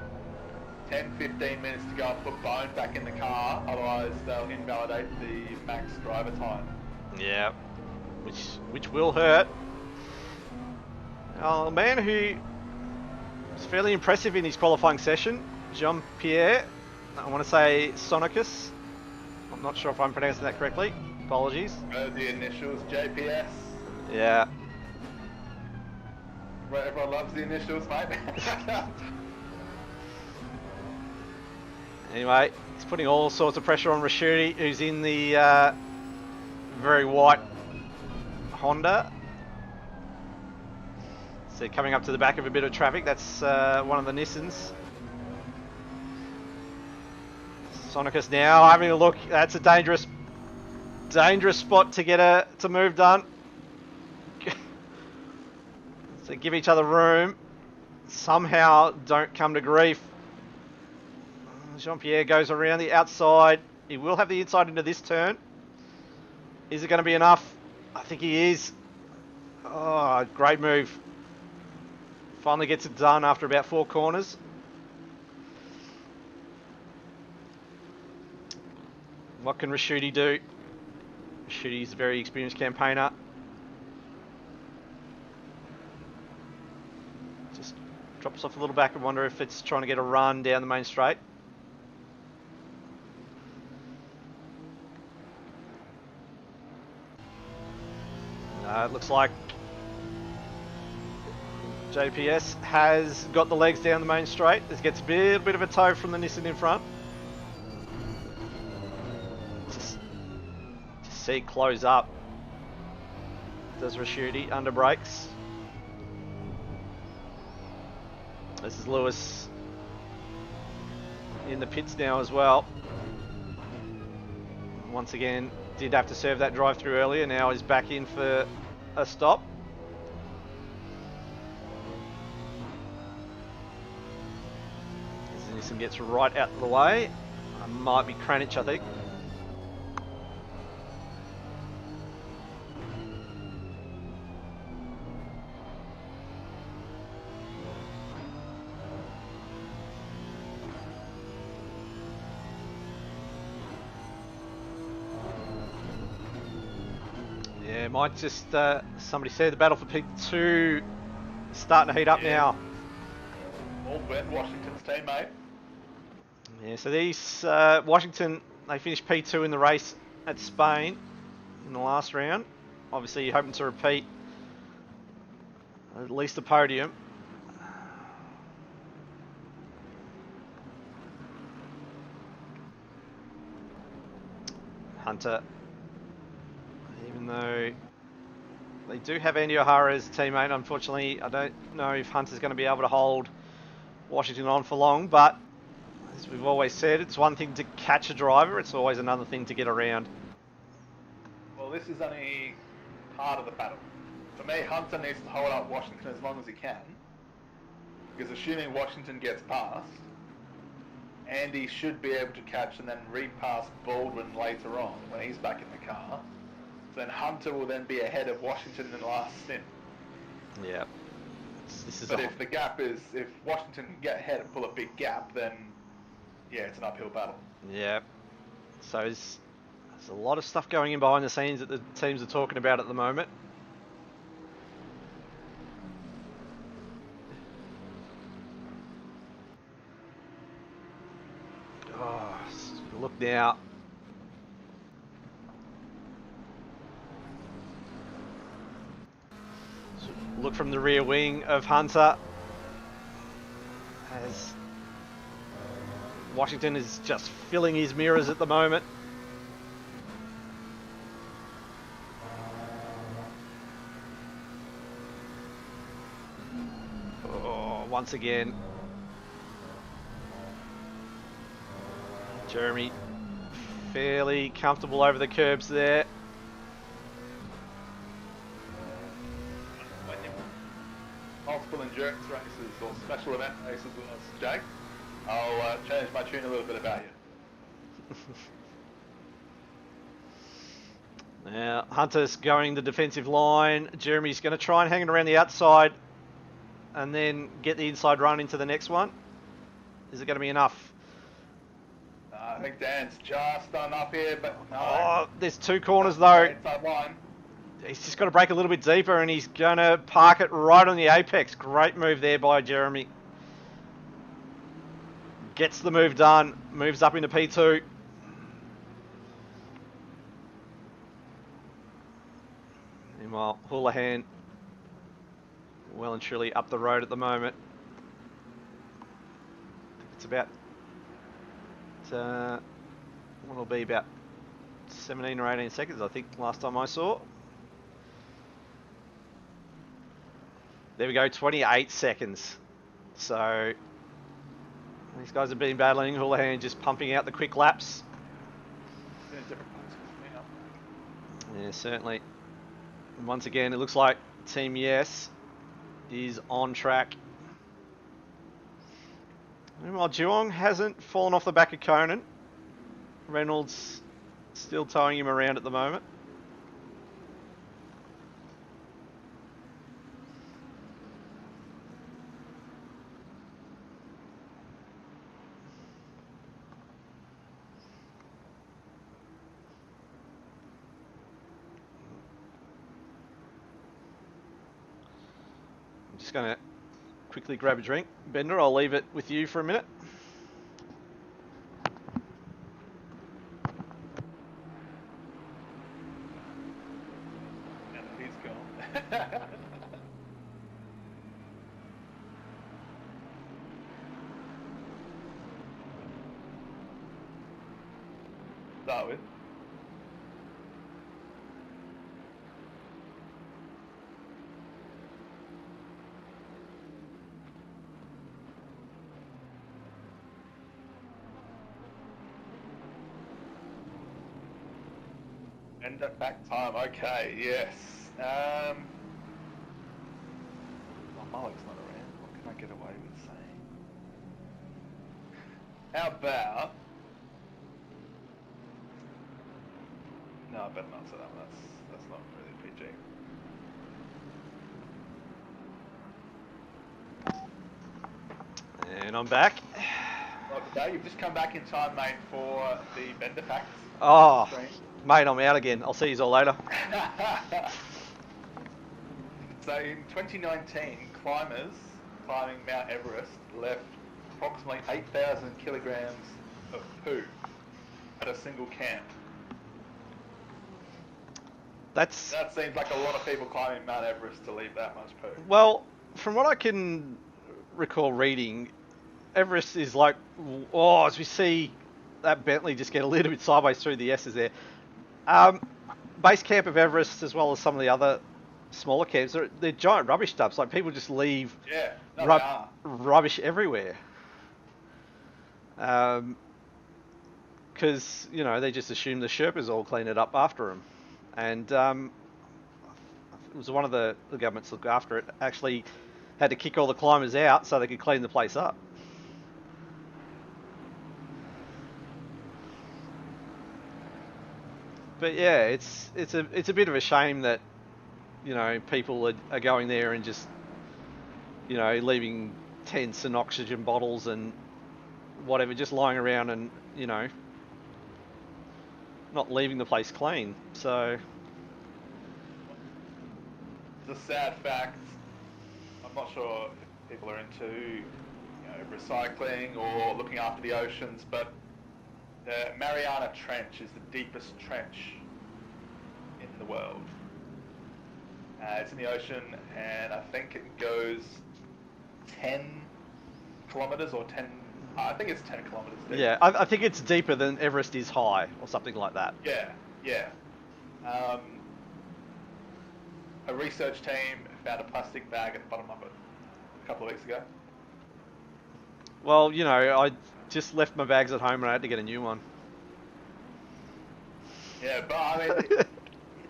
10-15 minutes to go and put Bone back in the car, otherwise they'll invalidate the max driver time. Yeah, which will hurt. A man who was fairly impressive in his qualifying session, Jean-Pierre, I want to say Sonicus. I'm not sure if I'm pronouncing that correctly. Apologies. The initials, JPS. Yeah. Well, everyone loves the initials, mate. Anyway, he's putting all sorts of pressure on Rashidi, who's in the very white Honda. So coming up to the back of a bit of traffic, that's one of the Nissans. Sonicus now having a look. That's a dangerous spot to get to move done. So give each other room. somehow don't come to grief. Jean-Pierre goes around the outside. He will have the inside into this turn. Is it going to be enough? I think he is. Oh, great move. Finally gets it done after about 4 corners. What can Rashuti do? Rashuti's a very experienced campaigner. Just drops off a little back and wonder if it's trying to get a run down the main straight. It looks like JPS has got the legs down the main straight. This gets a bit of a tow from the Nissan in front. Just see close up. Does Rashuti under brakes? This is Lewis in the pits now as well. Once again, did have to serve that drive through earlier. Now he's back in for a stop. As Nissan gets right out of the way. Might be Kranich, I think. Yeah, might just, somebody said the battle for P2 starting to heat up now. All Ben Washington's teammate. Yeah, so these, Washington, they finished P2 in the race at Spain in the last round. Obviously you're hoping to repeat at least the podium. Hunter, even though they do have Andy O'Hara as a teammate, unfortunately I don't know if Hunter's going to be able to hold Washington on for long, but as we've always said, it's one thing to catch a driver, it's always another thing to get around. Well, this is only part of the battle. For me, Hunter needs to hold up Washington as long as he can, because assuming Washington gets past, Andy should be able to catch and then repass Baldwin later on when he's back in the car. So then Hunter will then be ahead of Washington in the last stint. Yeah. This is But if the gap is, if Washington can get ahead and pull a big gap, then yeah, it's an uphill battle. Yeah. So there's a lot of stuff going in behind the scenes that the teams are talking about at the moment. Oh, look now. Look from the rear wing of Hunter as Washington is just filling his mirrors at the moment. Oh, once again, Jeremy fairly comfortable over the curbs there. Multiple endurance races or special event races with us, Jake, I'll change my tune a little bit about you. Now, Hunter's going the defensive line. Jeremy's going to try and hang it around the outside and then get the inside run into the next one. Is it going to be enough? I think Dan's just done up here, but no. Oh, there's 2 corners though. Inside line. He's just got to break a little bit deeper and he's going to park it right on the apex. Great move there by Jeremy. Gets the move done. Moves up into P2. Meanwhile, Hoolihan well and truly up the road at the moment. It's about, what'll be about 17 or 18 seconds, I think, last time I saw. There we go, 28 seconds. So these guys have been battling. Hoolihan just pumping out the quick laps. Yeah, certainly. And once again, it looks like Team Yes is on track. Meanwhile, Geelong hasn't fallen off the back of Conan. Reynolds still towing him around at the moment. I'm just going to quickly grab a drink. Bender, I'll leave it with you for a minute. And he's gone. Start with. End at back time. Okay, yes. My Mullock's not around. What can I get away with saying? How about? No, I better not say that. That's not really PG. And I'm back. Okay, you've just come back in time, mate, for the Bender facts. Oh, mate, I'm out again. I'll see you all later. So in 2019, climbers climbing Mount Everest left approximately 8,000 kilograms of poo at a single camp. That seems like a lot of people climbing Mount Everest to leave that much poo. Well, from what I can recall reading, Everest is like, as we see that Bentley just get a little bit sideways through the S's there. Base camp of Everest, as well as some of the other smaller camps, they're giant rubbish dumps. Like, people just leave rubbish everywhere. Because, they just assume the Sherpas all clean it up after them. And it was one of the governments that looked after it actually had to kick all the climbers out so they could clean the place up. But yeah, it's a bit of a shame that people are going there and just leaving tents and oxygen bottles and whatever just lying around and not leaving the place clean. So it's a sad fact. I'm not sure if people are into recycling or looking after the oceans, but the Mariana Trench is the deepest trench in the world. It's in the ocean, and I think it goes 10 kilometers or 10. I think it's 10 kilometers deep. Yeah, I think it's deeper than Everest is high, or something like that. Yeah. A research team found a plastic bag at the bottom of it a couple of weeks ago. Well, I just left my bags at home and I had to get a new one. Yeah, but I mean,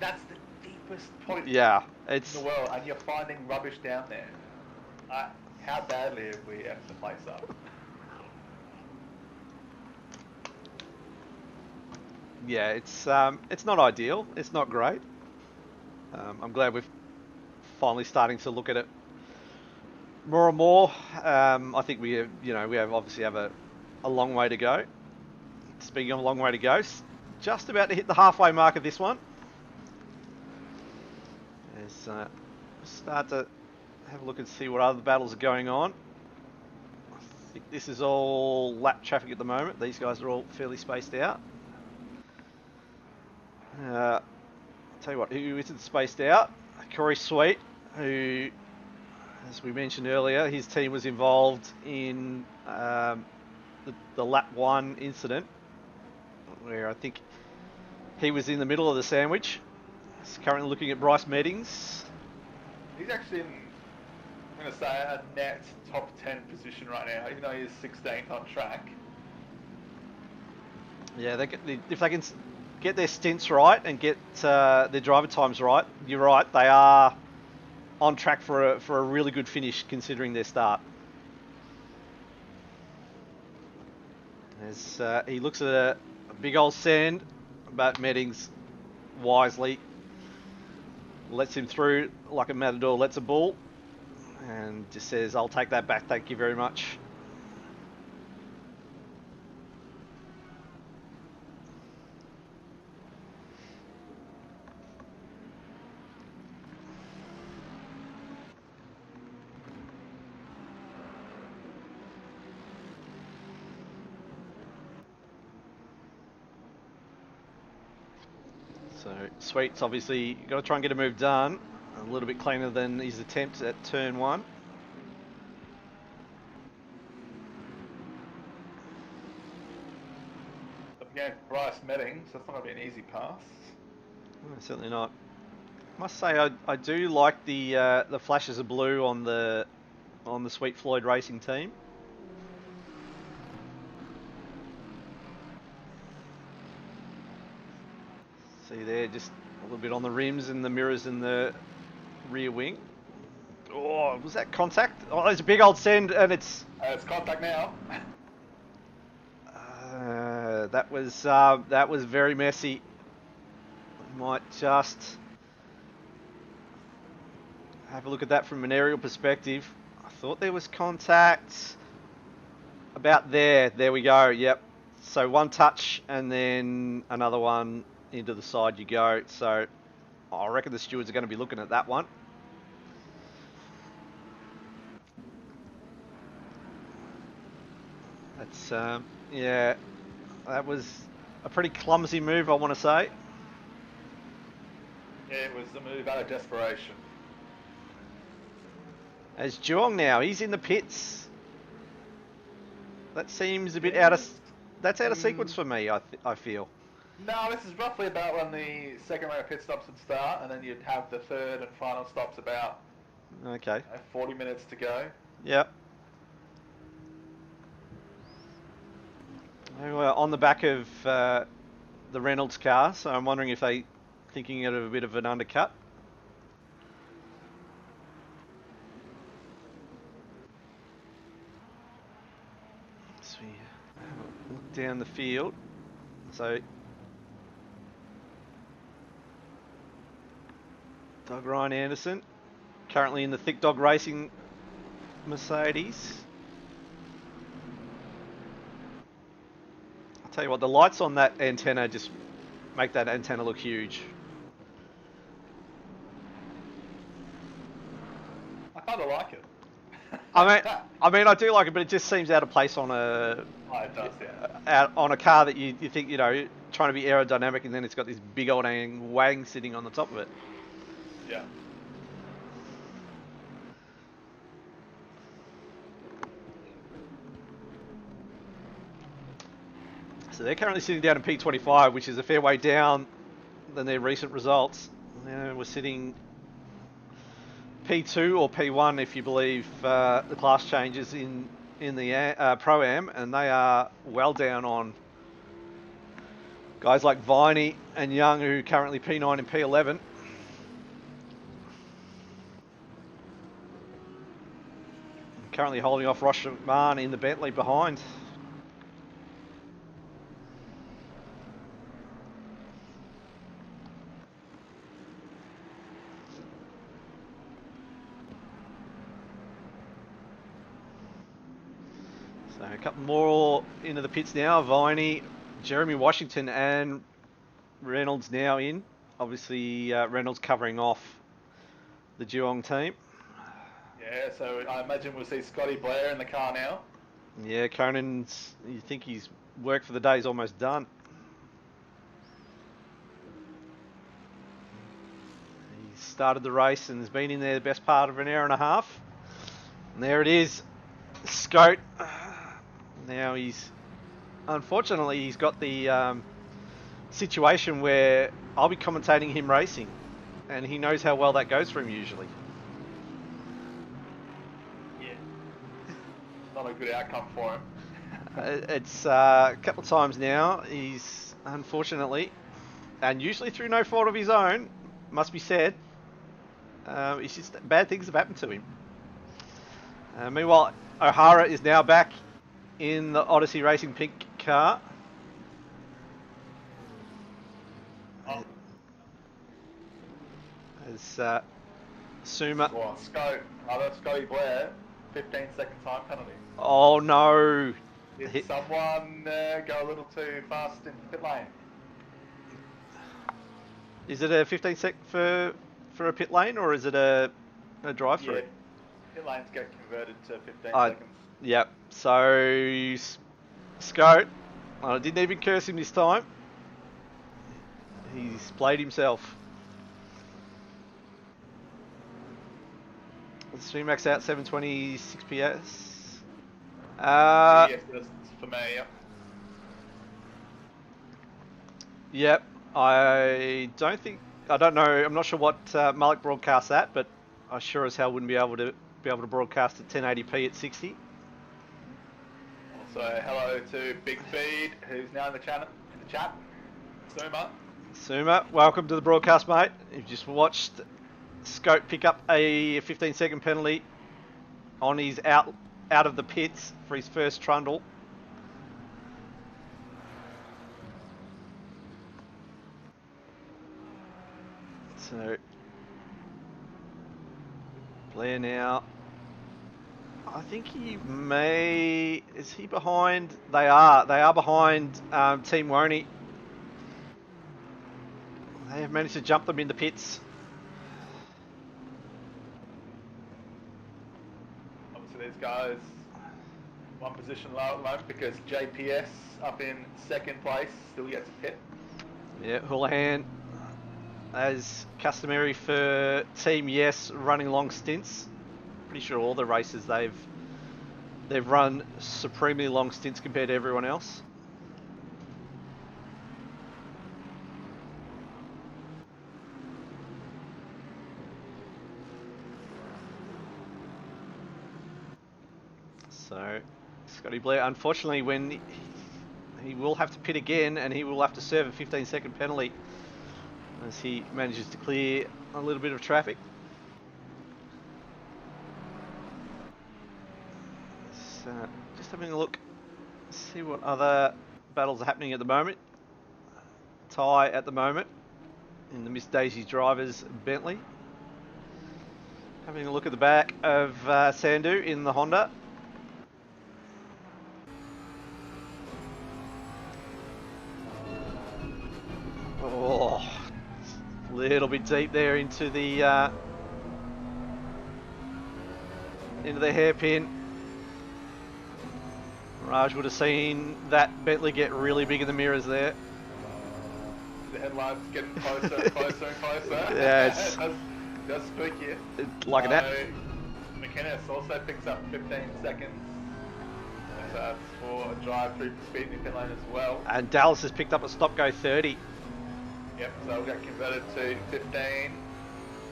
that's the deepest point in the world, and you're finding rubbish down there. How badly have we effed the place up? Yeah, it's not ideal. It's not great. I'm glad we're finally starting to look at it more and more. I think we obviously have a long way to go. Speaking of a long way to go, just about to hit the halfway mark of this one. Let's start to have a look and see what other battles are going on. I think this is all lap traffic at the moment. These guys are all fairly spaced out. I'll tell you what, who isn't spaced out? Corey Sweet, who, as we mentioned earlier, his team was involved in the lap 1 incident, where I think he was in the middle of the sandwich. He's currently looking at Bryce Meetings. He's actually in, I'm going to say, a net top 10 position right now, even though he's 16th on track. Yeah, if they can get their stints right and get their driver times right, you're right, they are on track for a really good finish considering their start. As he looks at a big old send, but Meddings wisely lets him through like a matador lets a bull, and just says, "I'll take that back, thank you very much." So Sweet's obviously got to try and get a move done. A little bit cleaner than his attempt at turn 1. Again, Bryce Meddings, so it's not going to be an easy pass. No, certainly not. Must say I do like the flashes of blue on the Sweet Floyd Racing team. See there, just a little bit on the rims and the mirrors in the rear wing. Oh, was that contact? Oh, there's a big old send, and it's contact now. that was very messy. Might just have a look at that from an aerial perspective. I thought there was contact about there. There we go. Yep. So one touch and then another one into the side you go. So I reckon the stewards are going to be looking at that one. That's yeah, that was a pretty clumsy move, I want to say. Yeah, it was the move out of desperation. As Geelong now, he's in the pits. That seems a bit out of sequence for me. I feel. No, this is roughly about when the second round of pit stops would start, and then you'd have the third and final stops about 40 minutes to go. Yep. Well, on the back of the Reynolds car, so I'm wondering if they thinking of a bit of an undercut. So we look down the field. So Doug Ryan Anderson, currently in the Thick Dog Racing Mercedes. I'll tell you what, the lights on that antenna just make that antenna look huge. I kind of like it. I mean, I do like it, but it just seems out of place on a on a car that you think, trying to be aerodynamic, and then it's got this big old wang sitting on the top of it. Yeah. So they're currently sitting down in P25, which is a fair way down than their recent results. We're sitting P2 or P1 if you believe the class changes in the Pro-Am, and they are well down on guys like Viney and Young, who are currently P9 and P11. Currently holding off Rosh McMahon in the Bentley behind. So a couple more into the pits now. Viney, Jeremy Washington and Reynolds now in. Obviously Reynolds covering off the Geelong team. Yeah, so I imagine we'll see Scotty Blair in the car now. Yeah, Conan's, you think his work for the day is almost done. He started the race and has been in there the best part of an hour and a half. And there it is, Scout. Now unfortunately he's got the situation where I'll be commentating him racing, and he knows how well that goes for him usually. Not a good outcome for him. It's a couple of times now. He's unfortunately, and usually through no fault of his own, must be said, it's just bad things have happened to him. Meanwhile, O'Hara is now back in the Odyssey Racing pink car. Oh. As Suma. Well, Scotty Blair, 15-second time penalty. Oh no! Did someone go a little too fast in pit lane? Is it a 15 sec for a pit lane, or is it a drive through? Yeah, pit lanes get converted to 15 Oh, seconds. yep. So Scout, I didn't even curse him this time. He's played himself. Let's see, max out 726 PS. Yes, that's for me. Yep. Yep. I don't know. I'm not sure what Malik broadcasts at, but I sure as hell wouldn't be able to broadcast at 1080p at 60. Also, hello to Big Feed, who's now in the chat. Suma, welcome to the broadcast, mate. You've just watched Scope pick up a 15-second penalty on his out of the pits for his first trundle. So Blair now. I think he may. Is he behind? They are. They are behind Team Woney. They have managed to jump them in the pits. Obviously, these guys one position low at the moment because JPS up in second place still gets a pit. Yeah, Hoolihan, as customary for Team Yes, running long stints. Pretty sure all the races they've run supremely long stints compared to everyone else. So, Scotty Blair, unfortunately, when he will have to pit again, and he will have to serve a 15-second penalty as he manages to clear a little bit of traffic. So, just having a look, see what other battles are happening at the moment. Tie at the moment in the Miss Daisy Drivers Bentley. Having a look at the back of Sandu in the Honda. Oh, a little bit deep there into the hairpin. Raj would have seen that Bentley get really big in the mirrors there. The headlights getting closer and closer and closer. Yeah, it's does spook you. Like an app. McInnes also picks up 15 seconds. So that's for a drive through speed in the pit lane as well. And Dallas has picked up a stop-go 30. Yep, so we'll get converted to 15.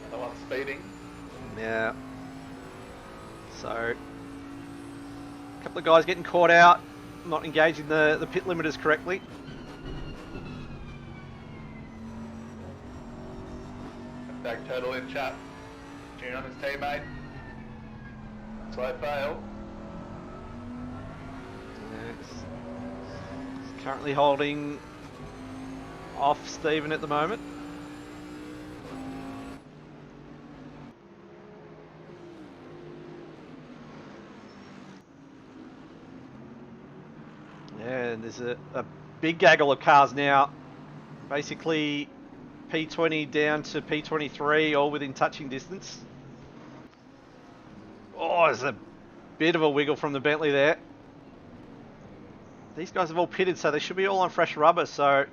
Another one speeding. Yeah. So, a couple of guys getting caught out, not engaging the pit limiters correctly. Back Turtle in chat. Tune on his teammate. Slow fail. He's currently holding off Stephen at the moment. Yeah, and there's a big gaggle of cars now. Basically P20 down to P23, all within touching distance. Oh, there's a bit of a wiggle from the Bentley there. These guys have all pitted, so they should be all on fresh rubber, so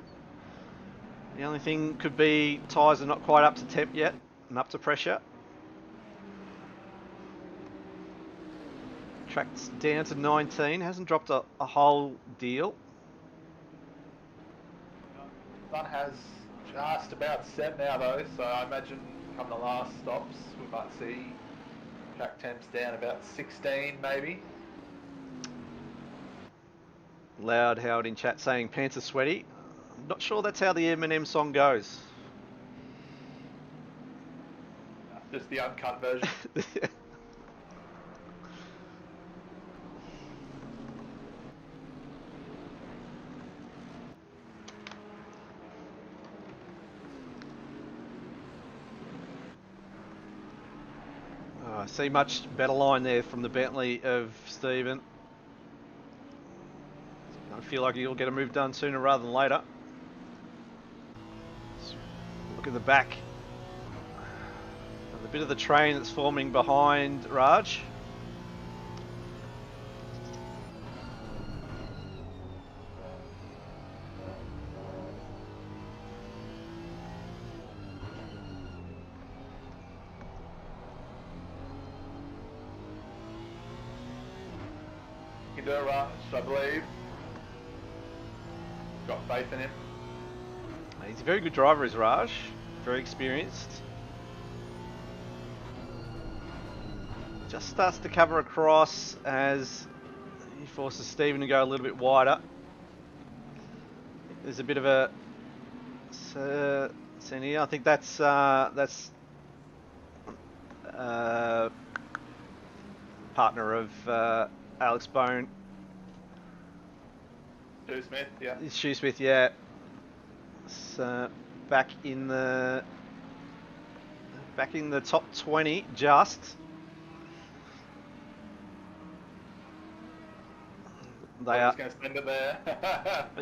the only thing could be tyres are not quite up to temp yet and up to pressure. Track's down to 19, hasn't dropped a whole deal. Sun has just about set now though, so I imagine come the last stops we might see track temps down about 16 maybe. Loud Howard in chat saying pants are sweaty. I'm not sure that's how the Eminem song goes. Just the uncut version. I see much better line there from the Bentley of Stephen. I feel like he'll get a move done sooner rather than later. Look at the back. A bit of the train that's forming behind Raj. You can do it, Raj, I believe. Got faith in him. He's a very good driver, is Raj. Very experienced. Just starts to cover across as he forces Stephen to go a little bit wider. There's a bit of a Senia. I think that's partner of Alex Bone. Stu Smith, yeah. Stu Smith, yeah. So back in the top 20, just. They are. Just going to spend it there.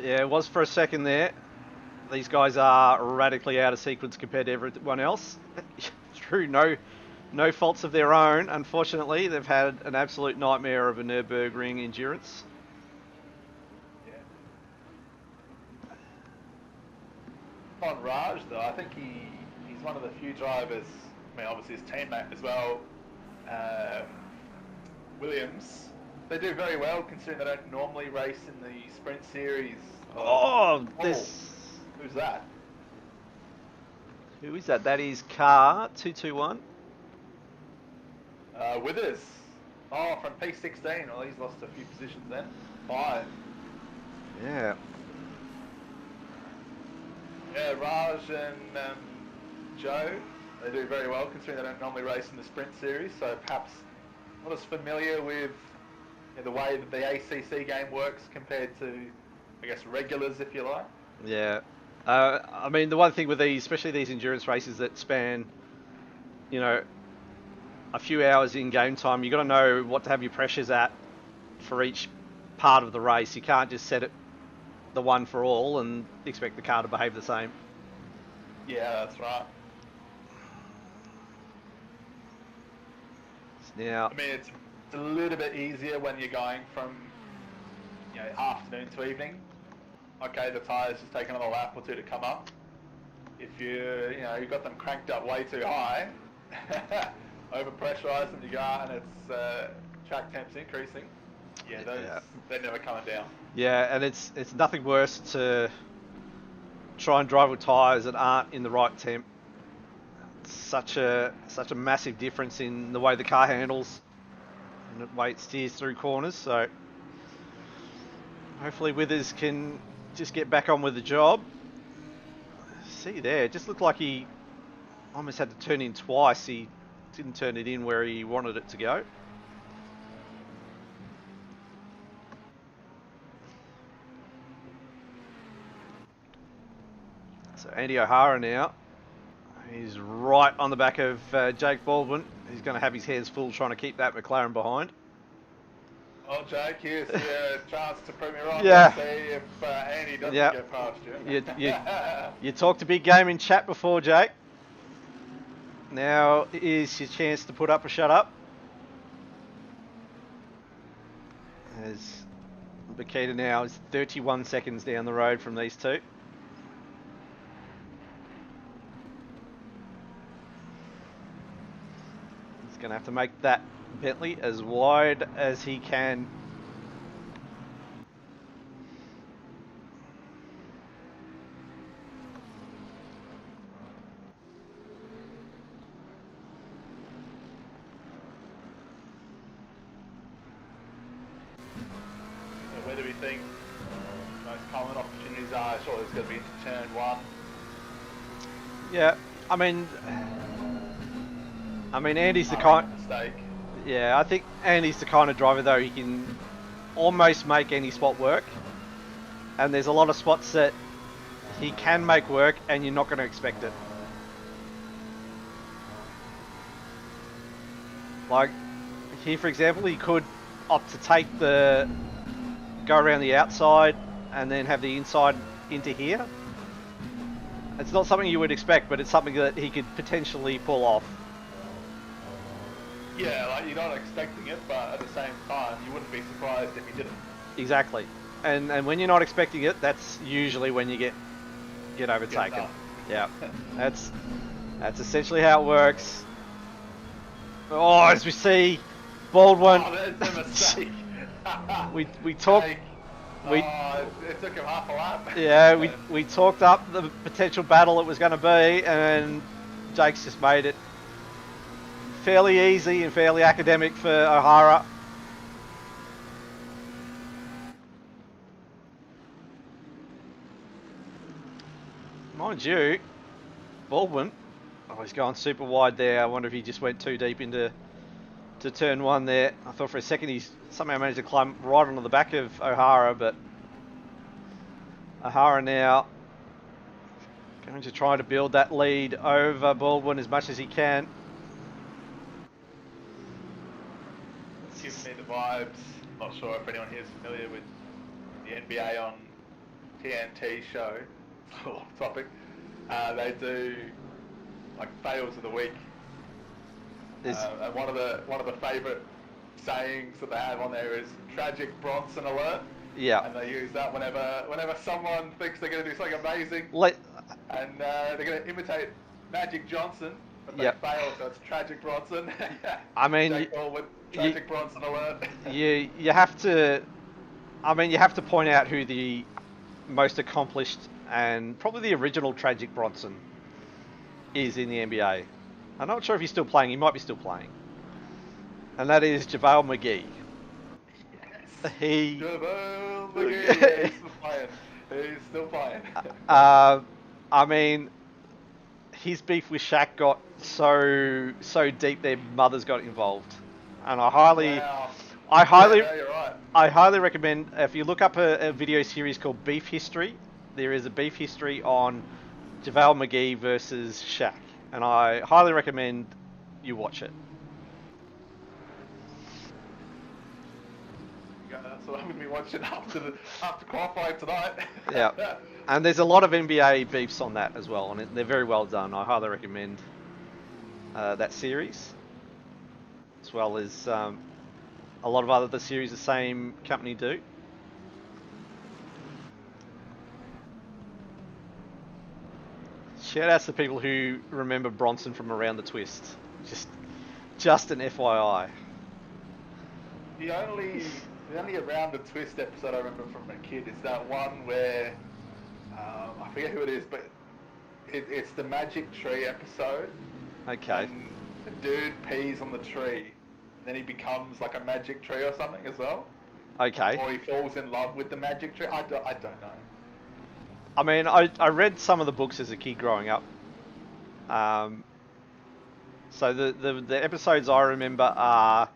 Yeah, it was for a second there. These guys are radically out of sequence compared to everyone else. True, no faults of their own. Unfortunately, they've had an absolute nightmare of a Nurburgring endurance. On Raj, though, I think he's one of the few drivers, I mean, obviously his teammate as well, Williams, they do very well considering they don't normally race in the sprint series. This... Who's that? Who is that? That is Car 221. Withers. Oh, from P16. Well, he's lost a few positions then. 5. Yeah. Yeah, Raj and Joe, they do very well considering they don't normally race in the sprint series, so perhaps not as familiar with the way that the ACC game works compared to, I guess, regulars, if you like. Yeah. I mean, the one thing with these, especially these endurance races that span, a few hours in game time, you've got to know what to have your pressures at for each part of the race. You can't just set it the one for all and expect the car to behave the same. Yeah, that's right. Now, I mean, it's a little bit easier when you're going from afternoon to evening. Okay, the tyres just take another lap or two to come up. If you've got them cranked up way too high, overpressurised in your car, and it's track temps increasing. They're never coming down. Yeah, and it's nothing worse to try and drive with tyres that aren't in the right temp. It's such a massive difference in the way the car handles and the way it steers through corners. So hopefully Withers can just get back on with the job. See there, it just looked like he almost had to turn in twice. He didn't turn it in where he wanted it to go. So Andy O'Hara now, he's right on the back of Jake Baldwin. He's going to have his hands full trying to keep that McLaren behind. Oh, Jake, here's your chance to prove me wrong. Yeah. See if Andy doesn't get past you. You talked a big game in chat before, Jake. Now is your chance to put up or shut up. As Boquida now is 31 seconds down the road from these two. He's going to have to make that Bentley as wide as he can. Where do we think most common opportunities are? Sure, there's going to be into turn 1. Yeah, I mean Andy's the kind. Mistake. Yeah, I think Andy's the kind of driver though he can almost make any spot work, and there's a lot of spots that he can make work, and you're not going to expect it. Like here, for example, he could opt to go around the outside and then have the inside into here. It's not something you would expect, but it's something that he could potentially pull off. Yeah, like you're not expecting it, but at the same time, you wouldn't be surprised if he didn't. Exactly. And when you're not expecting it, that's usually when you get overtaken. Yeah. That's essentially how it works. Oh, as we see, Baldwin. Oh, there's a mistake. we talked. It took him half a lap. Yeah, we talked up the potential battle it was going to be, and Jake's just made it fairly easy and fairly academic for O'Hara. Mind you, Baldwin, he's going super wide there. I wonder if he just went too deep into turn one there. I thought for a second he's somehow managed to climb right onto the back of O'Hara, but O'Hara now going to try to build that lead over Baldwin as much as he can. Gives me the vibes. Not sure if anyone here is familiar with the NBA on TNT show. Off topic. They do like fails of the week. And one of the favourite sayings that they have on there is tragic Bronson alert. Yeah. And they use that whenever someone thinks they're going to do something amazing, and they're going to imitate Magic Johnson, but they fail, so it's tragic Bronson. I mean, Jake Baldwin, tragic Bronson alert. you have to. I mean, you have to point out who the most accomplished and probably the original tragic Bronson is in the NBA. I'm not sure if he's still playing. He might be still playing. And that is JaVale McGee. Yes. JaVale McGee. He's still playing. He's still playing. I mean, his beef with Shaq got so deep their mothers got involved. And I highly recommend, if you look up a video series called Beef History, there is a beef history on JaVale McGee versus Shaq. And I highly recommend you watch it. Yeah, that's what I'm going to be watching after qualifying tonight. Yeah. And there's a lot of NBA beefs on that as well, and they're very well done. I highly recommend that series, as well as a lot of other series the same company do. Shout outs to people who remember Bronson from Around the Twist. Just an FYI. The only Around the Twist episode I remember from a kid is that one where I forget who it is, but it's the Magic Tree episode. Okay. And the dude pees on the tree, and then he becomes like a magic tree or something as well. Okay. Or he falls in love with the magic tree. I don't know. I mean, I read some of the books as a kid growing up. So the episodes I remember are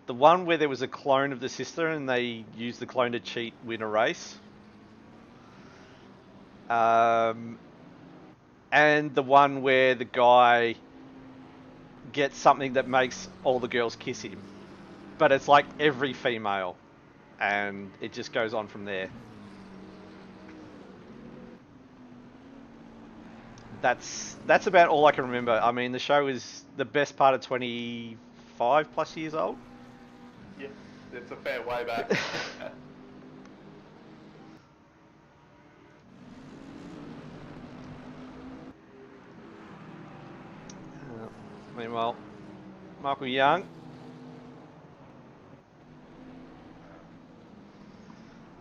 the one where there was a clone of the sister and they used the clone to cheat, win a race. And the one where the guy gets something that makes all the girls kiss him. But it's like every female. And it just goes on from there. That's about all I can remember. I mean, the show is the best part of 25 plus years old. Yeah, it's a fair way back. Meanwhile, Michael Young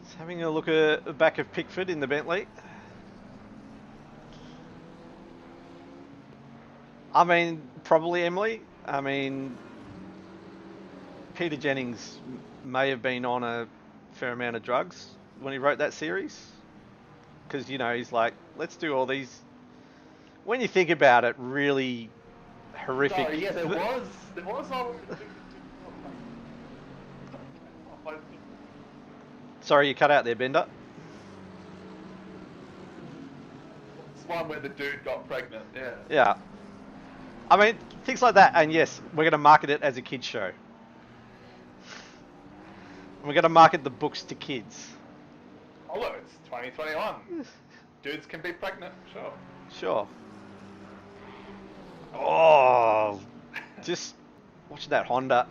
is having a look at the back of Pickford in the Bentley. I mean, probably Emily. I mean, Peter Jennings may have been on a fair amount of drugs when he wrote that series. Because, you know, he's like, let's do all these, when you think about it, really horrific. Sorry, yeah, there was Sorry, you cut out there, Bender. It's one where the dude got pregnant, yeah. Yeah. I mean, things like that. And yes, we're going to market it as a kids show. We're going to market the books to kids. Oh look, it's 2021. Dudes can be pregnant, sure. Sure. Oh, just watch that Honda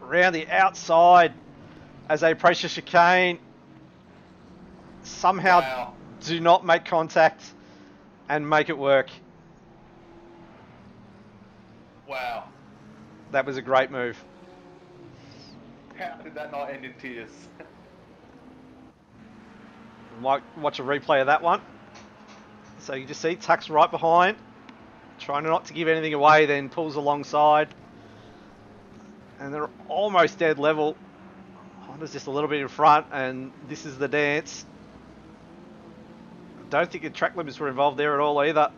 around the outside as they approach the chicane. Somehow Wow. do not make contact and make it work. Wow. That was a great move. How did that not end in tears? Might watch a replay of that one. So you just see Tuck's right behind, trying not to give anything away, then pulls alongside. And they're almost dead level. Honda's just a little bit in front, and this is the dance. I don't think the track limits were involved there at all either.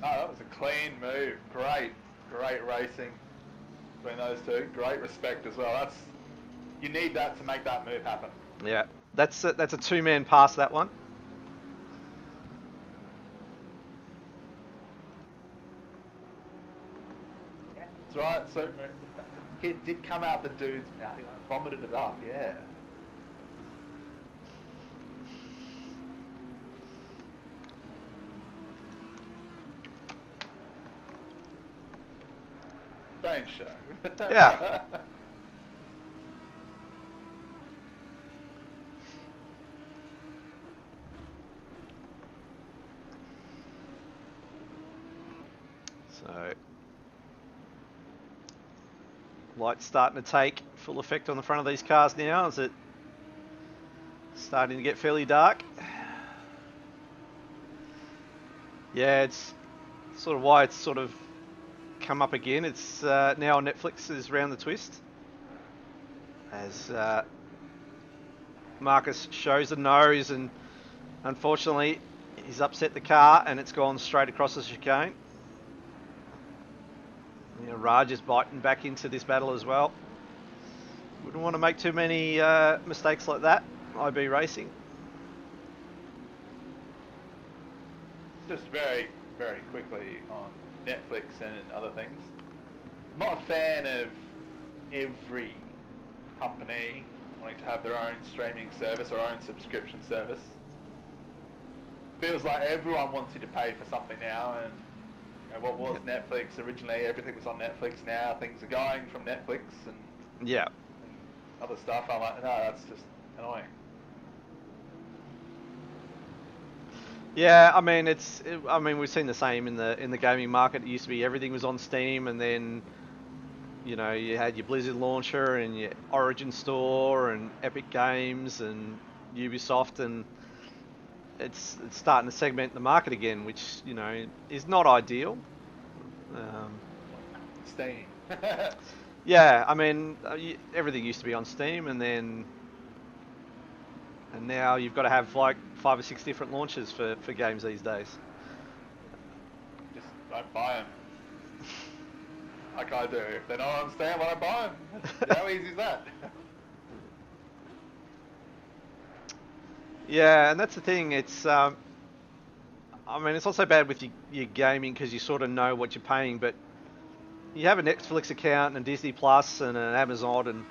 No, that was a clean move. Great racing between those two. Great respect as well. You need that to make that move happen. Yeah, that's a two-man pass, that one. That's right. So it did come out the dude's mouth. He vomited it up. Yeah. Strange show. Yeah. So, light's starting to take full effect on the front of these cars now. Is it starting to get fairly dark? Yeah, it's sort of why it's sort of come up again. It's now on Netflix is Round the Twist. As Marcus shows the nose, and unfortunately he's upset the car and it's gone straight across the chicane. You know, Raj is biting back into this battle as well. Wouldn't want to make too many mistakes like that. IB Racing. Just very quickly on Netflix and other things. I'm not a fan of every company wanting to have their own streaming service or own subscription service. Feels like everyone wants you to pay for something now, and you know, what was Netflix originally? Everything was on Netflix. Now things are going from Netflix and Yeah. other stuff. I'm like, no, that's just annoying. Yeah, I mean we've seen the same in the gaming market. It used to be everything was on Steam, and then you know you had your Blizzard launcher and your Origin store and Epic Games and Ubisoft, and it's starting to segment the market again, which you know is not ideal. Steam. Yeah, I mean everything used to be on Steam, and now you've got to have like 5 or 6 different launchers for games these days. Just don't buy them. Like I do. If they're not on Steam, I don't buy them. How easy is that? Yeah, and that's the thing. It's I mean, it's not so bad with your gaming because you sort of know what you're paying, but you have a Netflix account and a Disney Plus and an Amazon, and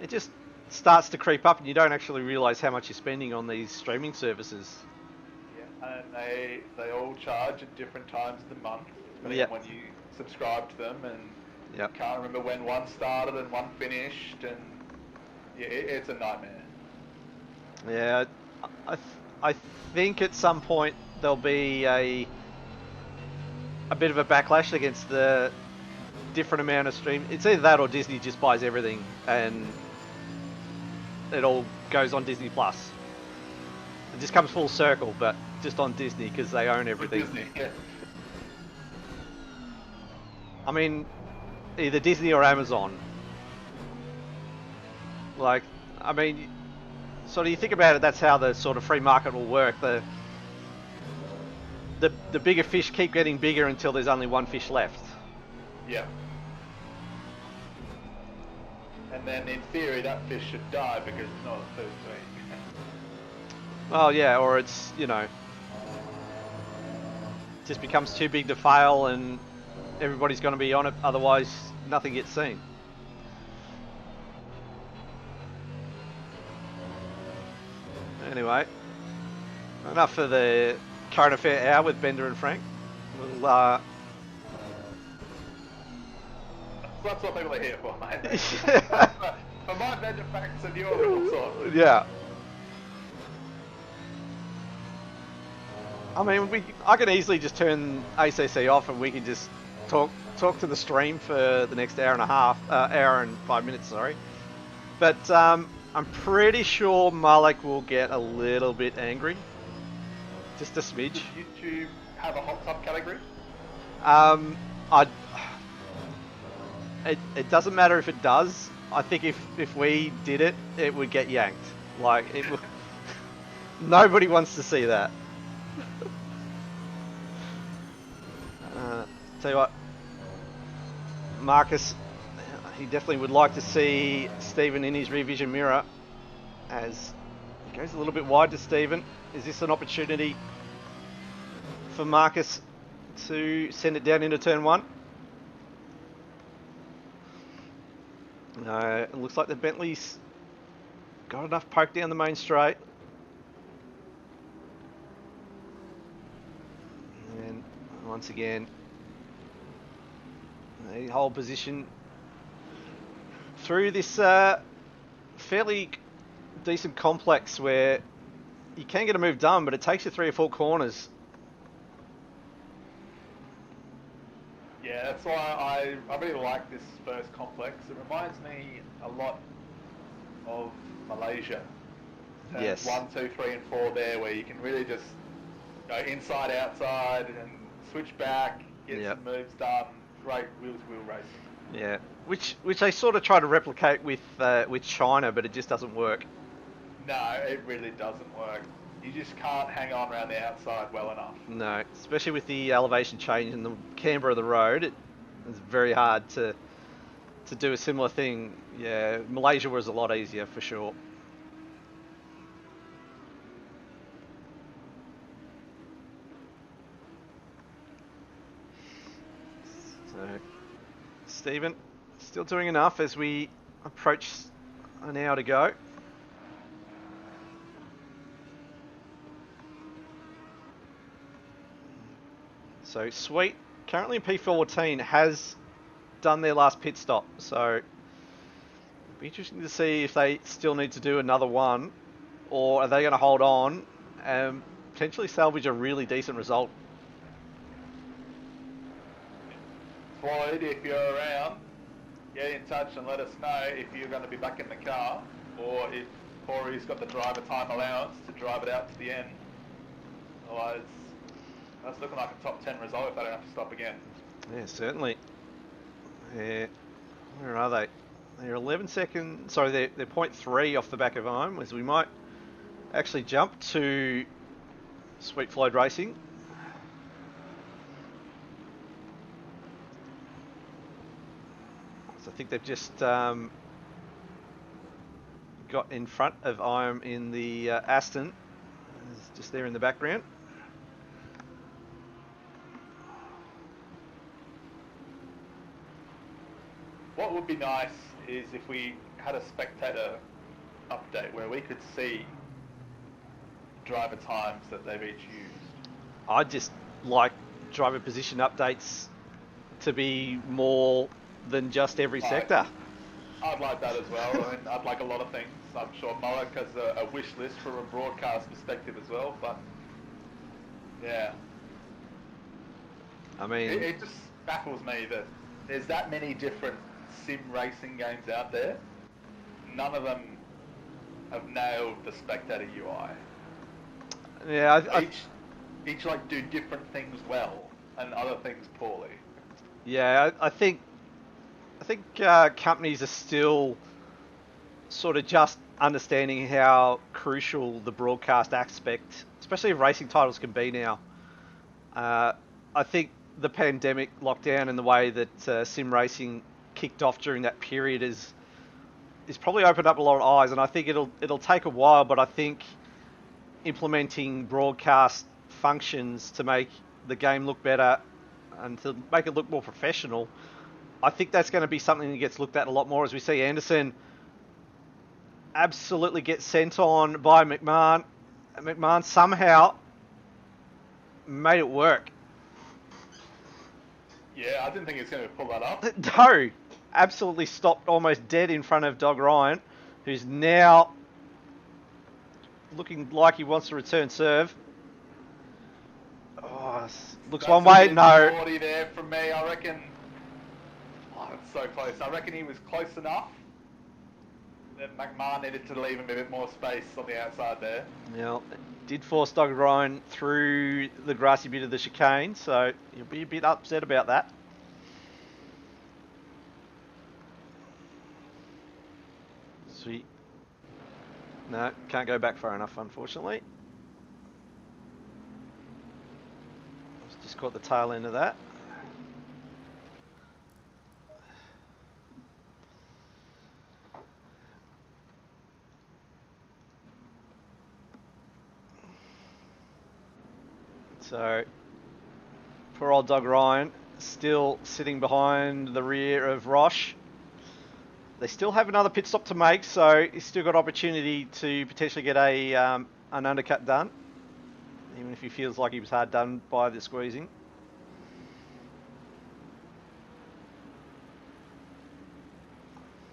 it just starts to creep up, and you don't actually realise how much you're spending on these streaming services. Yeah, and they all charge at different times of the month, depending on when you subscribe to them, and you can't remember when one started and one finished, and yeah, it's a nightmare. Yeah, I think at some point there'll be a bit of a backlash against the different amount of stream. It's either that or Disney just buys everything and it all goes on Disney Plus. It just comes full circle, but just on Disney because they own everything. Disney, yeah. I mean, either Disney or Amazon. Like, I mean, sort of you think about it, that's how the sort of free market will work. The bigger fish keep getting bigger until there's only one fish left. Yeah. And then in theory that fish should die because it's not a food to eat. Well, yeah, or it's, you know, just becomes too big to fail and everybody's going to be on it, otherwise nothing gets seen. Anyway, enough for the current affair hour with Bender and Frank. We'll, That's what people are here for, mate. For my Bender facts and your little talk. Yeah. I mean, I can easily just turn ACC off and we can just talk to the stream for the next hour and a half, hour and 5 minutes, sorry. But I'm pretty sure Malik will get a little bit angry. Just a smidge. Does YouTube have a hot tub category? It doesn't matter if it does. I think if we did it, it would get yanked. Like, it would, nobody wants to see that. Tell you what, Marcus, he definitely would like to see Stephen in his rear vision mirror, as he goes a little bit wide to Stephen. Is this an opportunity for Marcus to send it down into turn one? No, it looks like the Bentley's got enough poke down the main straight. And once again, they hold position through this fairly decent complex where you can get a move done, but it takes you 3 or 4 corners. Yeah, that's why I really like this first complex. It reminds me a lot of Malaysia. Yes. 1, 2, 3, and 4 there, where you can really just go inside, outside, and switch back, get some moves done. Great wheel-to-wheel racing. Yeah, which they sort of try to replicate with China, but it just doesn't work. No, it really doesn't work. You just can't hang on around the outside well enough. No, especially with the elevation change and the camber of the road, it's very hard to do a similar thing. Yeah, Malaysia was a lot easier for sure. So, Stephen, still doing enough as we approach an hour to go. So Sweet, currently in P14, has done their last pit stop. So it'll be interesting to see if they still need to do another one, or are they going to hold on and potentially salvage a really decent result. Floyd, if you're around, get in touch and let us know if you're going to be back in the car, or if Corey's got the driver time allowance to drive it out to the end. Otherwise, that's looking like a top 10 result if they don't have to stop again. Yeah, certainly. Yeah. Where are they? They're 11 seconds. Sorry, they're 0.3 off the back of home, as we might actually jump to Sweet Floyd Racing. So I think they've just got in front of IAM in the Aston. It's just there in the background. What would be nice is if we had a spectator update where we could see driver times that they've each used. I'd just like driver position updates to be more than just every sector. I'd like that as well. I mean, I'd like a lot of things. I'm sure Mullock has a wish list from a broadcast perspective as well, but yeah. I mean, it just baffles me that there's that many different sim racing games out there. None of them have nailed the spectator UI. Yeah, each like do different things well and other things poorly. Yeah, I think companies are still sort of just understanding how crucial the broadcast aspect, especially of racing titles, can be now. I think the pandemic lockdown and the way that sim racing kicked off during that period is probably opened up a lot of eyes, and I think it'll take a while, but I think implementing broadcast functions to make the game look better and to make it look more professional, I think that's going to be something that gets looked at a lot more as we see Anderson absolutely get sent on by McMahon. McMahon somehow made it work. Yeah, I didn't think he was going to pull that up. No, absolutely stopped almost dead in front of Dog Ryan, who's now looking like he wants to return serve. Oh, looks That's one way, a bit no. naughty there from me, I reckon. Oh, it's so close. I reckon he was close enough. Then McMahon needed to leave him a bit more space on the outside there. Yeah, did force Dog Ryan through the grassy bit of the chicane, so you'll be a bit upset about that. Sweet. No, can't go back far enough, unfortunately. Just caught the tail end of that. So, poor old Doug Ryan, still sitting behind the rear of Roche. They still have another pit stop to make, so he's still got opportunity to potentially get a an undercut done, even if he feels like he was hard done by the squeezing.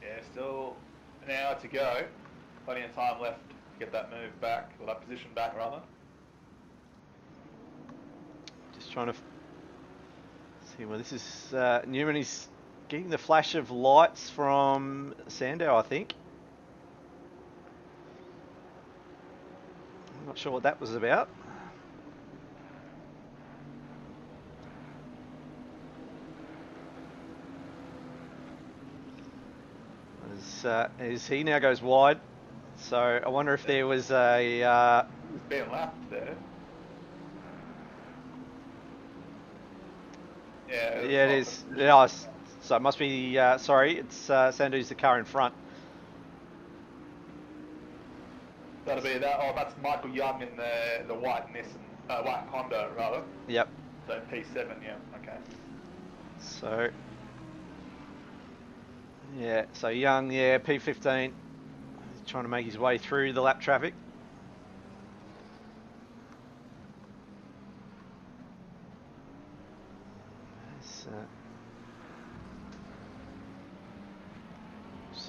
Yeah, still an hour to go. Plenty of time left to get that move back, or that position back rather. Just trying to see where this is. Newman is getting the flash of lights from Sandow, I think. I'm not sure what that was about. As he now goes wide, so I wonder if there was a. He's being lapped there. Yeah, Yeah, it is. Yeah, so it must be. Sorry, it's Sandow's the car in front. That'll be that. Oh, that's Michael Young in the white Nissan, white Honda rather. Yep. So P7, yeah, okay. So. Yeah, so Young, yeah, P15. He's trying to make his way through the lap traffic. So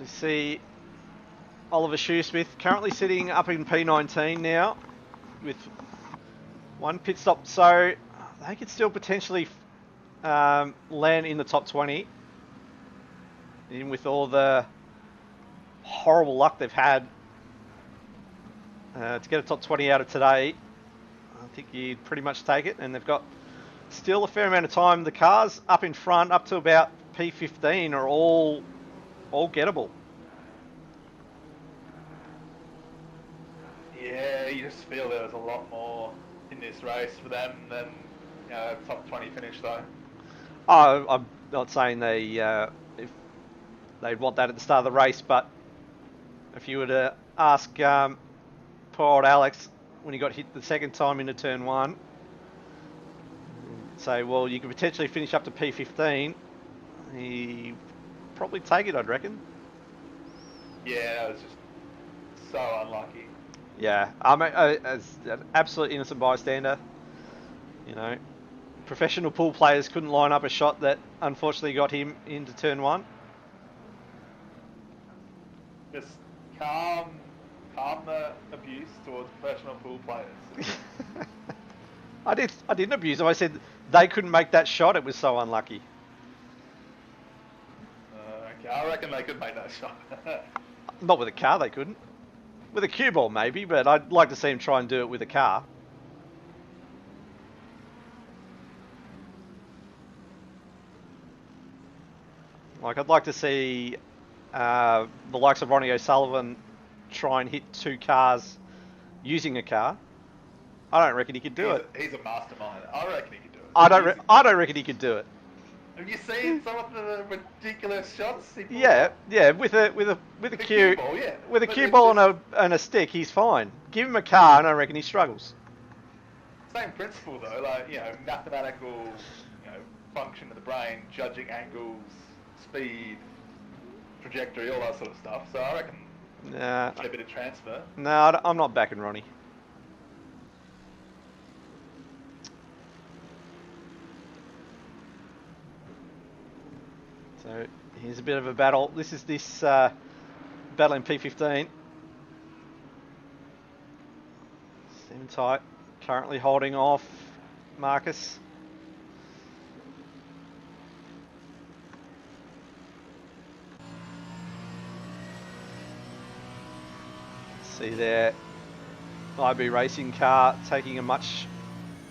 you see Oliver Shoesmith currently sitting up in P19 now with one pit stop, so they could still potentially land in the top 20. Even with all the horrible luck they've had to get a top 20 out of today, I think you'd pretty much take it. And they've got still a fair amount of time. The cars up in front, up to about P15, are all gettable. Yeah, you just feel there was a lot more in this race for them than top 20 finish though. Oh, I'm not saying if they'd want that at the start of the race, but if you were to ask poor old Alex when he got hit the second time into turn one, say, well, you could potentially finish up to P15, he'd probably take it, I'd reckon. Yeah, that was just so unlucky. Yeah, I mean, as an absolute innocent bystander, you know, professional pool players couldn't line up a shot that unfortunately got him into turn one. Just calm the abuse towards professional pool players. I didn't abuse them. I said they couldn't make that shot. It was so unlucky. Okay, I reckon they could make that shot. Not with a car, they couldn't. With a cue ball, maybe, but I'd like to see him try and do it with a car. Like, I'd like to see the likes of Ronnie O'Sullivan try and hit two cars using a car. I don't reckon he could do it. He's a mastermind. I reckon he could do it. I don't reckon he could do it. Have you seen some of the ridiculous shots? Yeah, with a cue ball, yeah. With a cue ball and a stick, he's fine. Give him a car, and I reckon he struggles. Same principle though, like, you know, mathematical, you know, function of the brain, judging angles, speed, trajectory, all that sort of stuff. So I reckon Nah, get a bit of transfer. no, I'm not backing Ronnie. So here's a bit of a battle. This is battle in P15. Seem tight. Currently holding off Marcus. See there, IB racing car taking a much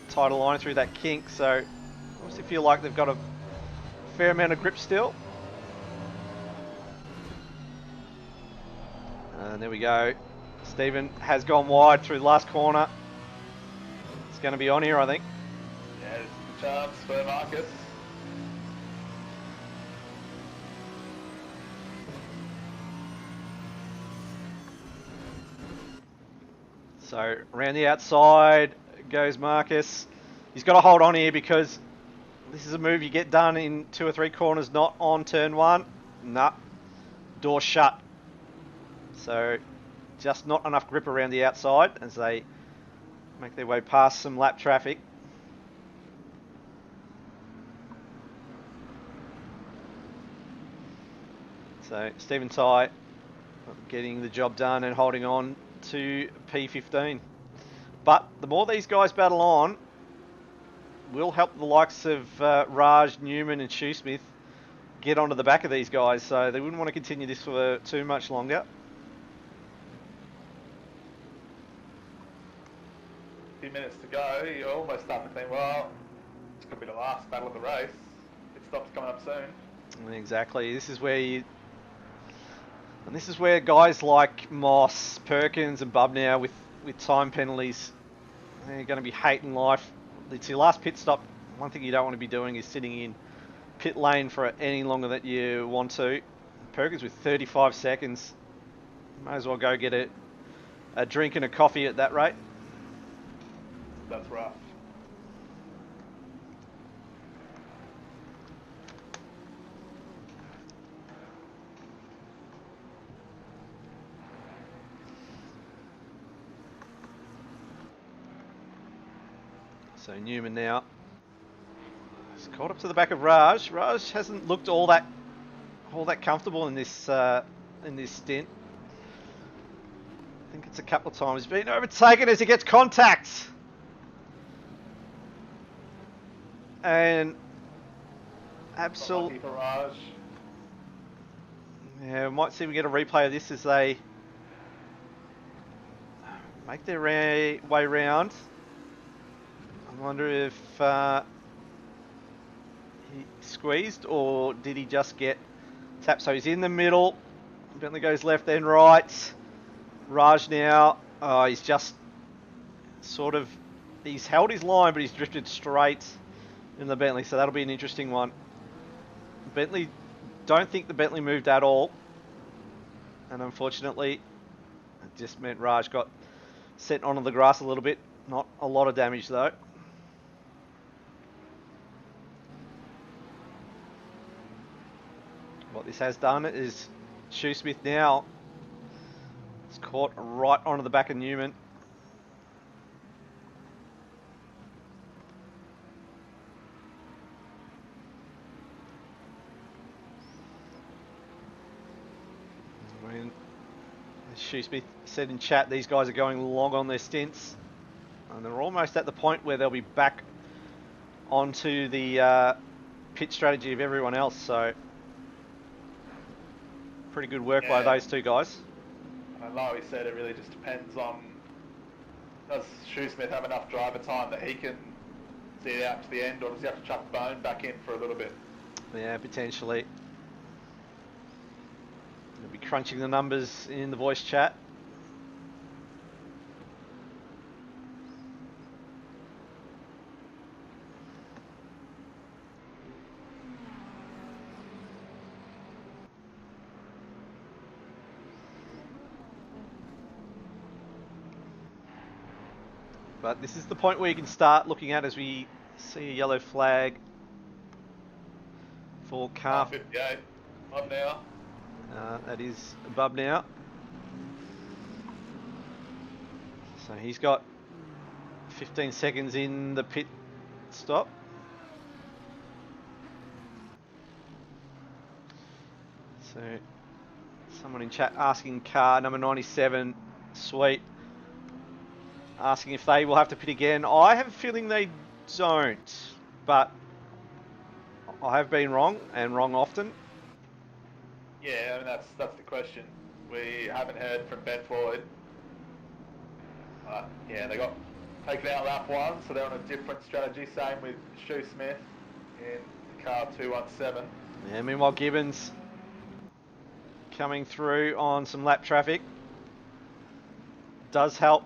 tighter line through that kink. So obviously feel like they've got a fair amount of grip still. And there we go. Stephen has gone wide through the last corner. It's going to be on here, I think. Yeah, this is the chance for Marcus. So around the outside goes Marcus. He's got to hold on here because this is a move you get done in 2 or 3 corners, not on turn 1. Nah, door shut. So just not enough grip around the outside as they make their way past some lap traffic. So Stephen Ty getting the job done and holding on to P15. But the more these guys battle on, will help the likes of Raj, Newman and Shoesmith get onto the back of these guys. So they wouldn't want to continue this for too much longer. A few minutes to go, you're almost starting to think, well, this could be the last battle of the race. It stops coming up soon. Exactly. This is where guys like Moss, Perkins and Bubnow with time penalties, they're going to be hating life. It's your last pit stop. One thing you don't want to be doing is sitting in pit lane for any longer than you want to. Perkins with 35 seconds. Might as well go get a drink and a coffee at that rate. That's rough. So Newman now. He's caught up to the back of Raj. Raj hasn't looked all that comfortable in this stint. I think it's a couple of times. He's been overtaken as he gets contact. And absolutely. Yeah, we might see if we get a replay of this as they make their way round. I wonder if he squeezed or did he just get tapped? So he's in the middle. Bentley goes left then right. Raj now, he's just sort of, he's held his line but he's drifted straight in the Bentley, so that'll be an interesting one. Bentley, don't think the Bentley moved at all. And unfortunately, it just meant Raj got sent onto the grass a little bit. Not a lot of damage though. What this has done is Shoesmith now is caught right onto the back of Newman. When Shoesmith said in chat, these guys are going long on their stints. And they're almost at the point where they'll be back onto the pit strategy of everyone else. So pretty good work by those two guys. And like we said, it really just depends on, does Shoesmith have enough driver time that he can see it out to the end, or does he have to chuck Bone back in for a little bit? Yeah, potentially. We'll be crunching the numbers in the voice chat. But this is the point where you can start looking at as we see a yellow flag for car. 58. Up now. That is above now. So he's got 15 seconds in the pit stop. So someone in chat asking car number 97, Sweet, asking if they will have to pit again. I have a feeling they don't, but I have been wrong, and wrong often. Yeah, I mean that's the question. We haven't heard from Ben Floyd. Yeah, they got taken out lap 1, so they're on a different strategy. Same with Shoe Smith in the car 217. Yeah, meanwhile Gibbons coming through on some lap traffic. Does help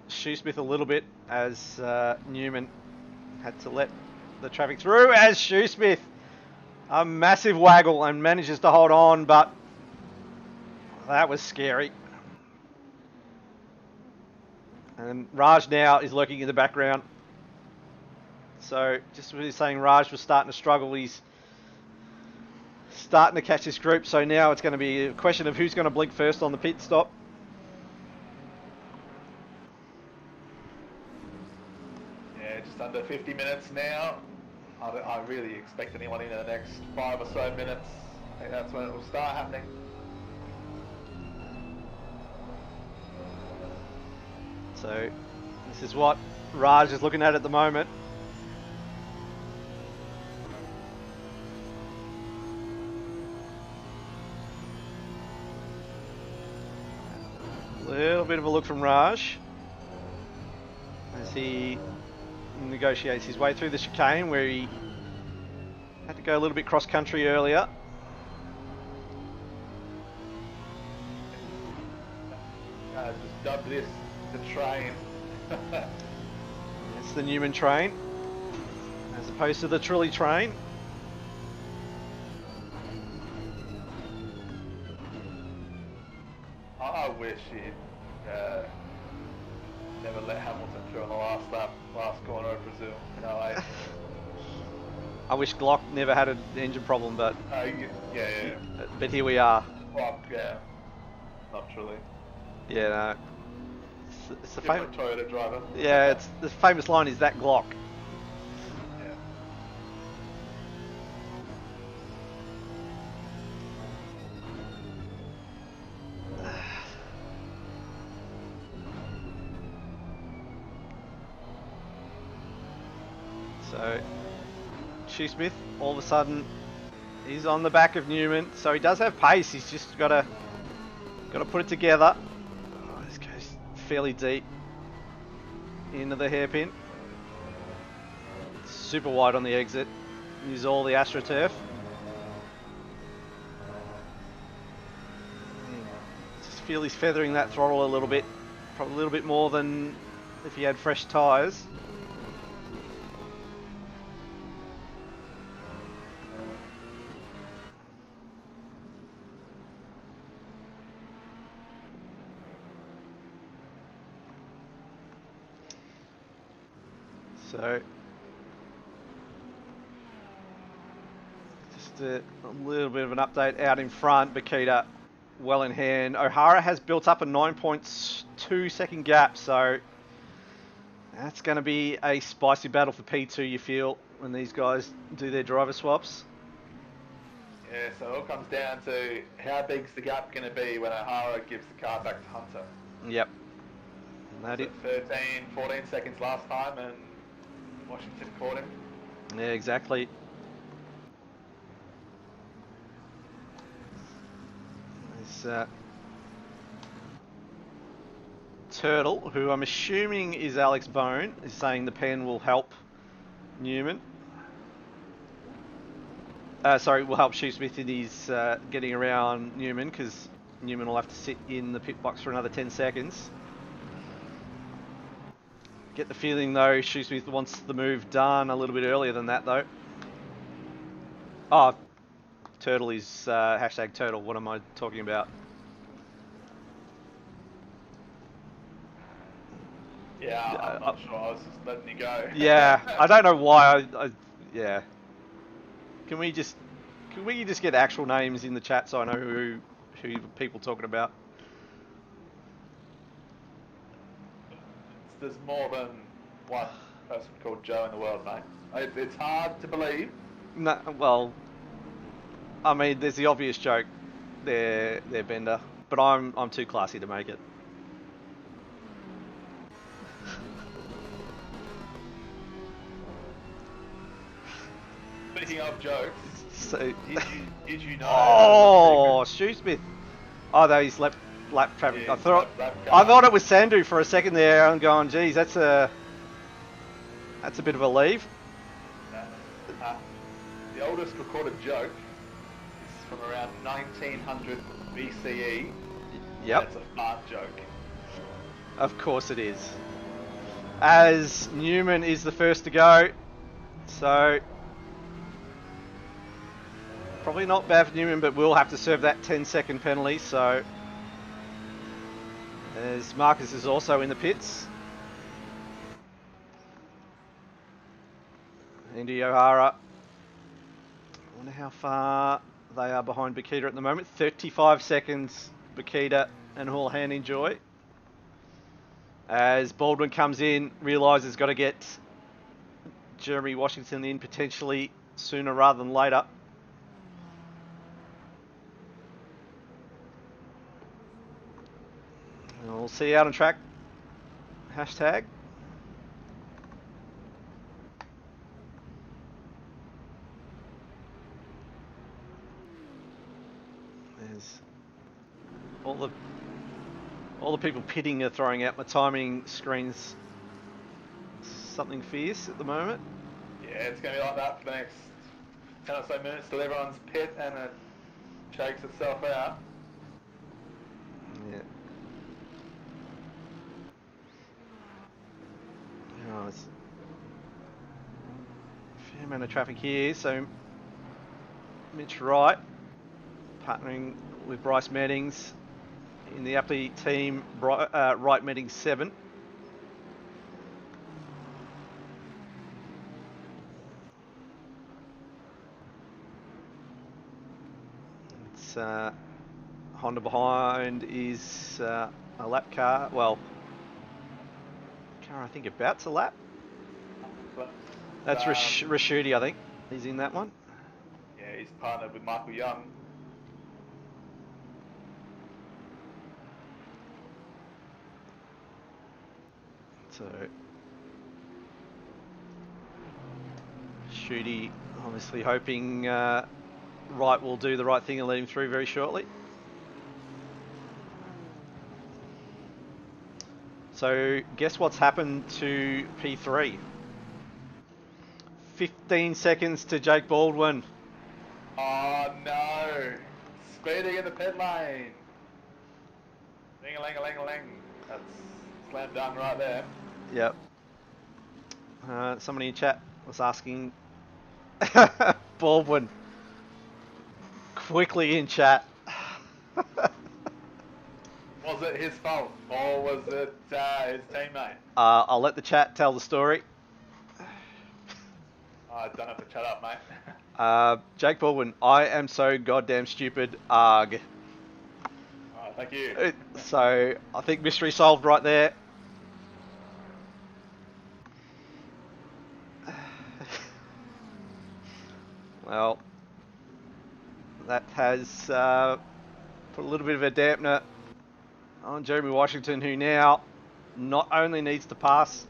Shoesmith a little bit as Newman had to let the traffic through as Shoesmith a massive waggle and manages to hold on, but that was scary. And Raj now is lurking in the background. So just what he's saying, Raj was starting to struggle. He's starting to catch this group. So now it's going to be a question of who's going to blink first on the pit stop. Yeah, just under 50 minutes now. I really expect anyone in the next 5 or so minutes. I think that's when it will start happening. So this is what Raj is looking at the moment. A little bit of a look from Raj as he negotiates his way through the chicane where he had to go a little bit cross country earlier. Just dub this the train. It's the Newman train as opposed to the trolley train. I wish he'd never let Hamilton through on the last lap, last corner of Brazil. No way. I wish Glock never had an engine problem, but yeah. but here we are. Well, yeah, not truly. Yeah, no. It's the famous Toyota driver. Yeah, it's the famous line is that Glock. So, Shoesmith, all of a sudden, he's on the back of Newman. So he does have pace. He's just got to put it together. Oh, this goes fairly deep into the hairpin. Super wide on the exit. Use all the AstroTurf. Just feel he's feathering that throttle a little bit. Probably a little bit more than if he had fresh tyres. So, just a little bit of an update out in front. Boquida well in hand. O'Hara has built up a 9.2 second gap, so that's going to be a spicy battle for P2, you feel, when these guys do their driver swaps. Yeah, so it all comes down to how big's the gap going to be when O'Hara gives the car back to Hunter. Yep. And that 13, 14 seconds last time, and Washington caught him. Yeah, exactly. There's Turtle, who I'm assuming is Alex Bone, is saying the pen will help Newman. Sorry, will help Shoesmith in his getting around Newman, because Newman will have to sit in the pit box for another 10 seconds. Get the feeling though Shoesmith wants the move done a little bit earlier than that though. Oh, Turtle is hashtag Turtle. What am I talking about? Yeah, I'm not sure. I was just letting you go. Yeah, I don't know why. Yeah. Can we just get actual names in the chat so I know who people talking about? There's more than one person called Joe in the world, mate. It's hard to believe. No, well, I mean, there's the obvious joke. They're Bender, but I'm too classy to make it. Speaking of jokes, So, did you know? oh, Shoesmith. Oh, no, he's lap traffic. Yeah, I thought lap it was Sandu for a second there. I'm going, geez, that's a bit of a leave. The oldest recorded joke is from around 1900 BCE. Yep. It's a fart joke. Of course it is. As Newman is the first to go, so probably not bad for Newman, but we'll have to serve that 10-second penalty. So as Marcus is also in the pits. Indy O'Hara. I wonder how far they are behind Boquida at the moment. 35 seconds, Boquida and Hoolihan enjoy. As Baldwin comes in, realises he's got to get Jeremy Washington in potentially sooner rather than later. And we'll see you out on track. Hashtag. There's all the people pitting are throwing out my timing screens. Something fierce at the moment. Yeah, it's going to be like that for the next 10 or so minutes till everyone's pit and it shakes itself out. Yeah. Oh, there's a fair amount of traffic here. So Mitch Wright partnering with Bryce Meddings in the Appley team, Wright Meddings 7. It's Honda behind is a lap car. Well, car I think about to lap. That's Rashuti, I think. He's in that one. Yeah, he's partnered with Michael Young. So, Shooty obviously hoping Wright will do the right thing and let him through very shortly. So, guess what's happened to P3? 15 seconds to Jake Baldwin. Oh no! Speeding in the pit lane! Ling-a-ling-a-ling-a-ling. That's slam dunk right there. Yep. Somebody in chat was asking Baldwin quickly in chat. Was it his fault or was it his teammate? I'll let the chat tell the story. I don't have to shut up, mate. Jake Baldwin, I am so goddamn stupid. Arg. Oh, thank you. So I think mystery solved right there. Well, that has put a little bit of a dampener on Jeremy Washington, who now not only needs to pass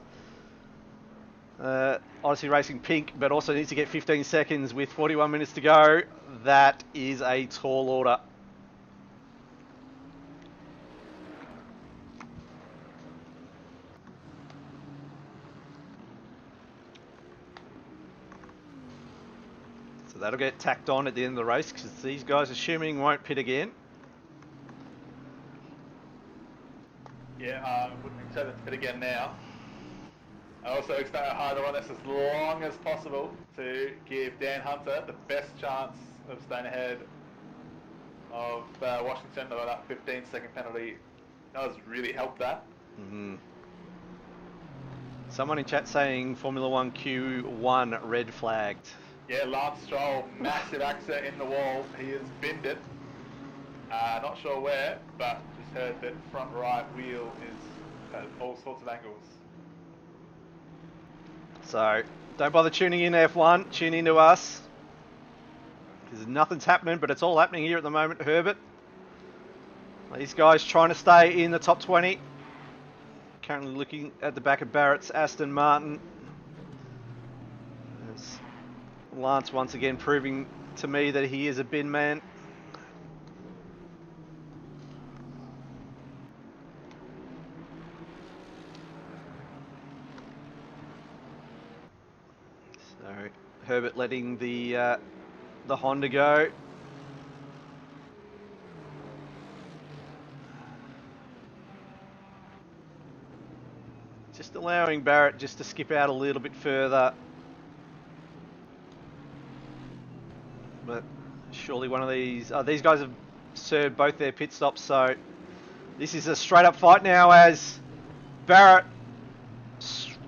Odyssey Racing Pink, but also needs to get 15 seconds with 41 minutes to go. That is a tall order. So that'll get tacked on at the end of the race because these guys, assuming, won't pit again. Yeah, I wouldn't expect it to pit again now. I also expect a harder on this as long as possible to give Dan Hunter the best chance of staying ahead of Washington, though that 15-second penalty does really help that. Mm-hmm. Someone in chat saying Formula 1 Q1 red flagged. Yeah, Lance Stroll, massive accident in the wall. He has binned it. Not sure where, but just heard that front right wheel is at all sorts of angles. So, don't bother tuning in F1, tune in to us. Because nothing's happening, but it's all happening here at the moment, Herbert. These guys trying to stay in the top 20. Currently looking at the back of Barrett's Aston Martin. As Lance once again proving to me that he is a bin man. So Herbert letting the Honda go. Just allowing Barrett just to skip out a little bit further. But surely one of these guys have served both their pit stops, so this is a straight up fight now as Barrett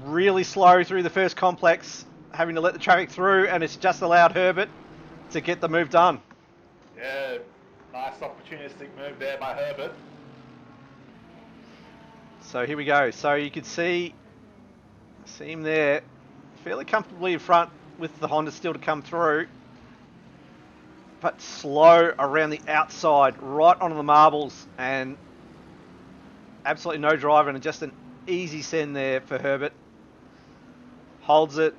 really slow through the first complex, having to let the traffic through, and it's just allowed Herbert to get the move done. Yeah, nice opportunistic move there by Herbert. So here we go. So you could see him there fairly comfortably in front with the Honda still to come through. But slow around the outside, right onto the marbles, and absolutely no driver, and just an easy send there for Herbert. Holds it,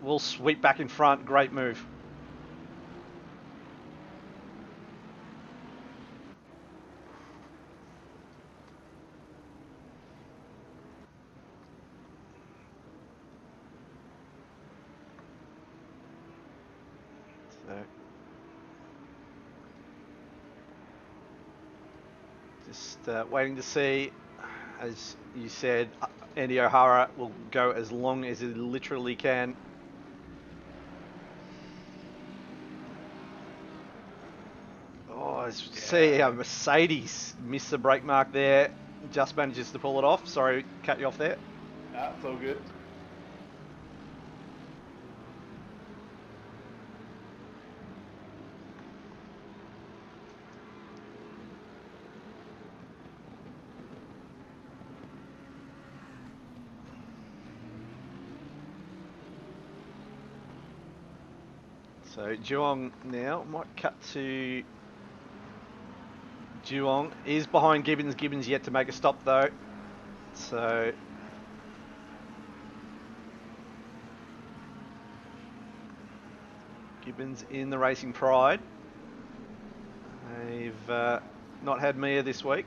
will sweep back in front, great move. So, just waiting to see, as you said, Andy O'Hara will go as long as he literally can. Oh, see how Mercedes missed the brake mark there. Just manages to pull it off. Sorry, cut you off there. No, it's all good. So Juong now might cut to Juong. Is behind Gibbons. Gibbons yet to make a stop though. So Gibbons in the Racing Pride. They've not had Mia this week.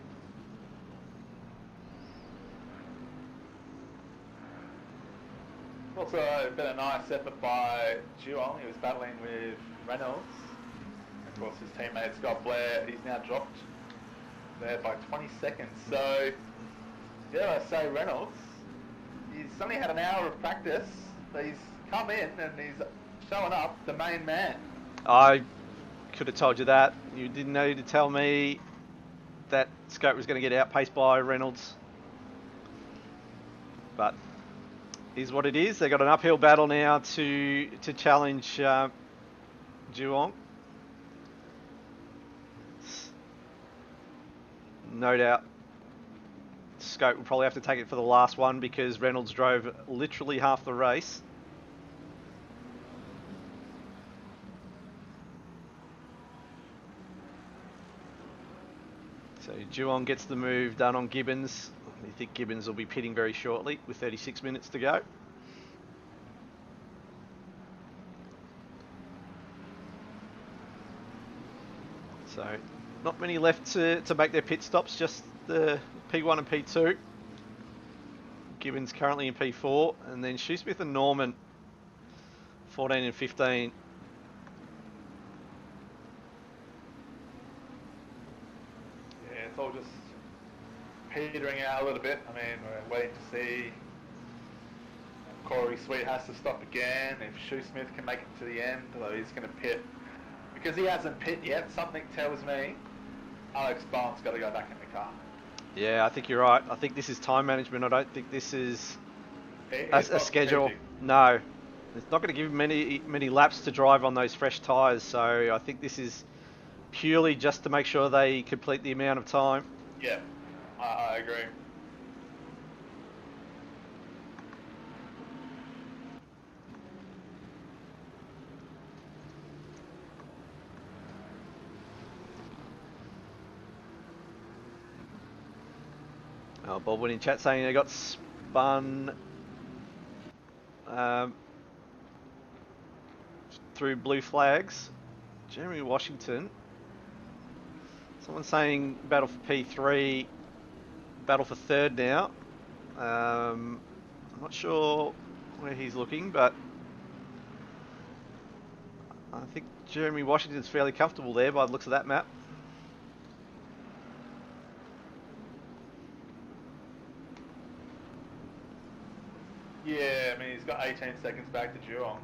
Also, been a nice effort by Juong. He was battling with Reynolds. Of course, his teammate Scott Blair, he's now dropped there by 20 seconds. So, yeah, I say Reynolds, he's only had an hour of practice, but he's come in and he's showing up, the main man. I could have told you that. You didn't need to tell me that Scott was going to get outpaced by Reynolds. But is what it is. They've got an uphill battle now to challenge Juong. No doubt Scope will probably have to take it for the last one because Reynolds drove literally half the race. So Juong gets the move done on Gibbons. I think Gibbons will be pitting very shortly with 36 minutes to go. So not many left to make their pit stops, just the P1 and P2. Gibbons currently in P4, and then Shoesmith and Norman 14 and 15. Yeah, it's all just petering out a little bit. I mean, we're waiting to see if Corey Sweet has to stop again, if Shoesmith can make it to the end, although he's going to pit. Because he hasn't pit yet, something tells me Alex Bond's got to go back in the car. Yeah, I think you're right. I think this is time management. I don't think this is It's a not schedule. strategic. No, it's not going to give him many laps to drive on those fresh tyres. So I think this is purely just to make sure they complete the amount of time. Yeah, I agree. Oh, Baldwin in chat saying they got spun through blue flags. Jeremy Washington. Someone saying battle for P3, battle for third now. I'm not sure where he's looking, but I think Jeremy Washington's fairly comfortable there by the looks of that map. Yeah, I mean, he's got 18 seconds back to Geelong.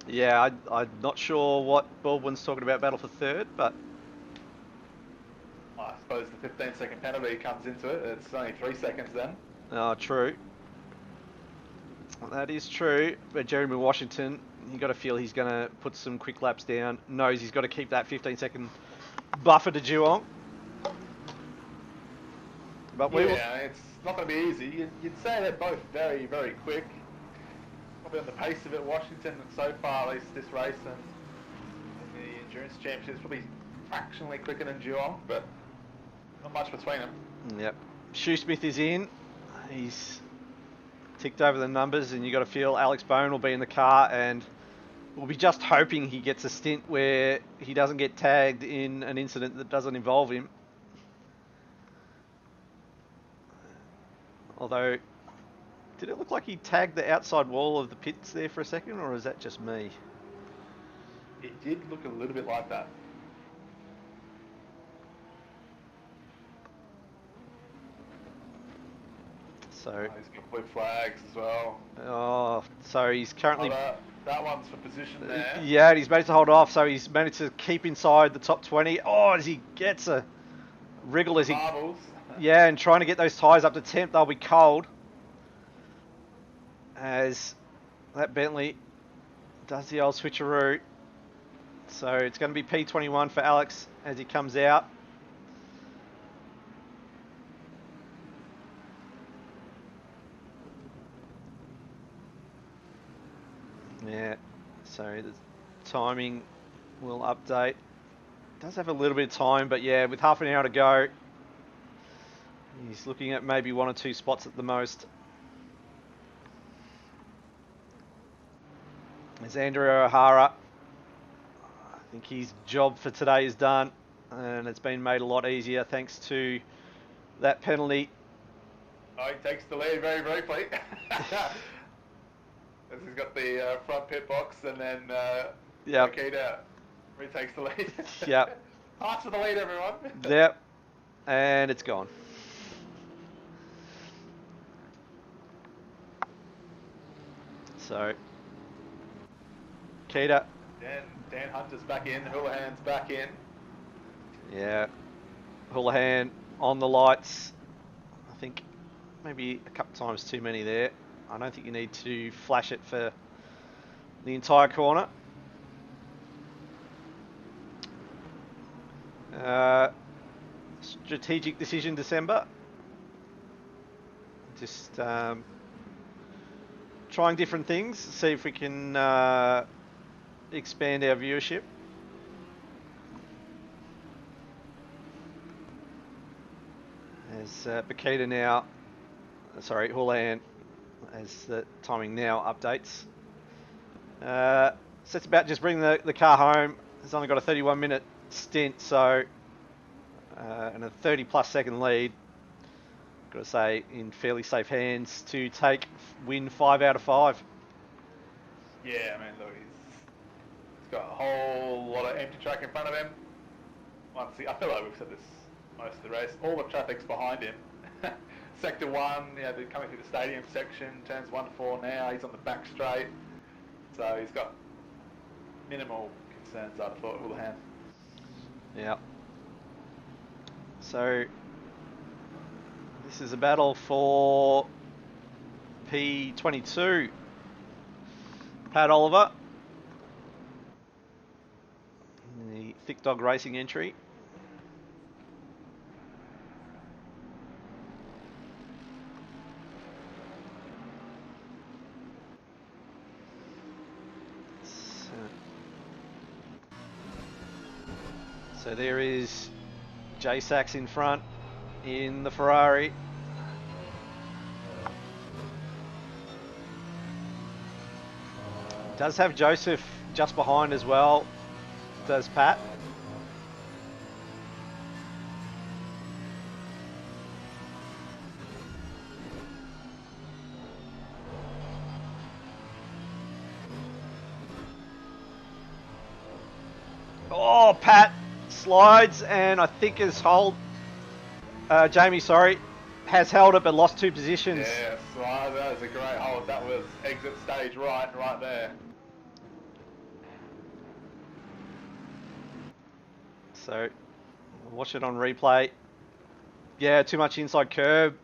Yeah, I'm not sure what Baldwin's talking about battle for third, but I suppose the 15-second penalty comes into it. It's only 3 seconds then. true. That is true, but Jeremy Washington, you got to feel he's going to put some quick laps down. Knows he's got to keep that 15-second buffer to Geelong. But Yeah, it's not going to be easy. You'd say they're both very, very quick. Probably on the pace of it, Washington, so far at least this race and the Endurance Championship is probably fractionally quicker than Geelong, but not much between them. Yep. Shoesmith is in. He's ticked over the numbers, and you got to feel Alex Bone will be in the car, and we'll be just hoping he gets a stint where he doesn't get tagged in an incident that doesn't involve him. Although, did it look like he tagged the outside wall of the pits there for a second, or is that just me? It did look a little bit like that. So, He's got blue flags as well. oh, so he's currently... that one's for position there. Yeah, he's managed to hold off, so he's managed to keep inside the top 20. Oh, as he gets a wriggle as he... Marbles. Yeah, and trying to get those tyres up to temp, they'll be cold. As that Bentley does the old switcheroo. So it's going to be P21 for Alex as he comes out. Yeah, so the timing will update. Does have a little bit of time, but yeah, with half an hour to go, he's looking at maybe 1 or 2 spots at the most. There's Andrew O'Hara. I think his job for today is done, and it's been made a lot easier thanks to that penalty. Oh, he takes the lead very briefly. As he's got the front pit box, and then Boquida retakes the lead. Yep. Pass for the lead, everyone. Yep. And it's gone. So, Keita. Dan Hunter's back in. Hoolihan's back in. Yeah. Hoolihan on the lights. I think maybe a couple times too many there. I don't think you need to flash it for the entire corner. Strategic decision, December. Just trying different things, see if we can expand our viewership. As Boquida now, sorry, Hoolihan, as the timing now updates. So it's about just bringing the car home. It's only got a 31-minute stint, so and a 30-plus second lead. Got to say, in fairly safe hands to win 5 out of 5. Yeah, I mean, look, he's got a whole lot of empty track in front of him. I feel like we've said this most of the race. All the traffic's behind him. Sector 1, they're coming through the stadium section, turns 1 to 4 now, he's on the back straight. So he's got minimal concerns, I thought, Hoolihan. Yeah. So this is a battle for P22. Pat Oliver. The Thick Dog Racing entry. So there is J Sachs in front in the Ferrari. Does have Joseph just behind as well, does Pat. Oh, Pat slides and I think has Jamie, sorry, has held it but lost 2 positions. Yes, right, that was a great hold. That was exit stage right there. So, watch it on replay. Yeah, too much inside curb.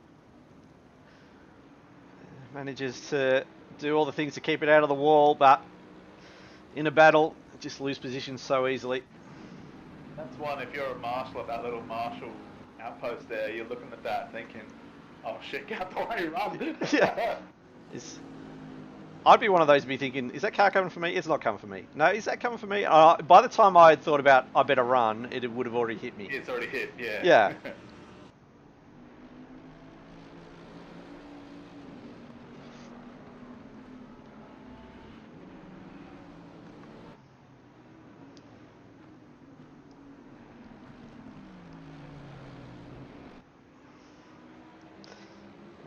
Manages to do all the things to keep it out of the wall, but in a battle, just lose position so easily. That's one, if you're a marshal at that little marshal outpost there, you're looking at that thinking, oh shit, get out the way, run. Yeah. I'd be one of those to be thinking, is that car coming for me? It's not coming for me. No, is that coming for me? By the time I had thought about, I better run, it would have already hit me. It's already hit, yeah. Yeah.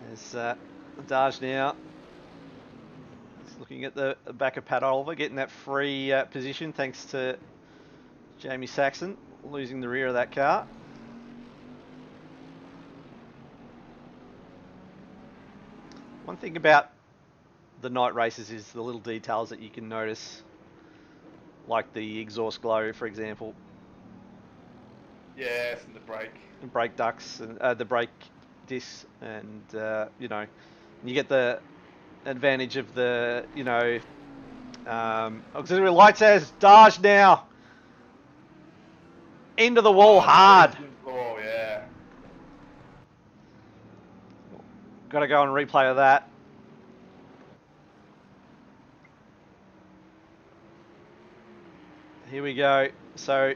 There's Daj now. Just looking at the back of Pat Oliver, getting that free position thanks to Jamie Saxon, losing the rear of that car. One thing about the night races is the little details that you can notice, like the exhaust glow, for example. Yes, and the brake. The brake ducts and the brake discs, and you know, you get the advantage of the auxiliary lights as Daj now into the wall hard. Oh yeah. Got to go and replay of that. Here we go. So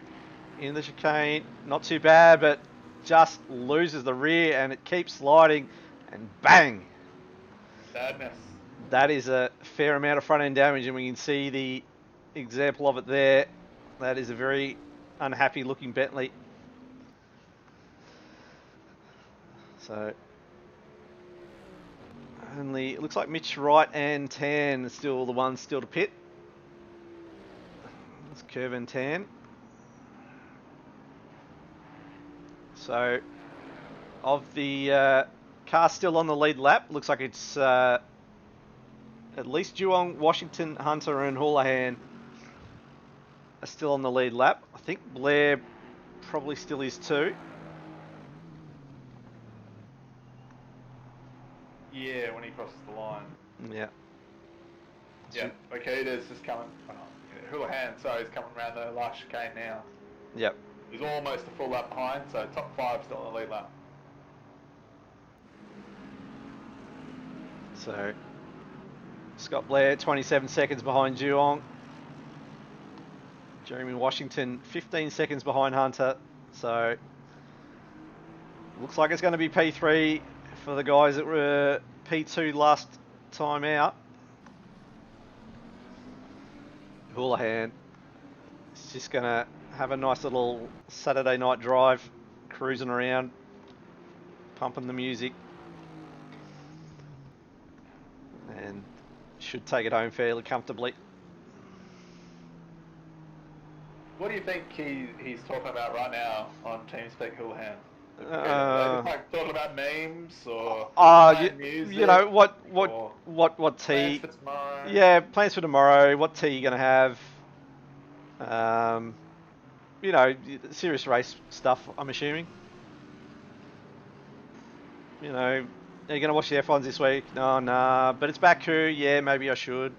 in the chicane, not too bad, but just loses the rear and it keeps sliding and bang. Sadness. That is a fair amount of front end damage, and we can see the example of it there. That is a very unhappy looking Bentley. So only, it looks like Mitch Wright and Tan are still the ones still to pit. That's Curve and Tan. So of the car still on the lead lap, looks like it's at least Duong, Washington, Hunter and Hoolihan are still on the lead lap. I think Blair probably still is too. Yeah, when he crosses the line. Yeah. Yeah, Boquida's just coming. Hoolihan, sorry, is coming around the last chicane now. Yep. He's almost a full lap behind, so top 5 still on the lead lap. So Scott Blair 27 seconds behind Duong. Jeremy Washington 15 seconds behind Hunter. So looks like it's going to be P3 for the guys that were P2 last time out. Hoolihan is just going to have a nice little Saturday night drive, cruising around, pumping the music, and should take it home fairly comfortably. What do you think he's talking about right now on TeamSpeak Hoolihan? Like talking about memes or music? You know what tea? Plans for tomorrow. Yeah, plans for tomorrow. What tea you gonna have? You know, serious race stuff. I'm assuming. You know, Are you going to watch the F1s this week? No, nah. But it's Baku. Yeah, maybe I should.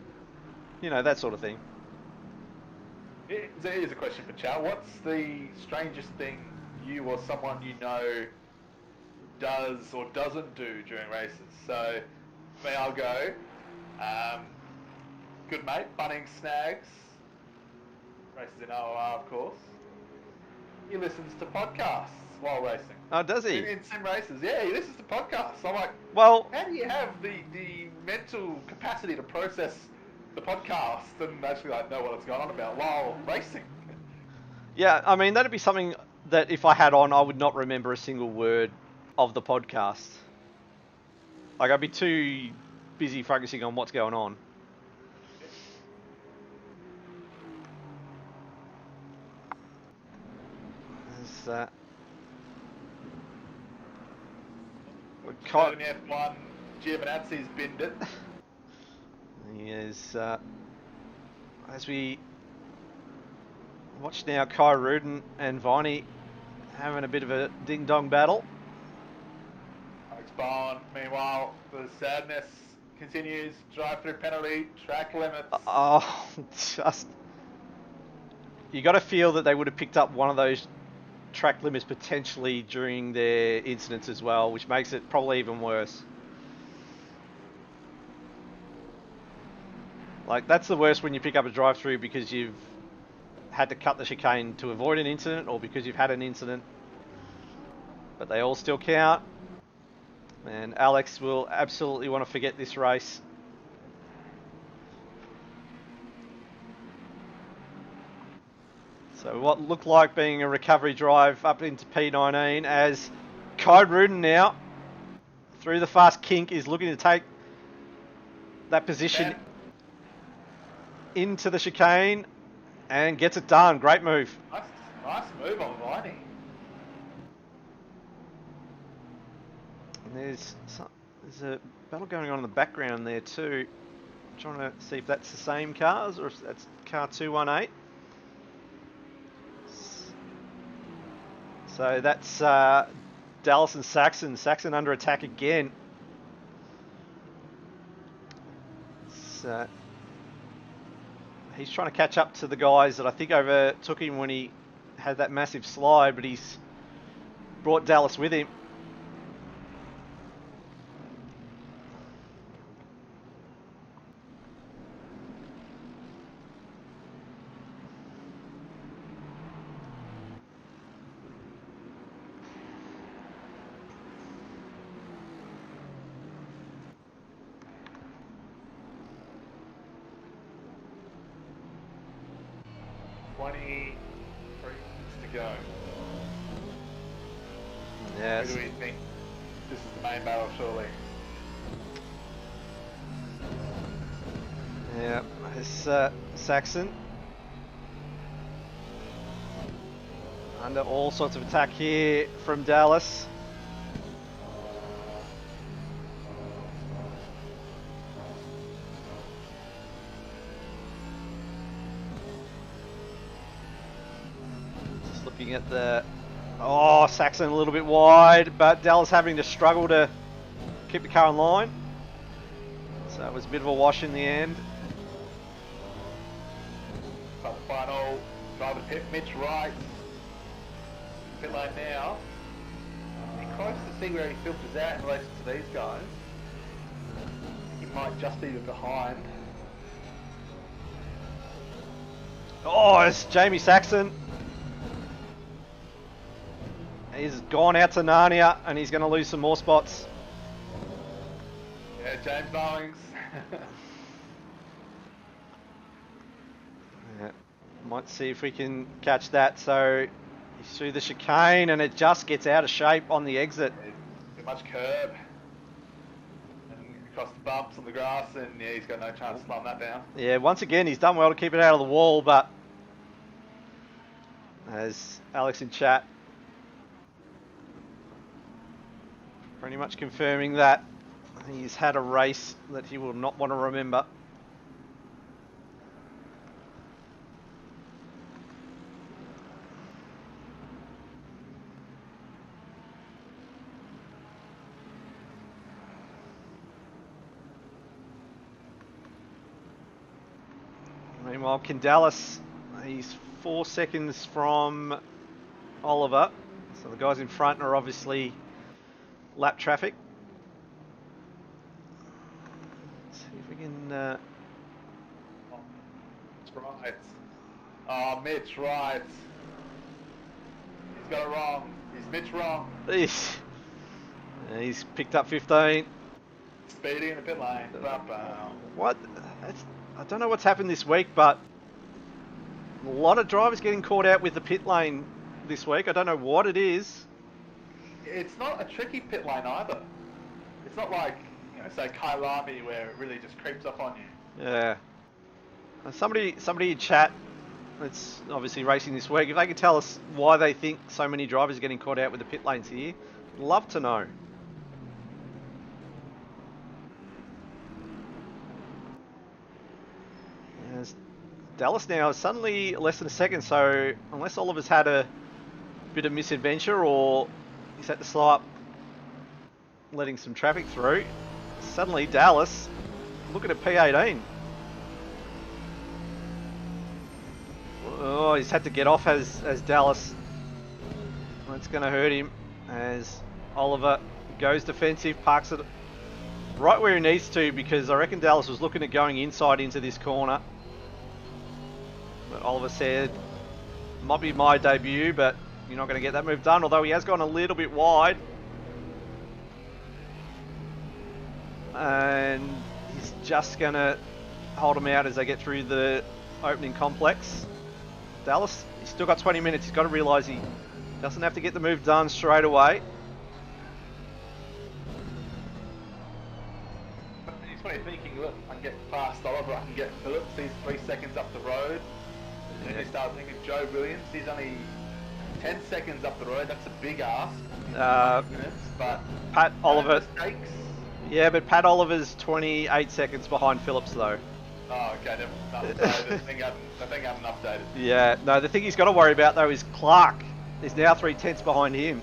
You know, that sort of thing. Here's a question for Chow. What's the strangest thing you or someone you know does or doesn't do during races? So, me, I'll go. Good mate, bunning snags. Races in OOR, of course. He listens to podcasts while racing. Oh, does he? In sim races, yeah, he listens to podcasts. I'm like, Well, how do you have the mental capacity to process the podcast and actually like know what's going on about while racing? yeah, I mean, that'd be something that if I had on, I would not remember a single word of the podcast. Like, I'd be too busy focusing on what's going on. There's that. Third in the F1, Giovinazzi's binned it. Yes, as we watch now, Kai Rudin and Viney having a bit of a ding-dong battle. Alex Bowen, meanwhile, the sadness continues. Drive-through penalty, track limits. Oh, just... You got to feel that they would have picked up one of those track limits potentially during their incidents as well, which makes it probably even worse. Like, that's the worst when you pick up a drive-through because you've had to cut the chicane to avoid an incident or because you've had an incident. But they all still count. And Alex will absolutely want to forget this race. So what looked like being a recovery drive up into P19 as Kai Rudin now through the fast kink is looking to take that position into the chicane and gets it done. Great move. Nice move on Viney. And there's a battle going on in the background there too. I'm trying to see if that's the same cars or if that's car 218. So that's Dallas and Saxon. Saxon under attack again. So he's trying to catch up to the guys that I think overtook him when he had that massive slide, but he's brought Dallas with him. To go. Yes. Who do we think? This is the main battle, surely. Yeah, it's Saxon. Under all sorts of attack here from Dallas. Just looking at the... Oh, Saxon a little bit wide, but Dallas having to struggle to keep the car in line. So it was a bit of a wash in the end. But final driver pit, Mitch Wright. Pit lane now. Be close to see where he filters out in relation to these guys. He might just be behind. Oh, it's Jamie Saxon. He's gone out to Narnia and he's going to lose some more spots. Yeah, James Bowings. Yeah, might see if we can catch that. So he's through the chicane and it just gets out of shape on the exit. Too much curb. And across the bumps on the grass, and yeah, he's got no chance of slowing that down. Yeah, once again, he's done well to keep it out of the wall, but as Alex in chat pretty much confirming that he's had a race that he will not want to remember. Meanwhile, Kindalis, he's 4 seconds from Oliver. So the guys in front are obviously lap traffic. Let's see if we can... Mitch right. Oh, Mitch right. He's got it wrong. He's Mitch wrong. He's picked up 15. Speedy in the pit lane. What? I don't know what's happened this week, but a lot of drivers getting caught out with the pit lane this week. I don't know what it is. It's not a tricky pit lane either. It's not like, say Kailami where it really just creeps up on you. Yeah. Somebody in chat that's obviously racing this week, if they could tell us why they think so many drivers are getting caught out with the pit lanes here, I'd love to know. As Dallas now is suddenly less than a second, so unless Oliver's had a bit of misadventure or he's had to slow up letting some traffic through, suddenly Dallas looking at P18. Oh, he's had to get off as Dallas. That's going to hurt him as Oliver goes defensive, parks it right where he needs to, because I reckon Dallas was looking at going inside into this corner. But Oliver said, might be my debut, but you're not going to get that move done, although he has gone a little bit wide. And he's just going to hold him out as they get through the opening complex. Dallas, he's still got 20 minutes. He's got to realise he doesn't have to get the move done straight away. He's probably thinking, look, I can get past Oliver, I can get Phillips, he's 3 seconds up the road. And then you start thinking Joe Williams, he's only 10 seconds up the road. That's a big ask. Minutes, but Pat Oliver. Mistakes. Yeah, but Pat Oliver's 28 seconds behind Phillips though. Oh, okay. The thing I haven't updated. Yeah, no, the thing he's got to worry about though is Clark is now 3/10 behind him.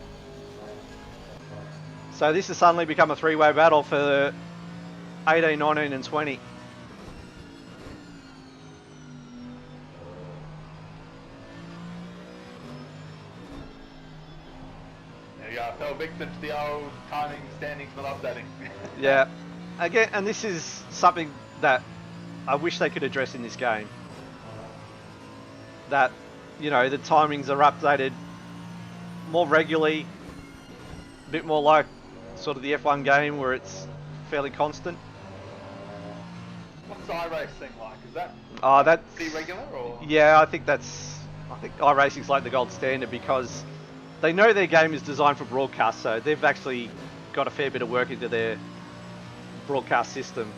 So this has suddenly become a three-way battle for 18, 19 and 20. There you go. I fell victim to the old timing standings not updating. Yeah, again, and this is something that I wish they could address in this game. That, the timings are updated more regularly, a bit more like sort of the F1 game where it's fairly constant. What's iRacing like? Is that that's pretty regular or? Yeah, I think iRacing's like the gold standard because they know their game is designed for broadcast, so they've actually got a fair bit of work into their broadcast system.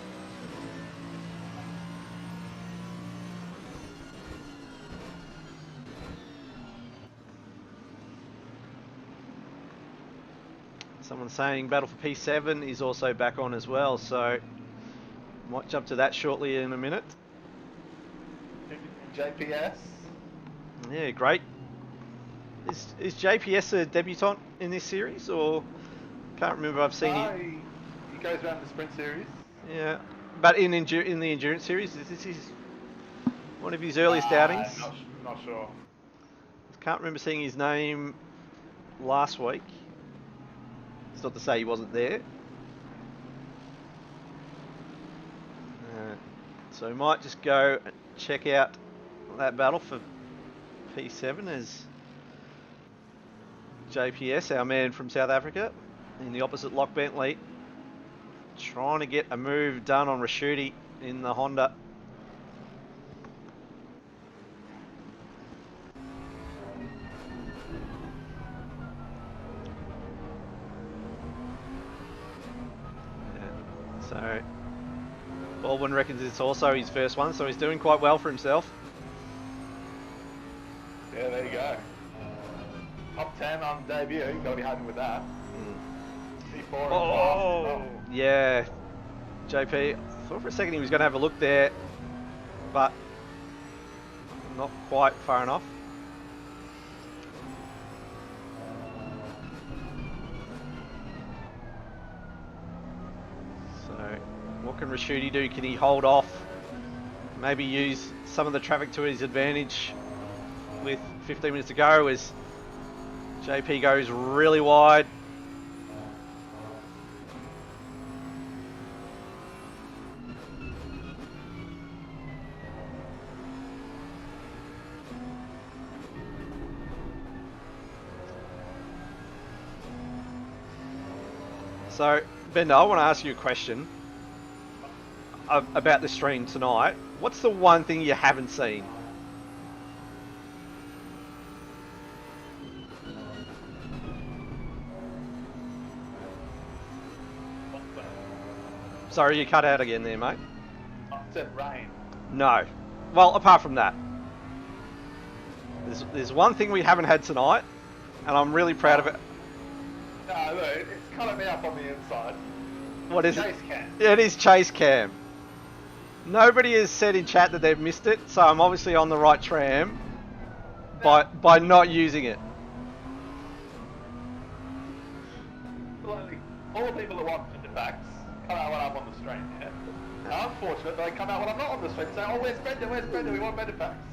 Someone's saying Battle for P7 is also back on as well, so might jump to that shortly in a minute. JPS? Yeah, great. Is JPS a debutant in this series, or can't remember? I've seen he goes around the sprint series. Yeah, but in the endurance series, this is one of his earliest outings. Not sure. Can't remember seeing his name last week. It's not to say he wasn't there. So we might just go and check out that battle for P7 as JPS, our man from South Africa, in the opposite Lock Bentley, trying to get a move done on Rashuti in the Honda. So Baldwin reckons it's also his first one, so he's doing quite well for himself. Yeah, there you go. Top 10 on debut, you've got to be happy with that. P4 Oh, yeah. JP, I thought for a second he was going to have a look there, but not quite far enough. So, what can Rashuti do? Can he hold off maybe use some of the traffic to his advantage with 15 minutes to go as JP goes really wide. So, Bender, I want to ask you a question about the stream tonight. What's the one thing you haven't seen? Sorry, you cut out again there, mate. I said rain. No. Well, apart from that. There's one thing we haven't had tonight, and I'm really proud of it. No, look, it's coloring me up on the inside. What is Chase it? cam. It is chase cam. Nobody has said in chat that they've missed it, so I'm obviously on the right tram by not using it. Like, all the people that want facts come out when I'm on the stream, yeah? Now, unfortunate, they come out when I'm not on the stream saying, oh, where's Bender, we want better facts.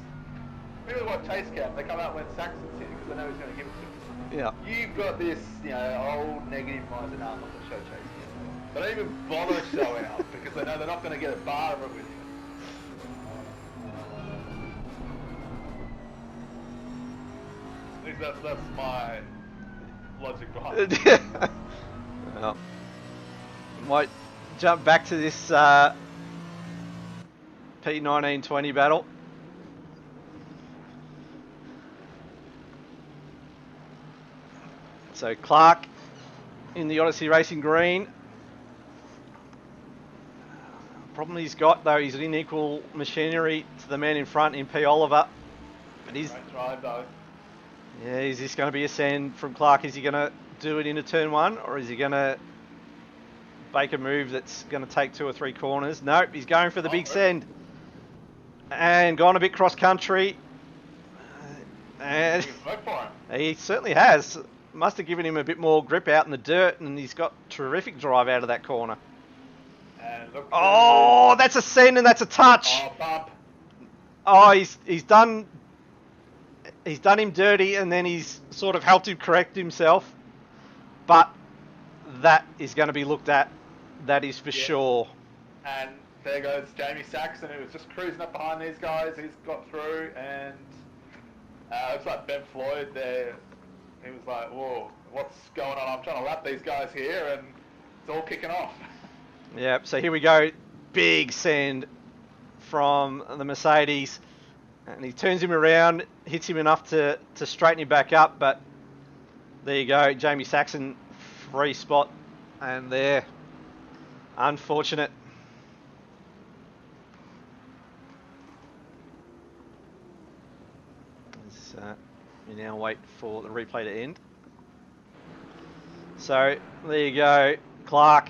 People who want chase cam, they come out when Saxon's here because they know he's going to give it to them. Yeah. You've got this, old negative mindset, no, I'm not going to show chase cam. But they even bother showing up because they know they're not going to get a bar of it with you. At least that's my logic behind it. Well, might jump back to this P1920 battle. So Clark in the Odyssey Racing green. Problem he's got though, he's in equal machinery to the man in front in P Oliver. But he's Great drive though. Yeah, is this going to be a send from Clark? Is he going to do it into turn one, or is he going to bake a move that's going to take 2 or 3 corners? Nope, he's going for the big send. And gone a bit cross country. And Vote for him. he certainly has. Must have given him a bit more grip out in the dirt, and he's got terrific drive out of that corner. And look, Oh, that's a send and that's a touch. Oh, bump. Oh, he's done him dirty, and then he's sort of helped him correct himself. But that is going to be looked at. That is for sure. And there goes Jamie Saxon, who was just cruising up behind these guys. He's got through, and it's like Ben Floyd there. He was like, whoa, what's going on? I'm trying to lap these guys here, and it's all kicking off. Yep, so here we go. Big send from the Mercedes. And he turns him around, hits him enough to straighten him back up. But there you go, Jamie Saxon, free spot. And there, unfortunate. We now wait for the replay to end. So there you go, Clark.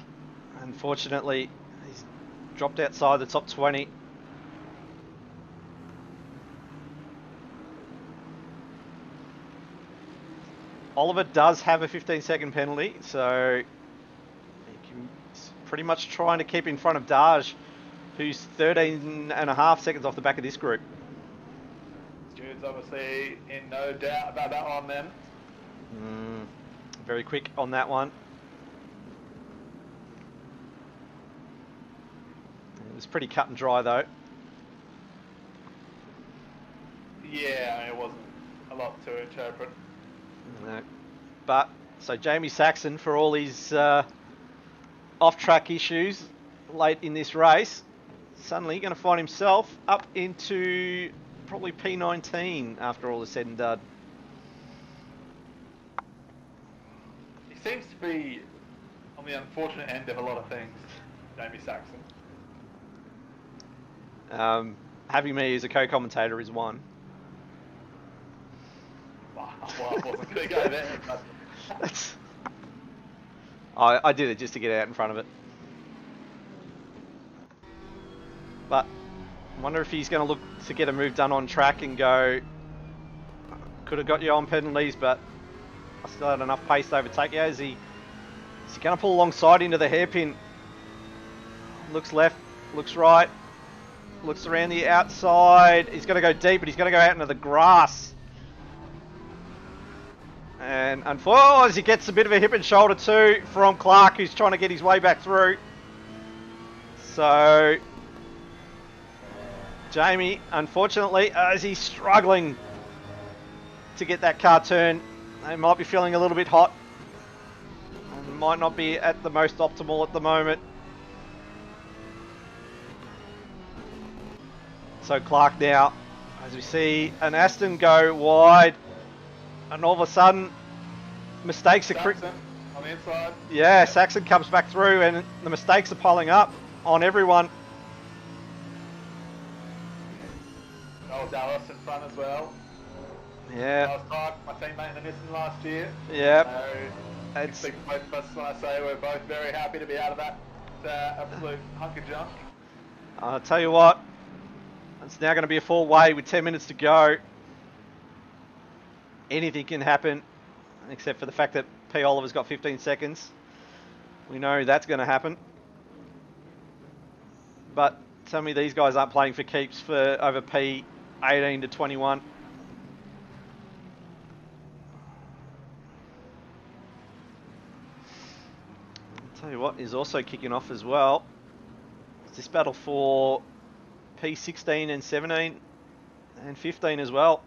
Unfortunately, he's dropped outside the top 20. Oliver does have a 15-second penalty, so he's pretty much trying to keep in front of Daj, who's 13.5 seconds off the back of this group. Stu's obviously in no doubt about that one then. Very quick on that one. It was pretty cut and dry though. Yeah, I mean, it wasn't a lot to interpret. No. But, so Jamie Saxon, for all his off-track issues late in this race, suddenly going to find himself up into probably P19 after all is said and done. He seems to be on the unfortunate end of a lot of things, Jamie Saxon. Having me as a co-commentator is one. Well, I wasn't going to go there. But I did it just to get out in front of it. But I wonder if he's going to look to get a move done on track and go, could have got you on penalties, but I still had enough pace to overtake you. Is he going to pull alongside into the hairpin? Looks left, looks right. Looks around the outside. He's going to go deep, but he's going to go out into the grass. And unfortunately, he gets a bit of a hip and shoulder too from Clark, who's trying to get his way back through. So, Jamie, unfortunately, as he's struggling to get that car turned, they might be feeling a little bit hot. And might not be at the most optimal at the moment. So Clark now, as we see an Aston go wide, and all of a sudden, mistakes are... Saxon on the inside. Yeah, Saxon comes back through and the mistakes are piling up on everyone. Oh, Dallas in front as well. Yeah. Dallas Clark, my teammate in the Nissan last year. Yeah. So, I speak for both of us when I say we're both very happy to be out of that absolute hunk of junk. I'll tell you what, it's now going to be a full way with 10 minutes to go. Anything can happen, except for the fact that P. Oliver's got 15 seconds. We know that's going to happen. But tell me these guys aren't playing for keeps for over P 18 to 21. I'll tell you what is also kicking off as well. It's this battle for P 16 and 17 and 15 as well.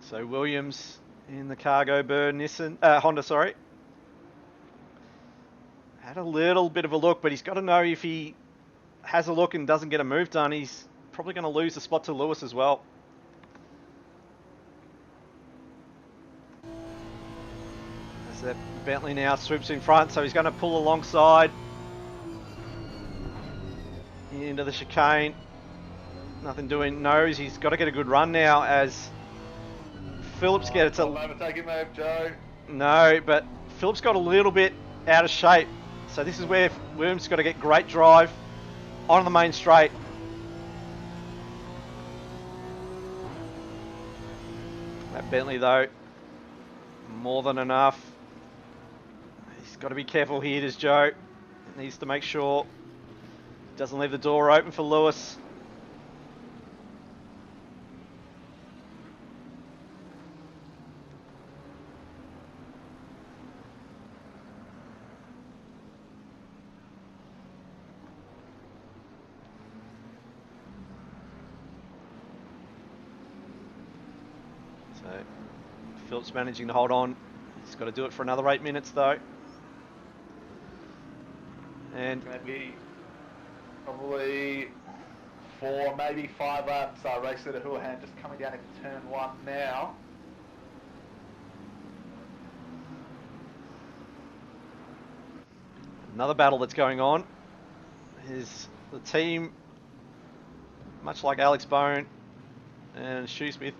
So Williams in the cargo bird, Honda, sorry. Had a little bit of a look, but he's got to know if he has a look and doesn't get a move done, he's probably going to lose the spot to Lewis as well. As that Bentley now swoops in front, so he's going to pull alongside into the chicane. Nothing doing, knows he's got to get a good run now as Phillips gets a... overtaking move, Joe. No, but Phillips got a little bit out of shape. So this is where Williams got to get great drive on the main straight. That Bentley though, more than enough. He's got to be careful here, does Joe. He needs to make sure he doesn't leave the door open for Lewis. Phillips managing to hold on. He's got to do it for another 8 minutes though. And it's going to be probably 4, maybe 5 laps. Race to the Hoolihan just coming down into turn 1 now. Another battle that's going on is the team, much like Alex Bone and Shoesmith,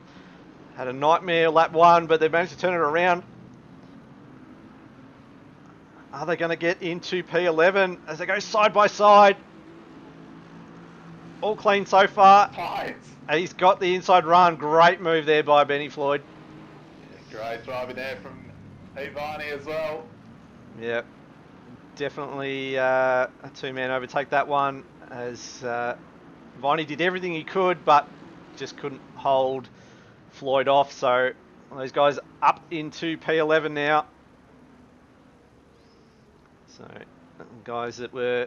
had a nightmare lap 1, but they managed to turn it around. Are they going to get into P11 as they go side by side? All clean so far. Nice. He's got the inside run. Great move there by Benny Floyd. Yeah, great driving there from Ivani as well. Yep. Definitely a two-man overtake that one, as Viney did everything he could, but just couldn't hold Floyd off. So those guys up into P11 now. So guys that were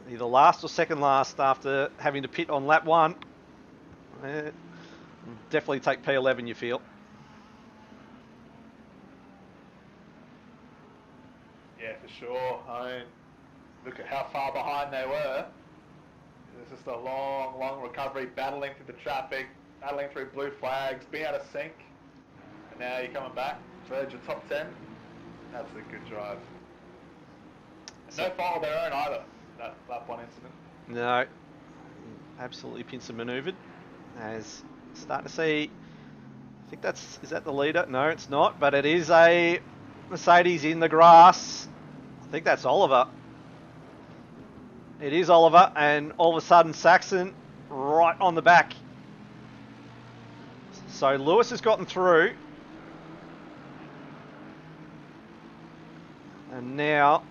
either last or second last after having to pit on lap 1, definitely take P11, you feel. Yeah, for sure. I mean, look at how far behind they were. It was just a long, long recovery, battling through the traffic, battling through blue flags, being out of sync. And now you're coming back, verge of top 10. That's a good drive. And no fault of their own either, that lap 1 incident. No, absolutely pincer manoeuvred. As starting to see, I think is that the leader? No, it's not, but it is a Mercedes in the grass. I think that's Oliver. It is Oliver, and all of a sudden Saxon right on the back. So Lewis has gotten through. And now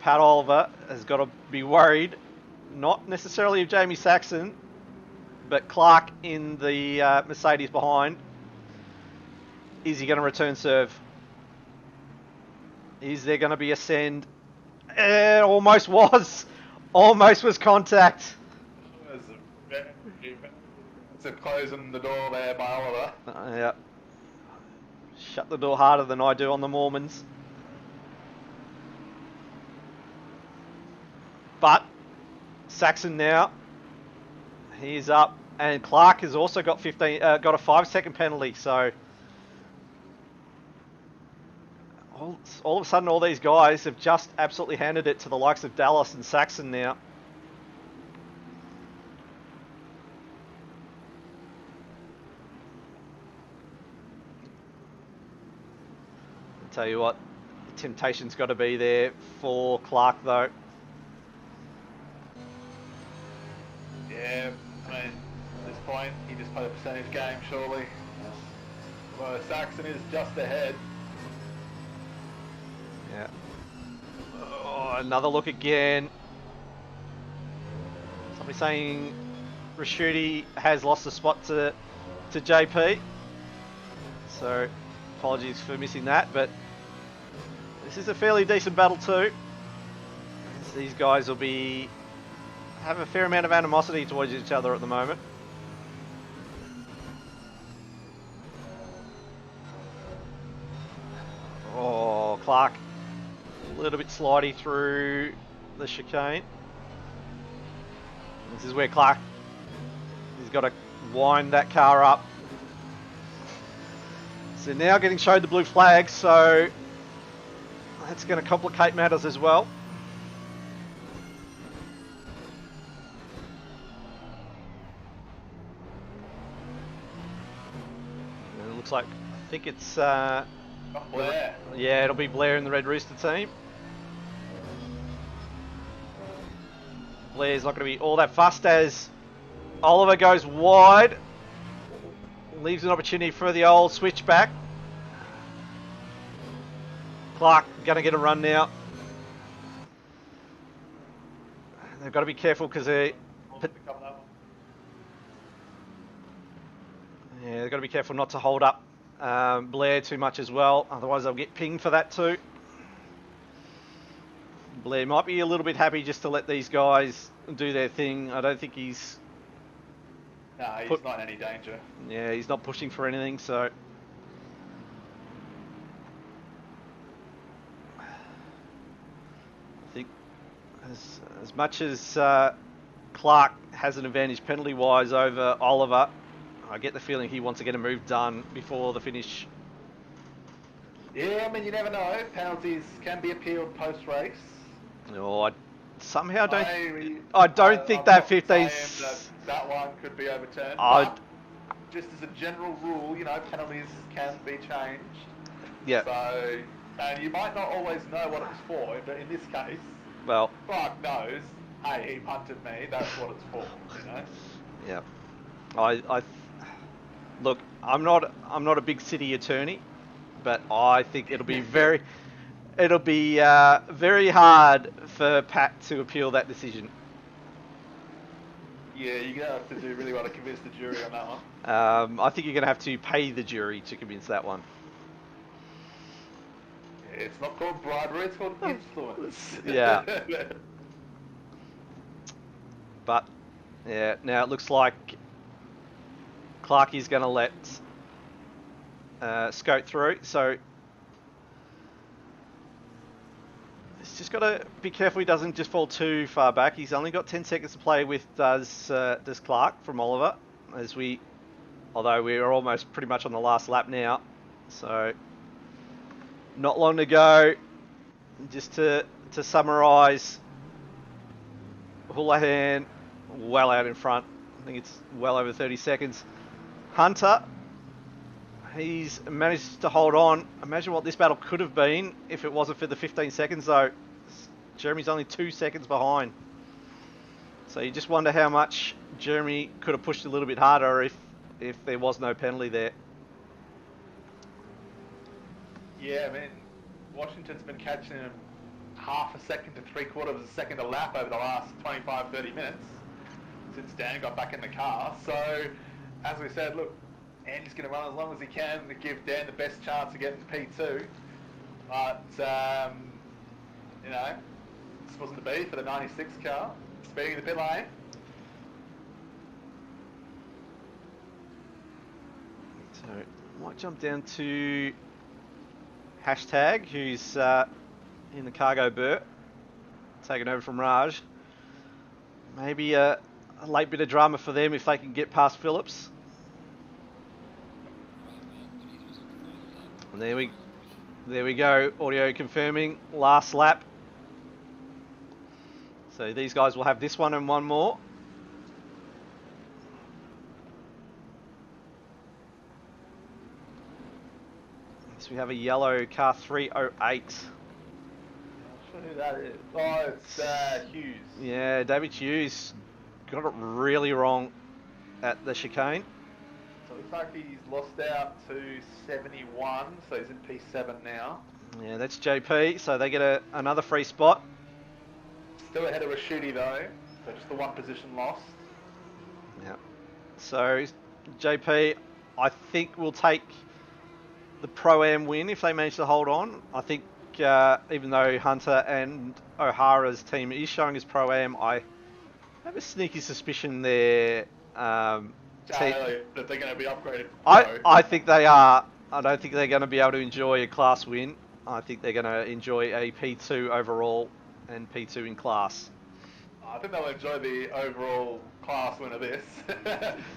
Pat Oliver has got to be worried, not necessarily of Jamie Saxon, but Clark in the Mercedes behind. Is he going to return serve? Is there going to be a send? It almost was. Almost was contact. It's a closing the door there by Oliver. Yeah. Shut the door harder than I do on the Mormons. But Saxon now, he's up, and Clark has also got got a 5-second penalty. So all of a sudden, all these guys have just absolutely handed it to the likes of Dallas and Saxon now. I'll tell you what, the temptation's got to be there for Clark though. Yeah, I mean, at this point, he just played a percentage game, surely. Well, Saxon is just ahead. Yeah. Oh, another look again. Somebody saying Raschuti has lost the spot to JP. So, apologies for missing that, but this is a fairly decent battle too. These guys will have a fair amount of animosity towards each other at the moment. Oh, Clark, a little bit slidey through the chicane. This is where Clark, he's got to wind that car up. So now getting showed the blue flag, so that's going to complicate matters as well. And it looks like, I think it's Blair. yeah, it'll be Blair in the Red Rooster team. Blair's not going to be all that fussed as Oliver goes wide. Leaves an opportunity for the old switchback. Clark going to get a run now. They've got to be careful because they've got to be careful not to hold up Blair too much as well. Otherwise they'll get pinged for that too. Blair might be a little bit happy just to let these guys do their thing. I don't think he's... No, he's not in any danger. Yeah, he's not pushing for anything, so... I think as much as Clark has an advantage penalty-wise over Oliver, I get the feeling he wants to get a move done before the finish. Yeah, I mean, you never know. Penalties can be appealed post-race. No, I somehow don't... I don't think that 15... That one could be overturned. But just as a general rule, you know, penalties can be changed. Yeah. So, and you might not always know what it's for, but in this case, well, Clark knows, hey, he punted me, that's what it's for, you know? Yeah. Look, I'm not a big city attorney, but I think it'll be very hard for Pat to appeal that decision. Yeah, you're going to have to do really well to convince the jury on that one. I think you're going to have to pay the jury to convince that one. Yeah, it's not called bribery, it's called influence. Yeah. But, yeah, now it looks like Clark is going to let Scout through, so he's just got to be careful he doesn't just fall too far back. He's only got 10 seconds to play with, does Clark from Oliver, although we're almost pretty much on the last lap now, so not long to go. Just to summarise, Hoolihan well out in front. I think it's well over 30 seconds. Hunter, he's managed to hold on. Imagine what this battle could have been if it wasn't for the 15 seconds though. Jeremy's only 2 seconds behind. So you just wonder how much Jeremy could have pushed a little bit harder if there was no penalty there. Yeah, I mean, Washington's been catching him half a second to 3/4 of a second a lap over the last 25-30 minutes since Dan got back in the car. So, as we said, look, Andy's going to run as long as he can to give Dan the best chance of getting P2. But, you know, this wasn't to be for the 96 car, speeding the pit lane. So, might jump down to Hashtag, who's in the cargo berth, taking over from Raj. Maybe a late bit of drama for them if they can get past Phillips. And there we go. Audio confirming last lap. So these guys will have this one and one more. So we have a yellow car 308. Not sure who that is. Oh, it's Hughes. Yeah, David Hughes got it really wrong at the chicane. So it looks like he's lost out to 71, so he's in P7 now. Yeah, that's JP, so they get another free spot. Still ahead of Rashidi though, so just the one position lost. Yeah. So JP, I think will take the Pro-Am win if they manage to hold on. I think even though Hunter and O'Hara's team is showing as Pro-Am, I have a sneaky suspicion that That they're going to be upgraded. I think they are. I don't think they're going to be able to enjoy a class win. I think they're going to enjoy a P2 overall and P2 in class. I think they'll enjoy the overall class win of this.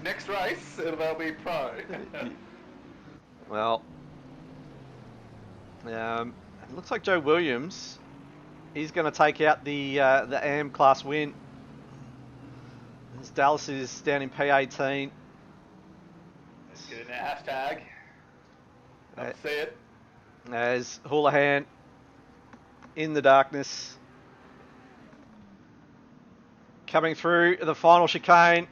Next race, they'll be pro. Well, it looks like Joe Williams, he's going to take out the AM class win. As Dallas is down in P18. Let's get in there, hashtag. Let's see it. As Hoolihan in the darkness. Coming through the final chicane.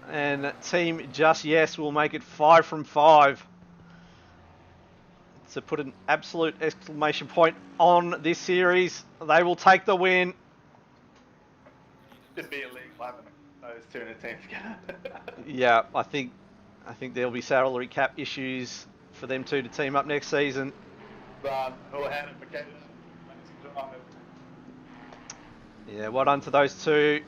And Team Just Yes will make it 5 from 5. To put an absolute exclamation point on this series. They will take the win. Should be a league having those two in a team together. Yeah, I think there'll be salary cap issues for them two to team up next season. Hoolihan and Boquida. Yeah, well done to those two.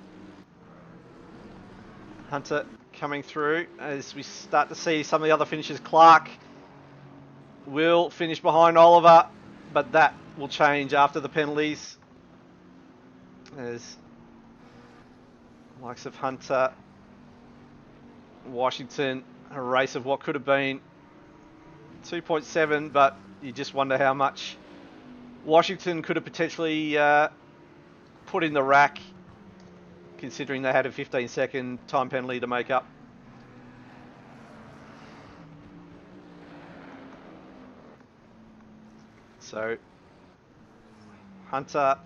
Hunter coming through as we start to see some of the other finishers. Clark will finish behind Oliver, but that will change after the penalties. As likes of Hunter, Washington, a race of what could have been 2.7, but you just wonder how much Washington could have potentially put in the rack, considering they had a 15-second time penalty to make up. So, Hunter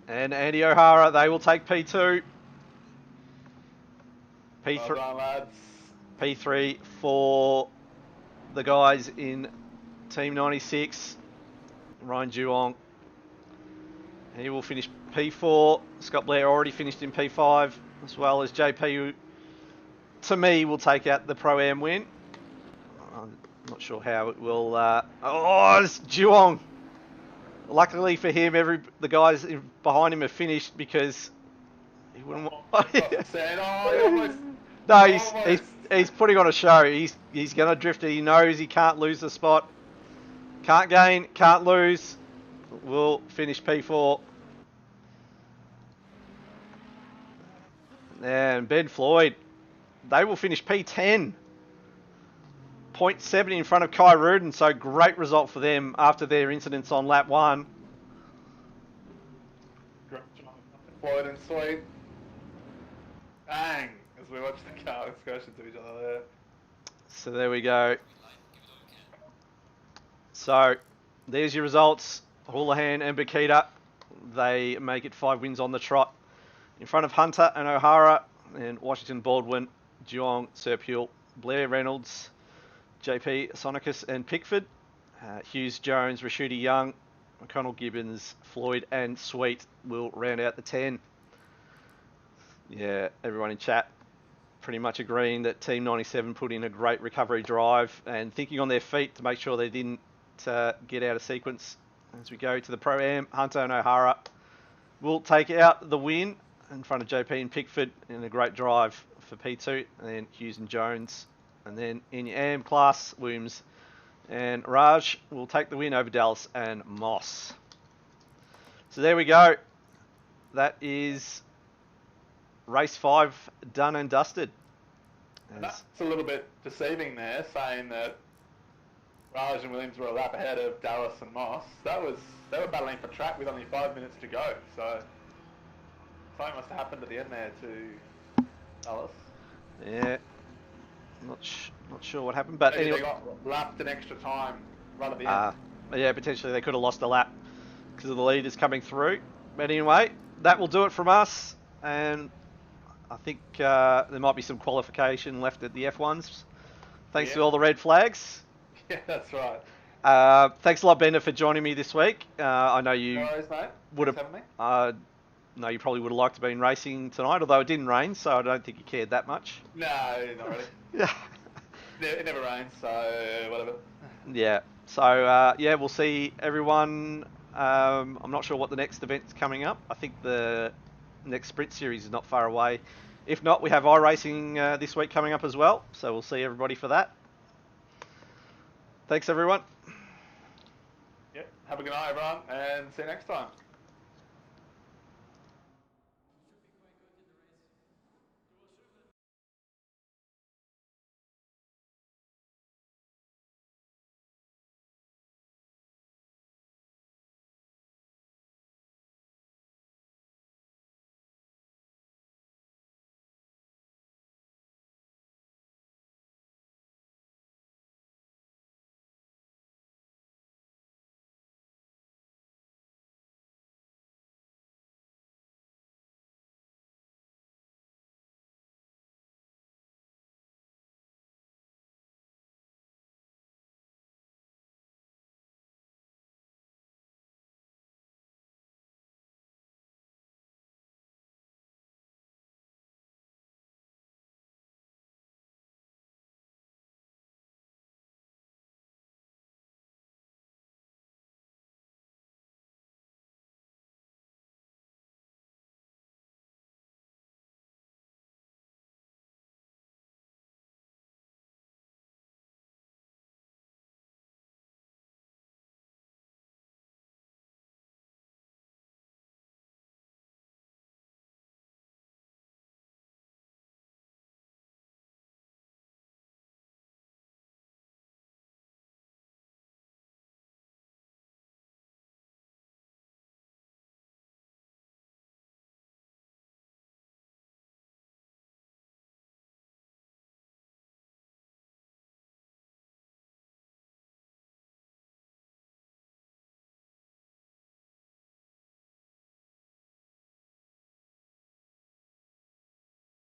and Andy O'Hara, they will take P2. P3, Well done, lads. P3 for the guys in Team 96. Ryan Duong. He will finish P4. Scott Blair already finished in P5, as well as JP, who, to me, will take out the Pro-Am win. I'm not sure how it will... oh, it's Duong! Luckily for him, the guys behind him have finished because he wouldn't want... No, he's putting on a show. He's going to drift it. He knows he can't lose the spot. Can't gain, can't lose. Will finish P4. And Ben Floyd, they will finish P10. 0.7 in front of Kai Rudin, so great result for them after their incidents on lap 1. Floyd and Sweet. Bang! As we watch the car excursion to each other there. So there we go. So there's your results. Hoolihan and Boquida, they make it 5 wins on the trot. In front of Hunter and O'Hara, and Washington, Baldwin, Duong, Serpule, Blair Reynolds, JP, Sonicus and Pickford. Hughes, Jones, Rashuti Young, McConnell, Gibbons, Floyd and Sweet will round out the 10. Yeah, everyone in chat pretty much agreeing that Team 97 put in a great recovery drive and thinking on their feet to make sure they didn't get out of sequence. As we go to the Pro-Am, Hunter and O'Hara will take out the win in front of JP and Pickford in a great drive for P2, and then Hughes and Jones. And then in your AM class, Williams and Raj will take the win over Dallas and Moss. So there we go. That is race 5 done and dusted. And that's a little bit deceiving there, saying that Raj and Williams were a lap ahead of Dallas and Moss. They were battling for track with only 5 minutes to go, so something must have happened at the end there to Dallas. Yeah, not sure what happened, but maybe anyway, they got lapped an extra time right at the end. Yeah, potentially they could have lost a lap because of the leaders coming through. But anyway, that will do it from us, and I think there might be some qualification left at the F1s. Thanks to all the red flags. Yeah, that's right. Thanks a lot, Bender, for joining me this week. I know you No worries, mate. would have. No, you probably would have liked to be in racing tonight, although it didn't rain, so I don't think you cared that much. No, not really. Yeah. It never rains, so whatever. Yeah. So yeah, we'll see everyone. I'm not sure what the next event's coming up. I think the next sprint series is not far away. If not, we have iRacing this week coming up as well. So we'll see everybody for that. Thanks, everyone. Yep. Have a good night, everyone, and see you next time.